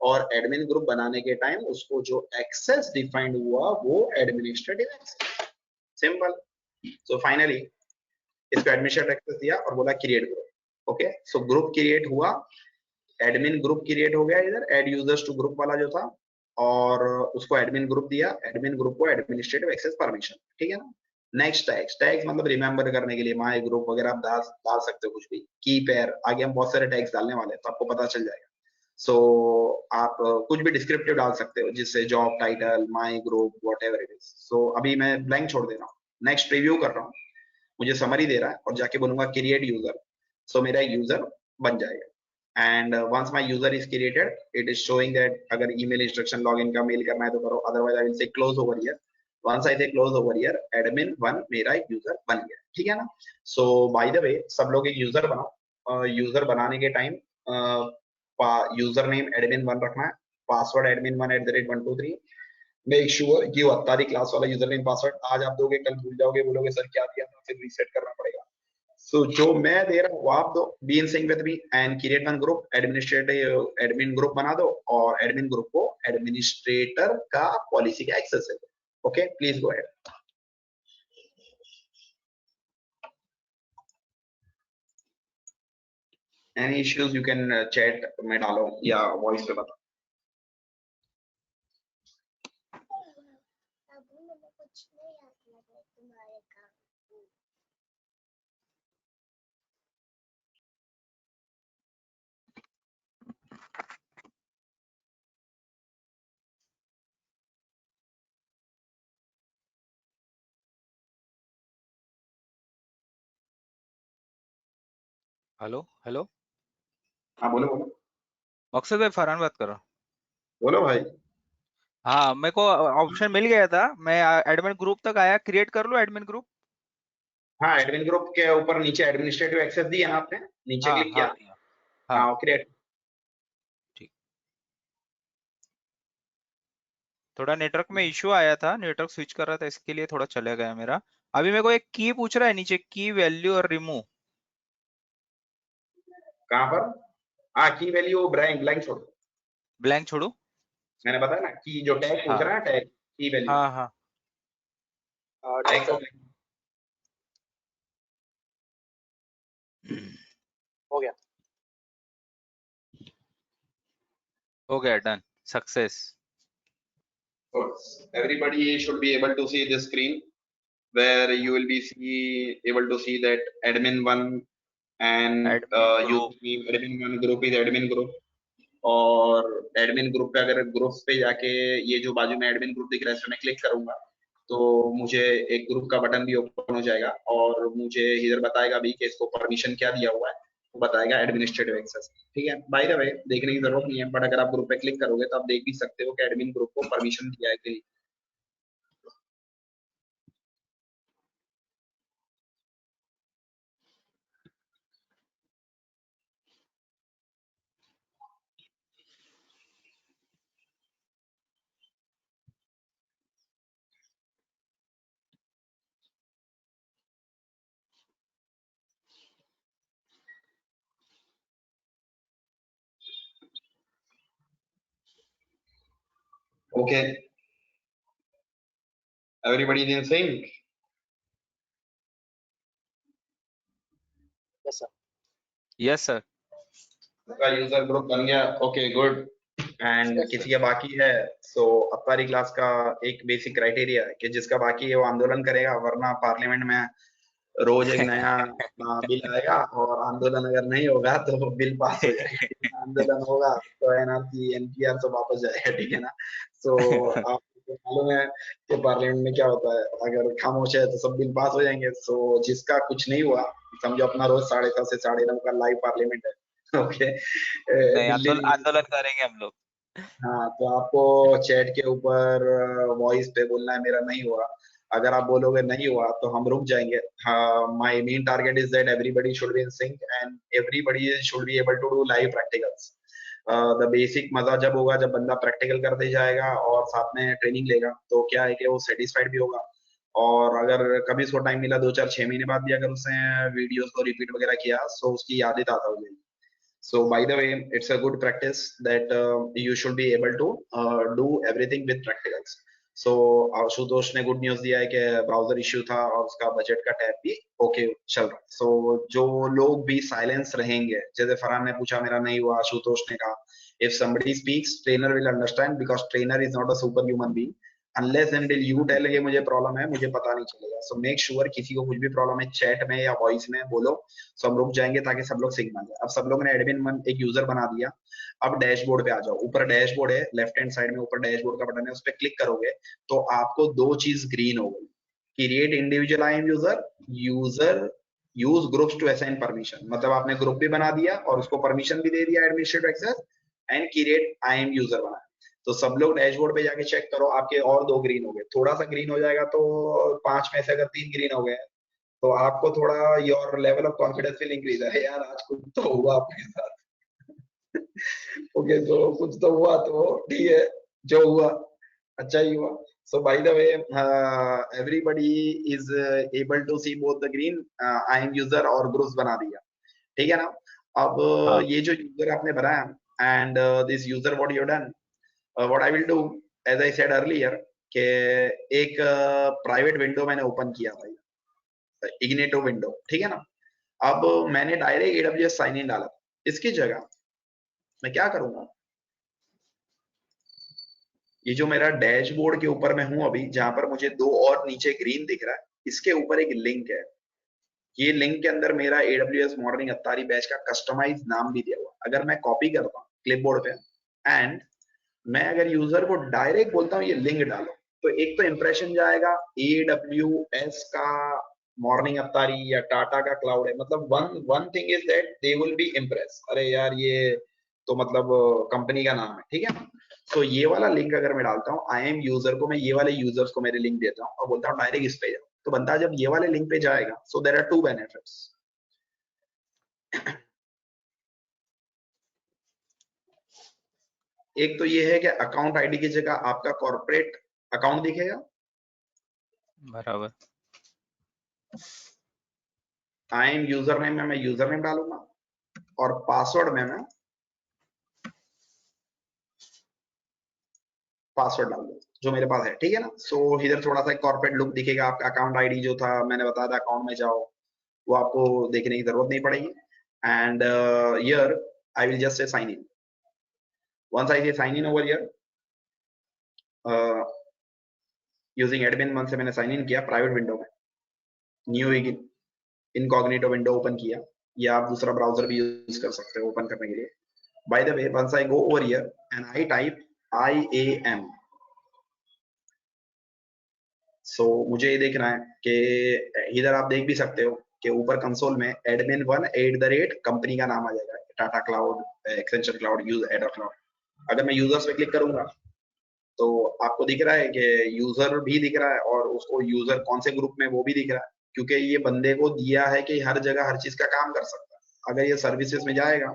और एडमिन ग्रुप बनाने के टाइम उसको जो एक्सेस डिफाइंड हुआ वो administrative access. Simple. So finally इसको एडमिनिस्ट्रेटिव एक्सेस दिया और बोला create group. Okay, so group create हुआ, एडमिन ग्रुप क्रिएट हो गया, इधर ऐड यूजर्स टू ग्रुप वाला जो था, और उसको एडमिन ग्रुप दिया, एडमिन ग्रुप को एडमिनिस्ट्रेटिव एक्सेस परमिशन, ठीक है ना। नेक्स्ट टैग्स, टैग्स मतलब रिमेंबर करने के लिए माय ग्रुप वगैरह आप डाल सकते हो, कुछ भी की पेयर, आगे हम बहुत सारे टैग्स डालने वाले हैं तो आपको पता चल जाएगा। सो आप कुछ भी डिस्क्रिप्टिव डाल सकते हो, जिससे job title, my group, whatever it is. So अभी मैं ब्लैंक छोड़ दे रहा हूँ, नेक्स्ट प्रीव्यू कर रहा हूँ, मुझे समरी दे रहा है, और जाके बोलूंगा क्रिएट यूजर। सो मेरा यूजर बन जाएगा, and once my user is created, it is showing that अगर email instruction login का मेल करना है तो करो, otherwise I will say close over here. Once I say close over here, admin 1 मेरा एक यूजर बन गया, ठीक है ना। so by the way सब लोग एक यूजर बनाओ, यूजर बनाने के टाइम यूजर नेम admin 1 रखना है, पासवर्ड admin1@123, मेक श्योर कि वो अत्तारी क्लास वाला यूजर नेम पासवर्ड, आज आप दोगे कल भूल जाओगे, बोलोगे सर क्या दिया था, फिर रीसेट करना पड़ेगा। So जो मैं दे रहा हूँ वो आप दो, B in sync with me and create one group, administrative admin group बना दो, और एडमिन ग्रुप को एडमिनिस्ट्रेटर का पॉलिसी का एक्सेस है। Okay, please go ahead. Any issues you can chat में डालो या वॉइस पे बताओ। हेलो हेलो, हाँ बोलो बोलो मकसद भाई, फरहान बात कर रहा हूँ। बोलो भाई। हाँ, मेरे को ऑप्शन मिल गया था, मैं एडमिन ग्रुप तक आया, क्रिएट कर लो एडमिन ग्रुप। हाँ, एडमिन ग्रुप के ऊपर नीचे एडमिनिस्ट्रेटिव एक्सेस दिया ना आपने, नीचे हाँ क्लिक हाँ किया, दिया। हाँ नाउ क्रिएट। ठीक। थोड़ा नेटवर्क में इश्यू आया था, नेटवर्क स्विच कर रहा था, इसके लिए थोड़ा चले गया मेरा। अभी मेरे को एक की पूछ रहा है नीचे, की वैल्यू और रिमूव। कहाँ पर? हाँ, की वैल्यू ब्लैंक ब्लैंक छोड़ दो। ब्लैंक छोड़ू? मैंने बताया ना, की जो टैग पूछ हाँ रहा है, टैग की वैल्यू हाँ हाँ। टैग को हो गया। हो गया, done, success. Everybody should be able to see this screen where you will be able to see that admin one and admin group. admin one group is admin group। और admin group पे अगर group पे जाके ये जो बाजू में admin group दिख रहा है इस पे मैं क्लिक करूंगा तो मुझे एक ग्रुप का बटन भी ओपन हो जाएगा और मुझे इधर बताएगा भी कि इसको परमिशन क्या दिया हुआ है, वो बताएगा एडमिनिस्ट्रेटिव एक्सेस। ठीक है, बाय द वे देखने की जरूरत नहीं है, बट अगर आप ग्रुप पे क्लिक करोगे तो आप देख भी सकते हो कि एडमिन ग्रुप को परमिशन दिया है कि नहीं। Okay, everybody is in sync? Yes, sir. Yes sir. का यूजर ग्रुप बन गया। Okay good. एंड किसी का बाकी है सो अपनी क्लास का एक बेसिक क्राइटेरिया है कि जिसका बाकी है वो आंदोलन करेगा, वरना पार्लियामेंट में रोज एक नया बिल आएगा और आंदोलन अगर नहीं होगा तो बिल पास हो जाएगा, आंदोलन होगा तो एनआरसी एनपीआर सब वापस जाएगा। ठीक है ना? सो आपको मालूम है कि पार्लियामेंट में क्या होता है, अगर खामोश है तो सब बिल पास हो जाएंगे। सो जिसका कुछ नहीं हुआ समझो अपना रोज 7:30 से 9:30 का लाइव पार्लियामेंट है। ओके नहीं, दिल्ली आंदोलन करेंगे हम लोग। हाँ, तो आपको चैट के ऊपर वॉइस पे बोलना है मेरा नहीं हुआ। अगर आप बोलोगे नहीं हुआ तो हम रुक जाएंगे। My main target is that everybody should be in sync and everybody should be able to do live practicals. The basic मजा जब होगा जब बंदा प्रैक्टिकल करते जाएगा और साथ में ट्रेनिंग लेगा, तो क्या है कि वो सेटिस्फाइड भी होगा। और अगर कभी उसको टाइम मिला 2 4 6 महीने बाद भी अगर उसने वीडियोस को रिपीट वगैरह किया तो उसकी यादें ताजा हो जाएगी। So by the way, it's a good practice that you should be able to do everything with practicals. So Ashutosh ने गुड न्यूज दिया है कि ब्राउजर इश्यू था और उसका बजट का टैब भी ओके चल रहा है। So जो लोग भी साइलेंस रहेंगे, जैसे फरहान ने पूछा मेरा नहीं हुआ, आशुतोष ने कहा if somebody speaks trainer will understand because trainer is not a superhuman being unless and until you tell कि मुझे प्रॉब्लम है, मुझे पता नहीं चलेगा। So make sure किसी को कुछ भी प्रॉब्लम है चैट में या वॉइस में बोलो, सब रुक जाएंगे ताकि सब लोग सीख पाए। अब सब लोग ने एडमिन वन एक यूजर बना दिया। अब डैशबोर्ड पे आ जाओ, ऊपर डैशबोर्ड है, लेफ्ट हैंड साइड में ऊपर डैशबोर्ड का बटन है, उस पर क्लिक करोगे तो आपको दो चीज ग्रीन होगी, create individual IAM user use groups to assign permission. मतलब आपने ग्रुप भी बना दिया और उसको परमिशन भी दे दिया administrative access and create IAM user बनाया। तो सब लोग डैशबोर्ड पे जाके चेक करो, आपके और 2 ग्रीन हो गए। थोड़ा सा ग्रीन हो जाएगा तो 5 में से अगर 3 ग्रीन हो गए तो आपको थोड़ा your level of confidence will increase है, यार आज कुछ तो हुआ अपने साथ। ओके तो कुछ तो हुआ तो ठीक है, जो हुआ अच्छा ही हुआ। So by the way, everybody is able to see both the green I am user और ग्रुप्स बना दिया। ठीक है ना? अब हाँ ये जो यूजर आपने बनाया and this user what you done, what I will do as I said earlier कि एक प्राइवेट विंडो मैंने ओपन किया भाई, इग्निटो विंडो। ठीक है ना? अब मैंने डायरेक्ट AWS साइन इन डाला। इसकी जगह मैं क्या करूंगा, ये जो मेरा डैशबोर्ड के ऊपर मैं हूं अभी, जहां पर मुझे 2 और नीचे ग्रीन दिख रहा है, इसके ऊपर एक लिंक है। ये लिंक के अंदर मेरा AWS मॉर्निंग अफ्तारी बैच का कस्टमाइज नाम भी दिया हुआ। अगर मैं कॉपी करता हूँ क्लिपबोर्ड पे एंड मैं अगर यूजर को डायरेक्ट बोलता हूँ ये लिंक डालो, तो एक तो इंप्रेशन जाएगा AWS का मॉर्निंग अफ्तारी या टाटा का क्लाउड है। मतलब one thing is that they will be impress, अरे यार ये तो मतलब कंपनी का नाम है। ठीक है? तो ये वाला लिंक अगर मैं डालता हूँ आई एम यूजर को, मैं ये वाले यूजर्स को मेरे लिंक देता हूँ और बोलता हूँ डायरेक्ट इस पे जाओ, तो बंदा जब ये वाले लिंक पे जाएगा, सो देयर आर 2 बेनिफिट्स। एक तो ये है कि अकाउंट आईडी की जगह आपका कॉर्पोरेट अकाउंट दिखेगा, बराबर। आई एम यूजर नेम में मैं यूजर नेम डालूंगा और पासवर्ड में मैं पासवर्ड डाल दूंगा जो मेरे पास है, ठीक है ना। सो इधर थोड़ा सा कॉर्पोरेट लुक दिखेगा, आपका अकाउंट आईडी जो था मैंने बताया था अकाउंट में जाओ, वो आपको देखने की जरूरत नहीं पड़ेगी। And here I will just say sign in. Once I say sign in over here using admin one से मैंने साइन इन किया प्राइवेट विंडो में, न्यू इनकॉग्निटो विंडो ओपन किया, या आप दूसरा ब्राउजर भी यूज कर सकते हो ओपन करने के लिए। By the way once I go over here and I type IAM, सो मुझे ये देखना है कि इधर आप देख भी सकते हो कि ऊपर कंसोल में admin1 कंपनी का नाम आ जाएगा, Tata cloud, Accenture cloud, use adder cloud. अगर मैं यूजर्स पे क्लिक करूंगा तो आपको दिख रहा है कि यूजर भी दिख रहा है और उसको यूजर कौन से ग्रुप में वो भी दिख रहा है, क्योंकि ये बंदे को दिया है कि हर जगह हर चीज का काम कर सकता है। अगर ये सर्विसेज में जाएगा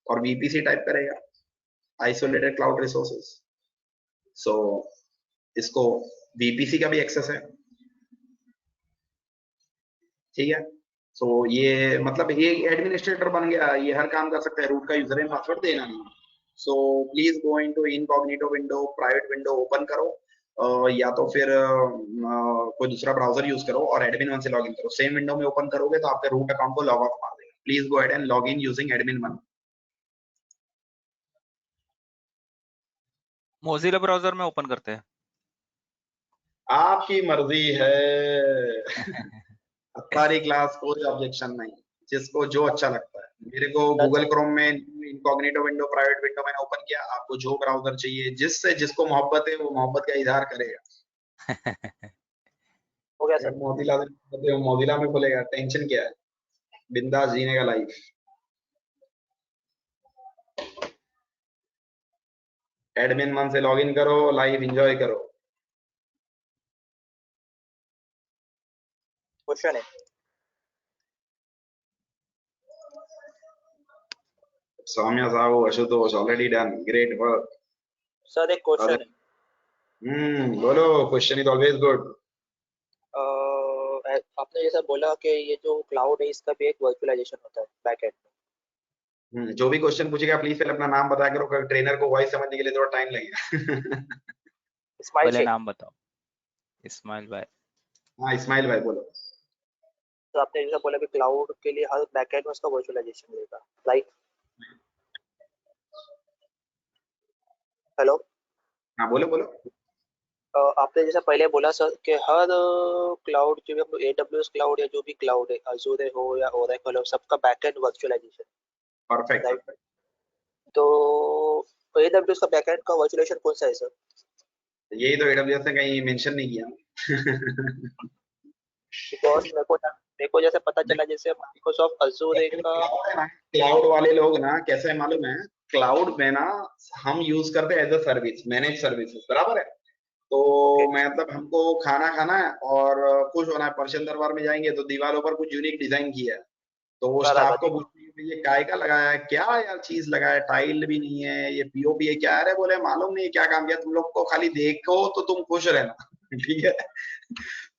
और VPC टाइप करेगा, आइसोलेटेड क्लाउड रिसोर्सेज, सो इसको VPC का भी एक्सेस है, ठीक है। सो ये मतलब ये एडमिनिस्ट्रेटर बन गया, ये हर काम कर सकता है, रूट का यूजर नेम पासवर्ड देना नहीं। So please go into incognito window, private window open करो, या तो फिर कोई दूसरा ब्राउजर यूज करो और एडमिन वन से लॉगिन करो। सेम विंडो में ओपन करोगे तो आपके रूट अकाउंट को लॉग ऑफ मार देगा। Please go ahead and log in using admin one. Mozilla browser में ओपन करते हैं। आपकी मर्जी है। सारी क्लास कोई ऑब्जेक्शन नहीं, जिसको जो अच्छा लगता है। मेरे को गूगल क्रोम में इनकॉग्निटो विंडो, प्राइवेट विंडो मैंने ओपन किया, आपको जो ब्राउजर चाहिए, जिससे जिसको मोहब्बत है वो मोहब्बत का इजहार करेगा। हो गया सर। मोजिला से मोजिला में खुलेगा, टेंशन क्या है, बिंदास जीने का लाइफ। एडमिन वन से लॉगिन करो, लाइव एंजॉय करो। क्वेश्चन है Saumya Sahu, Ashutosh already done, great work. Sir, एक क्वेश्चन है। बोलो, क्वेश्चन इज ऑलवेज गुड। आपने जैसा बोला कि ये जो क्लाउड है इसका भी एक वर्चुअलाइजेशन होता है बैकएंड में। जो भी क्वेश्चन पूछेगा प्लीज पहले अपना नाम बताया करो, ट्रेनर को वॉइस समझने के लिए थोड़ा टाइम लगेगा। इस्माइल पहले शेख। नाम बताओ। इस्माइल भाई। हाँ इस्माइल भाई बोलो। तो आपने जैसा बोला कि क्लाउड के लिए हर बैकएंड में उसका वर्चुअलाइजेशन रहेगा, राइट? हेलो। हाँ बोलो बोलो। आपने जैसा पहले बोला सर कि हर क्लाउड जो भी हम लोग AWS क्लाउड या जो भी क्लाउड है, अज़ूर हो या ओरेकल हो, सबका backend virtualisation, perfect right? Perfect. तो AWS का बैकएंड का वर्चुअलाइजेशन कौन सा है सर? यही तो AWS ने कहीं मेंशन नहीं किया। बिकॉज मेरे को जैसे पता चला जैसे माइक्रोसॉफ्ट अज़ूर का क्लाउड वाले लोग ना कैसे है मालूम है, क्लाउड में ना हम यूज करते हैं as a service, manage services, बराबर है। तो मतलब हमको खाना खाना है और खुश होना है, पर्शियन दरबार में जाएंगे तो दीवारों पर कुछ यूनिक डिजाइन किया है, तो वो स्टाफ को पूछते हैं ये काय का लगाया है, क्या यार चीज लगाया है, टाइल भी नहीं है, ये POP है क्या? अरे बोले मालूम नहीं क्या काम किया, तुम लोग को खाली देखो तो तुम खुश रहना। ठीक है,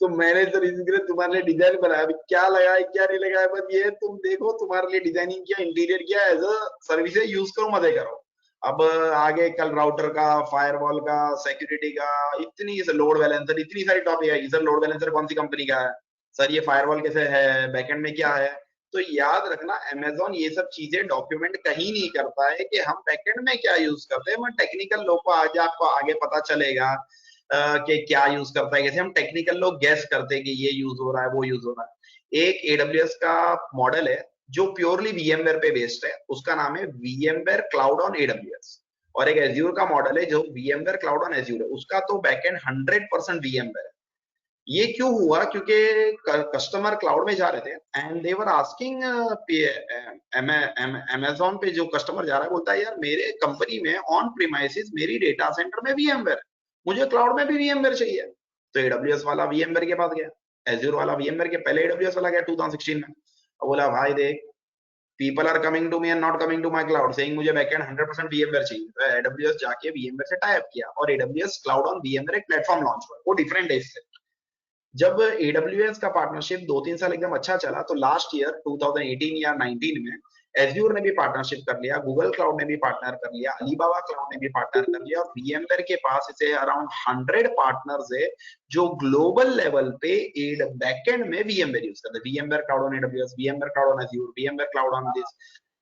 तो मैंने तो इसलिए तुम्हारे लिए डिजाइन बनाया, अभी क्या लगाया क्या नहीं लगाया, बस ये तुम देखो, तुम्हारे लिए डिजाइनिंग किया, इंटीरियर किया, एज अ सर्विस यूज करो, मजे करो। अब आगे कल राउटर का, फायरवॉल का, सिक्योरिटी का, इतनी लोड बैलेंसर, इतनी सारी टॉपिक है। सर लोड बैलेंसर कौन सी कंपनी का है, सर ये फायरवॉल कैसे है, बैकएंड में क्या है। तो याद रखना अमेज़न ये सब चीजें डॉक्यूमेंट कहीं नहीं करता है कि हम बैकएंड में क्या यूज करते हैं। मैं टेक्निकल लोग को आज आपको आगे पता चलेगा कि क्या यूज करता है, कैसे हम टेक्निकल लोग गैस करते हैं कि ये यूज हो रहा है, वो यूज हो रहा है। एक AWS का मॉडल है जो प्योरली VMware पे बेस्ड है, उसका नाम है VMware क्लाउड ऑन AWS, और एक Azure का मॉडल है जो VMware क्लाउड ऑन Azure है, उसका तो बैकएंड 100% VMware है। ये क्यों हुआ, क्योंकि कस्टमर क्लाउड में जा रहे थे and they were asking, Amazon पे जो कस्टमर जा रहा है बोलता है यार मेरे कंपनी में ऑन प्रीमाइसेस मेरी डेटा सेंटर में VMware है, मुझे क्लाउड में भी VMware चाहिए। तो AWS वाला VMware के पास गया, Azure वाला VMware के, पहले AWS वाला गया 2016 में, बोला भाई देख People are coming to me and not coming to my cloud saying मुझे backend 100% VMware चाहिए, तो AWS जाके VMware से tie up किया और AWS Cloud on VMware एक प्लेटफॉर्म लॉन्च हुआ, वो डिफरेंट है इससे। जब AWS का पार्टनरशिप 2-3 साल एकदम अच्छा चला, तो लास्ट ईयर 2018 या 19 में Azure ने भी पार्टनरशिप कर लिया, गूगल क्लाउड ने भी पार्टनर कर लिया, अलीबाबा क्लाउड ने भी पार्टनर कर लिया, और VMware के पास इसे अराउंड 100 पार्टनर्स है जो ग्लोबल लेवल पे बैकएंड में VMware यूज करते हैं। VMware cloud on AWS, VMware cloud on Azure, VMware cloud on this.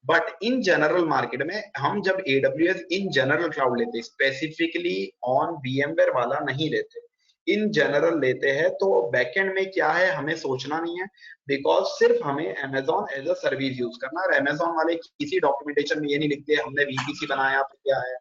But in general market में हम जब AWS इन जनरल क्लाउड लेते, स्पेसिफिकली ऑन VMware वाला नहीं लेते, इन जनरल लेते हैं, तो बैकएंड में क्या है हमें सोचना नहीं है, बिकॉज सिर्फ हमें Amazon as a service use करना है। और Amazon वाले किसी डॉक्यूमेंटेशन में ये नहीं लिखते हमने VPC बनाया तो क्या है,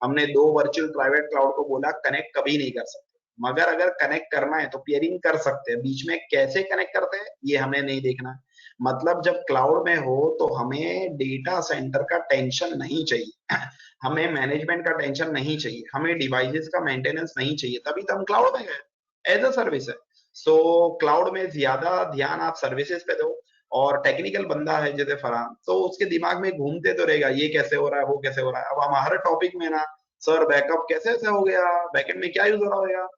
हमने 2 वर्चुअल प्राइवेट क्लाउड को बोला कनेक्ट कभी नहीं कर सकते, मगर अगर कनेक्ट करना है तो पेयरिंग कर सकते हैं, बीच में कैसे कनेक्ट करते हैं ये हमें नहीं देखना। मतलब जब क्लाउड में हो तो हमें डेटा सेंटर का टेंशन नहीं चाहिए, हमें मैनेजमेंट का टेंशन नहीं चाहिए, हमें डिवाइसेस का मेंटेनेंस नहीं चाहिए, तभी तो हम क्लाउड में गए, एज अ सर्विस है। सो क्लाउड में ज्यादा ध्यान आप सर्विसेज पे दो, और टेक्निकल बंदा है जैसे फरहान, तो उसके दिमाग में घूमते तो रहेगा ये कैसे हो रहा है, वो कैसे हो रहा है। अब हमारे टॉपिक में ना सर बैकअप कैसे ऐसे हो गया, बैकएंड में क्या यूज हो रहा होगा,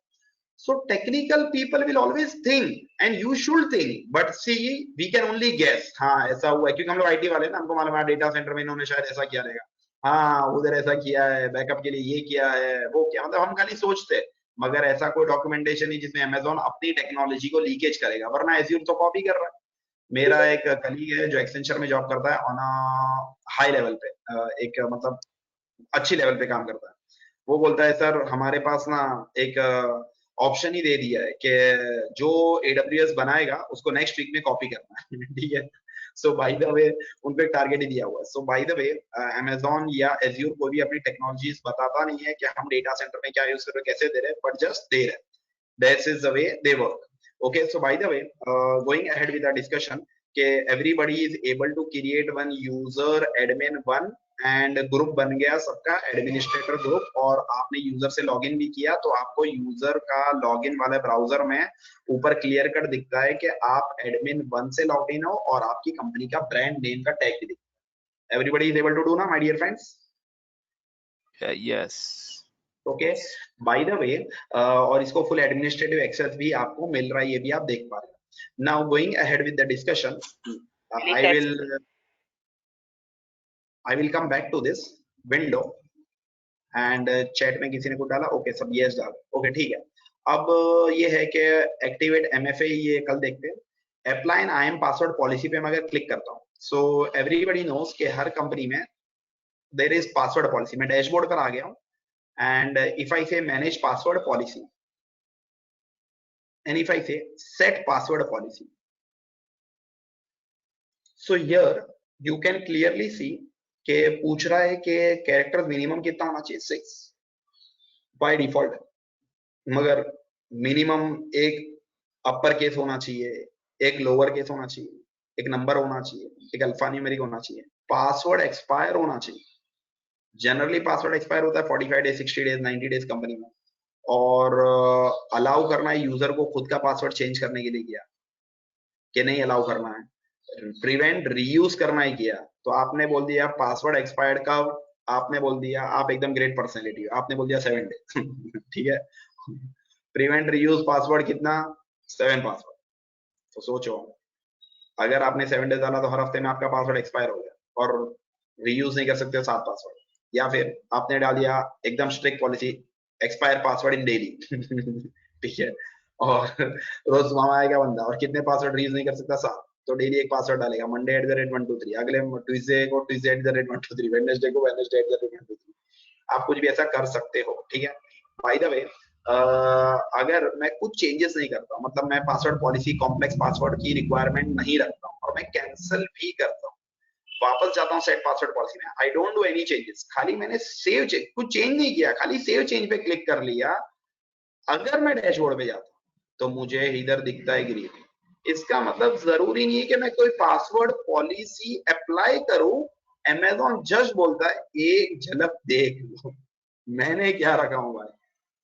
so technical people will always think and you should think, but see we can only guess, हाँ ऐसा हुआ है, क्योंकि हम लोग आईटी वाले ना, हमको मालूम है डेटा सेंटर में इन्होंने शायद ऐसा किया रहेगा, हाँ उधर ऐसा किया है, बैकअप के लिए ये किया है, वो क्या, मतलब हम खाली सोचते, मगर ऐसा कोई डॉक्यूमेंटेशन नहीं जिसमें Amazon अपनी टेक्नोलॉजी को लीकेज करेगा, वरना Azure तो कॉपी कर रहा है। मेरा एक कलीग है जो एक्सेंचर में जॉब करता है ऑन हाई लेवल पे, एक मतलब अच्छी लेवल पे काम करता है, वो बोलता है सर हमारे पास ना एक ऑप्शन ही दे दिया है कि जो AWS बनाएगा उसको नेक्स्ट वीक में कॉपी करना है ठीक है। सो बाय द वे उनको एक टारगेट ही दिया हुआ है। सो बाय द वे Amazon या Azure को भी अपनी टेक्नोलॉजीज बताता नहीं है कि हम डेटा सेंटर में क्या यूज कर रहे हैं, कैसे दे रहे हैं, बट जस्ट दे रहे हैं, that is the way they work. Okay, so by the way, going ahead with the discussion, everybody is able to create one user admin one and group बन गया सबका एडमिनिस्ट्रेटर ग्रुप, और आपने user से login भी किया तो आपको यूजर का लॉगिन वाले ब्राउजर में ऊपर क्लियर कट दिखता है कि आप एडमिन 1 से लॉगिन हो, और आपकी कंपनी का ब्रांड नेम का टैग भी दिखता है। Everybody is able to do ना my dear friends? Yes. Okay, by the way और इसको फुल एडमिनिस्ट्रेटिव एक्सेस भी आपको मिल रहा है, ये भी आप देख पा रहे हैं। Now going ahead with the discussion, I will come back to this window and chat में किसी ने कुछ डाला, ओके सब यस डाल, ओके ठीक है। अब ये है कि एक्टिवेट MFA, ये कल देखते हैं। Apply N IAM password policy पे मैं अगर क्लिक करता हूँ, सो एवरीबॉडी नोस कि हर कंपनी में देयर इज पासवर्ड पॉलिसी। मैं डैशबोर्ड पर आ गया हूँ, and if I say manage password policy and if I say set password policy, so here you can clearly see कि पूछ रहा है कि कैरेक्टर मिनिमम कितना होना चाहिए, 6 बाय डिफॉल्ट, मगर मिनिमम एक अपर केस होना चाहिए, एक लोअर केस होना चाहिए, एक नंबर होना चाहिए, एक अल्फा न्यूमेरिक होना चाहिए, पासवर्ड एक्सपायर होना चाहिए। जनरली पासवर्ड एक्सपायर होता है 45 डेज, 60 डेज, 90 डेज कंपनी में, और अलाउ करना है यूजर को खुद का पासवर्ड चेंज करने के लिए किया कि नहीं अलाउ करना है, प्रिवेंट रीयूज करना ही किया, तो आपने बोल दिया पासवर्ड एक्सपायर्ड का, आपने बोल दिया आप एकदम ग्रेट पर्सनैलिटी, आपने बोल दिया 7 डेज ठीक है। प्रिवेंट रीयूज पासवर्ड कितना, 7 पासवर्ड, तो सोचो अगर आपने 7 डेज डाला तो हर हफ्ते में आपका पासवर्ड एक्सपायर हो गया और रीयूज नहीं कर सकते 7 पासवर्ड। या फिर आपने डाल दिया एकदम स्ट्रिक्ट पॉलिसी, एक्सपायर पासवर्ड इन डेली ठीक है, और रोज वहां आएगा बंदा और कितने पासवर्ड रीयूज नहीं कर सकता, 7, तो डेली एक पासवर्ड डालेगा, मंडे @123, अगले ट्यूसडे को ट्यूसडे @123, वेडनेसडे को वेडनेसडे @123। आप कुछ भी ऐसा कर सकते हो, ठीक है। बाय द वे अगर मैं कुछ चेंजेस नहीं करता, मतलब मैं पासवर्ड पॉलिसी कॉम्प्लेक्स पासवर्ड की रिक्वायरमेंट नहीं रखता हूँ और मैं कैंसिल भी करता हूँ, वापस जाता हूँ सेट पासवर्ड पॉलिसी में, I don't do any changes, खाली मैंने सेव कुछ चेंज नहीं किया, खाली सेव चेंज पे क्लिक कर लिया। अगर मैं डैशबोर्ड पे जाता हूँ तो मुझे इधर दिखता है ग्रीन, इसका मतलब जरूरी नहीं है कि मैं कोई पासवर्ड पॉलिसी अप्लाई करूं, Amazon जस्ट बोलता है एक झलक देख लो मैंने क्या रखा हूं भाई।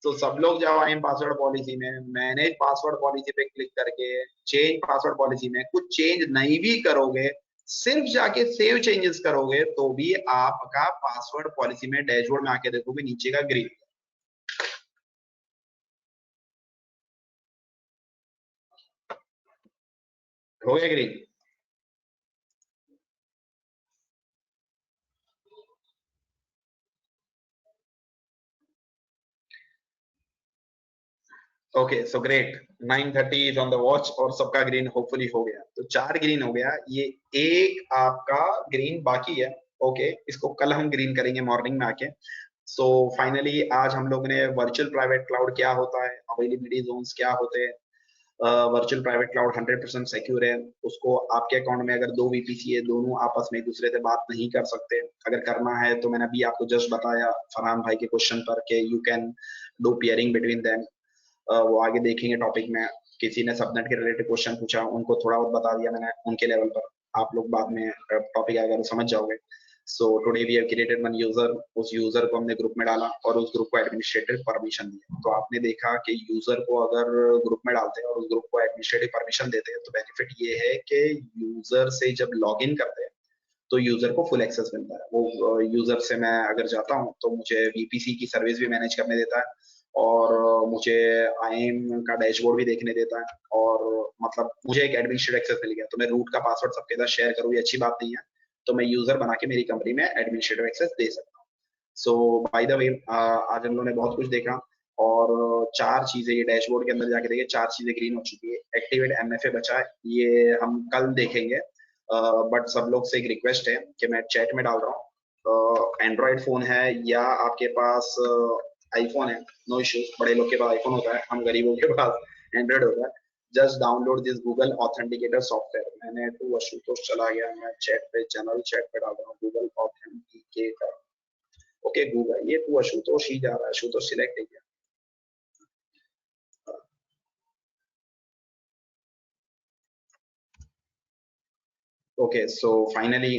तो सब लोग जाओ IAM पासवर्ड पॉलिसी में, मैनेज पासवर्ड पॉलिसी पे क्लिक करके चेंज पासवर्ड पॉलिसी में, कुछ चेंज नहीं भी करोगे सिर्फ जाके सेव चेंजेस करोगे तो भी आपका पासवर्ड पॉलिसी में डैशबोर्ड में आके देखोगे नीचे का ग्रीन हो गया green. Okay so great 9:30 is on the watch और सबका ग्रीन होपफुली हो गया। तो 4 ग्रीन हो गया, ये एक आपका ग्रीन बाकी है। ओके इसको कल हम ग्रीन करेंगे मॉर्निंग में आके। सो फाइनली आज हम लोग ने वर्चुअल प्राइवेट क्लाउड क्या होता है, अवेलेबिलिटी जोन्स क्या होते हैं, वर्चुअल प्राइवेट क्लाउड 100% सिक्योर है, उसको आपके अकाउंट में अगर 2 वीपीसी है दोनों आपस में एक दूसरे से बात नहीं कर सकते, अगर करना है तो मैंने अभी आपको जस्ट बताया फरहान भाई के क्वेश्चन पर कि you can do pairing between them. वो आगे देखेंगे टॉपिक में। किसी ने सबनेट के रिलेटेड क्वेश्चन पूछा, उनको थोड़ा बहुत बता दिया मैंने उनके लेवल पर, आप लोग बाद में टॉपिक आएगा तो समझ जाओगे। So today we have created one user, उस यूजर को हमने ग्रुप में डाला और उस ग्रुप को एडमिनिस्ट्रेटिव परमिशन दिया। तो आपने देखा कि यूजर को अगर ग्रुप में डालते हैं और उस ग्रुप को एडमिनिस्ट्रेटिव परमिशन देते हैं तो बेनिफिट ये है कि यूजर से जब लॉग इन करते हैं तो यूजर को फुल एक्सेस मिलता है। वो यूजर से मैं अगर जाता हूँ तो मुझे वीपीसी की सर्विस भी मैनेज करने देता है और मुझे आईएम का डैशबोर्ड भी देखने देता है और मतलब मुझे एक एडमिनिस्ट्रेटिव एक्सेस मिल गया। तो मैं रूट का पासवर्ड सबके साथ शेयर करूँ ये अच्छी बात नहीं है, तो मैं यूजर बना के मेरी कंपनी में एडमिनिस्ट्रेटिव एक्सेस दे सकता हूँ। सो बाय द वे आज हम लोगों ने बहुत कुछ देखा और 4 चीजें ये डैशबोर्ड के अंदर जाके देखिए, 4 चीजें ग्रीन हो चुकी है। एक्टिवेट एमएफए बचा है, ये हम कल देखेंगे। बट सब लोग से एक रिक्वेस्ट है कि मैं चैट में डाल रहा हूँ, एंड्रॉइड फोन है या आपके पास आईफोन है, नो इश्यूज, बड़े लोग के पास आईफोन होता है, हम गरीबों के पास एंड्रॉइड होता है। Just download this Google authenticator software. मैंने टू आशुतोष चला गया, मैं चैट पे जनरल चैट पे डाल रहा हूँ गूगल ऑथेंटिकेटर। ओके गूगल, ये टू आशुतोष ही जा रहा है, आशुतोष सिलेक्ट है क्या? ओके सो फाइनली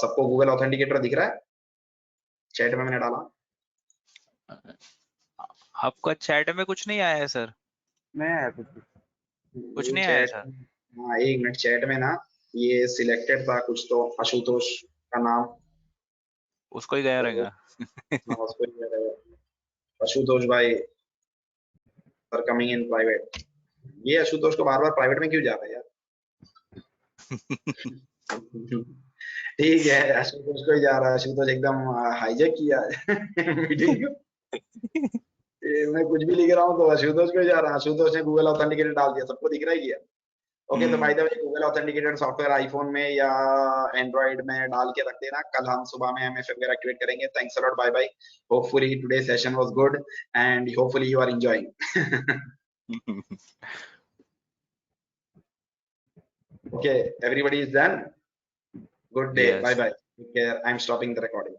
सबको गूगल ऑथेंटिकेटर दिख रहा है चैट में मैंने डाला। आपका चैट में कुछ नहीं आया है सर? नहीं आया कुछ कुछ नहीं आया सर? हाँ एक मिनट, चैट में ना ये सिलेक्टेड था कुछ तो आशुतोष का नाम, उसको ही गया रहेगा। हाँ उसको ही दे रहे हो। आशुतोष भाई सर कमिंग इन प्राइवेट। ये आशुतोष को बार बार प्राइवेट में क्यों जा रहा है यार? ठीक है आशुतोष को ही जा रहा है, आशुतोष एकदम हाईजैक किया मीटिंग को। मैं कुछ भी लिख रहा हूँ तो आशुतोष को ही जा रहा है, आशुतोष ने गूगल ऑथेंटिकेटर डाल दिया, सबको दिख रहा है ये। ओके तो bye the way Google authenticator software iPhone में या एंड्रॉइड में डाल के रख देना, कल हम सुबह में एमएफए वगैरह एक्टिवेट करेंगे। Thanks a lot, bye bye. Hopefully today session was good and hopefully you are enjoying. Okay, everybody is done. Good day. Yes. Bye bye. Take care. I'm stopping the recording.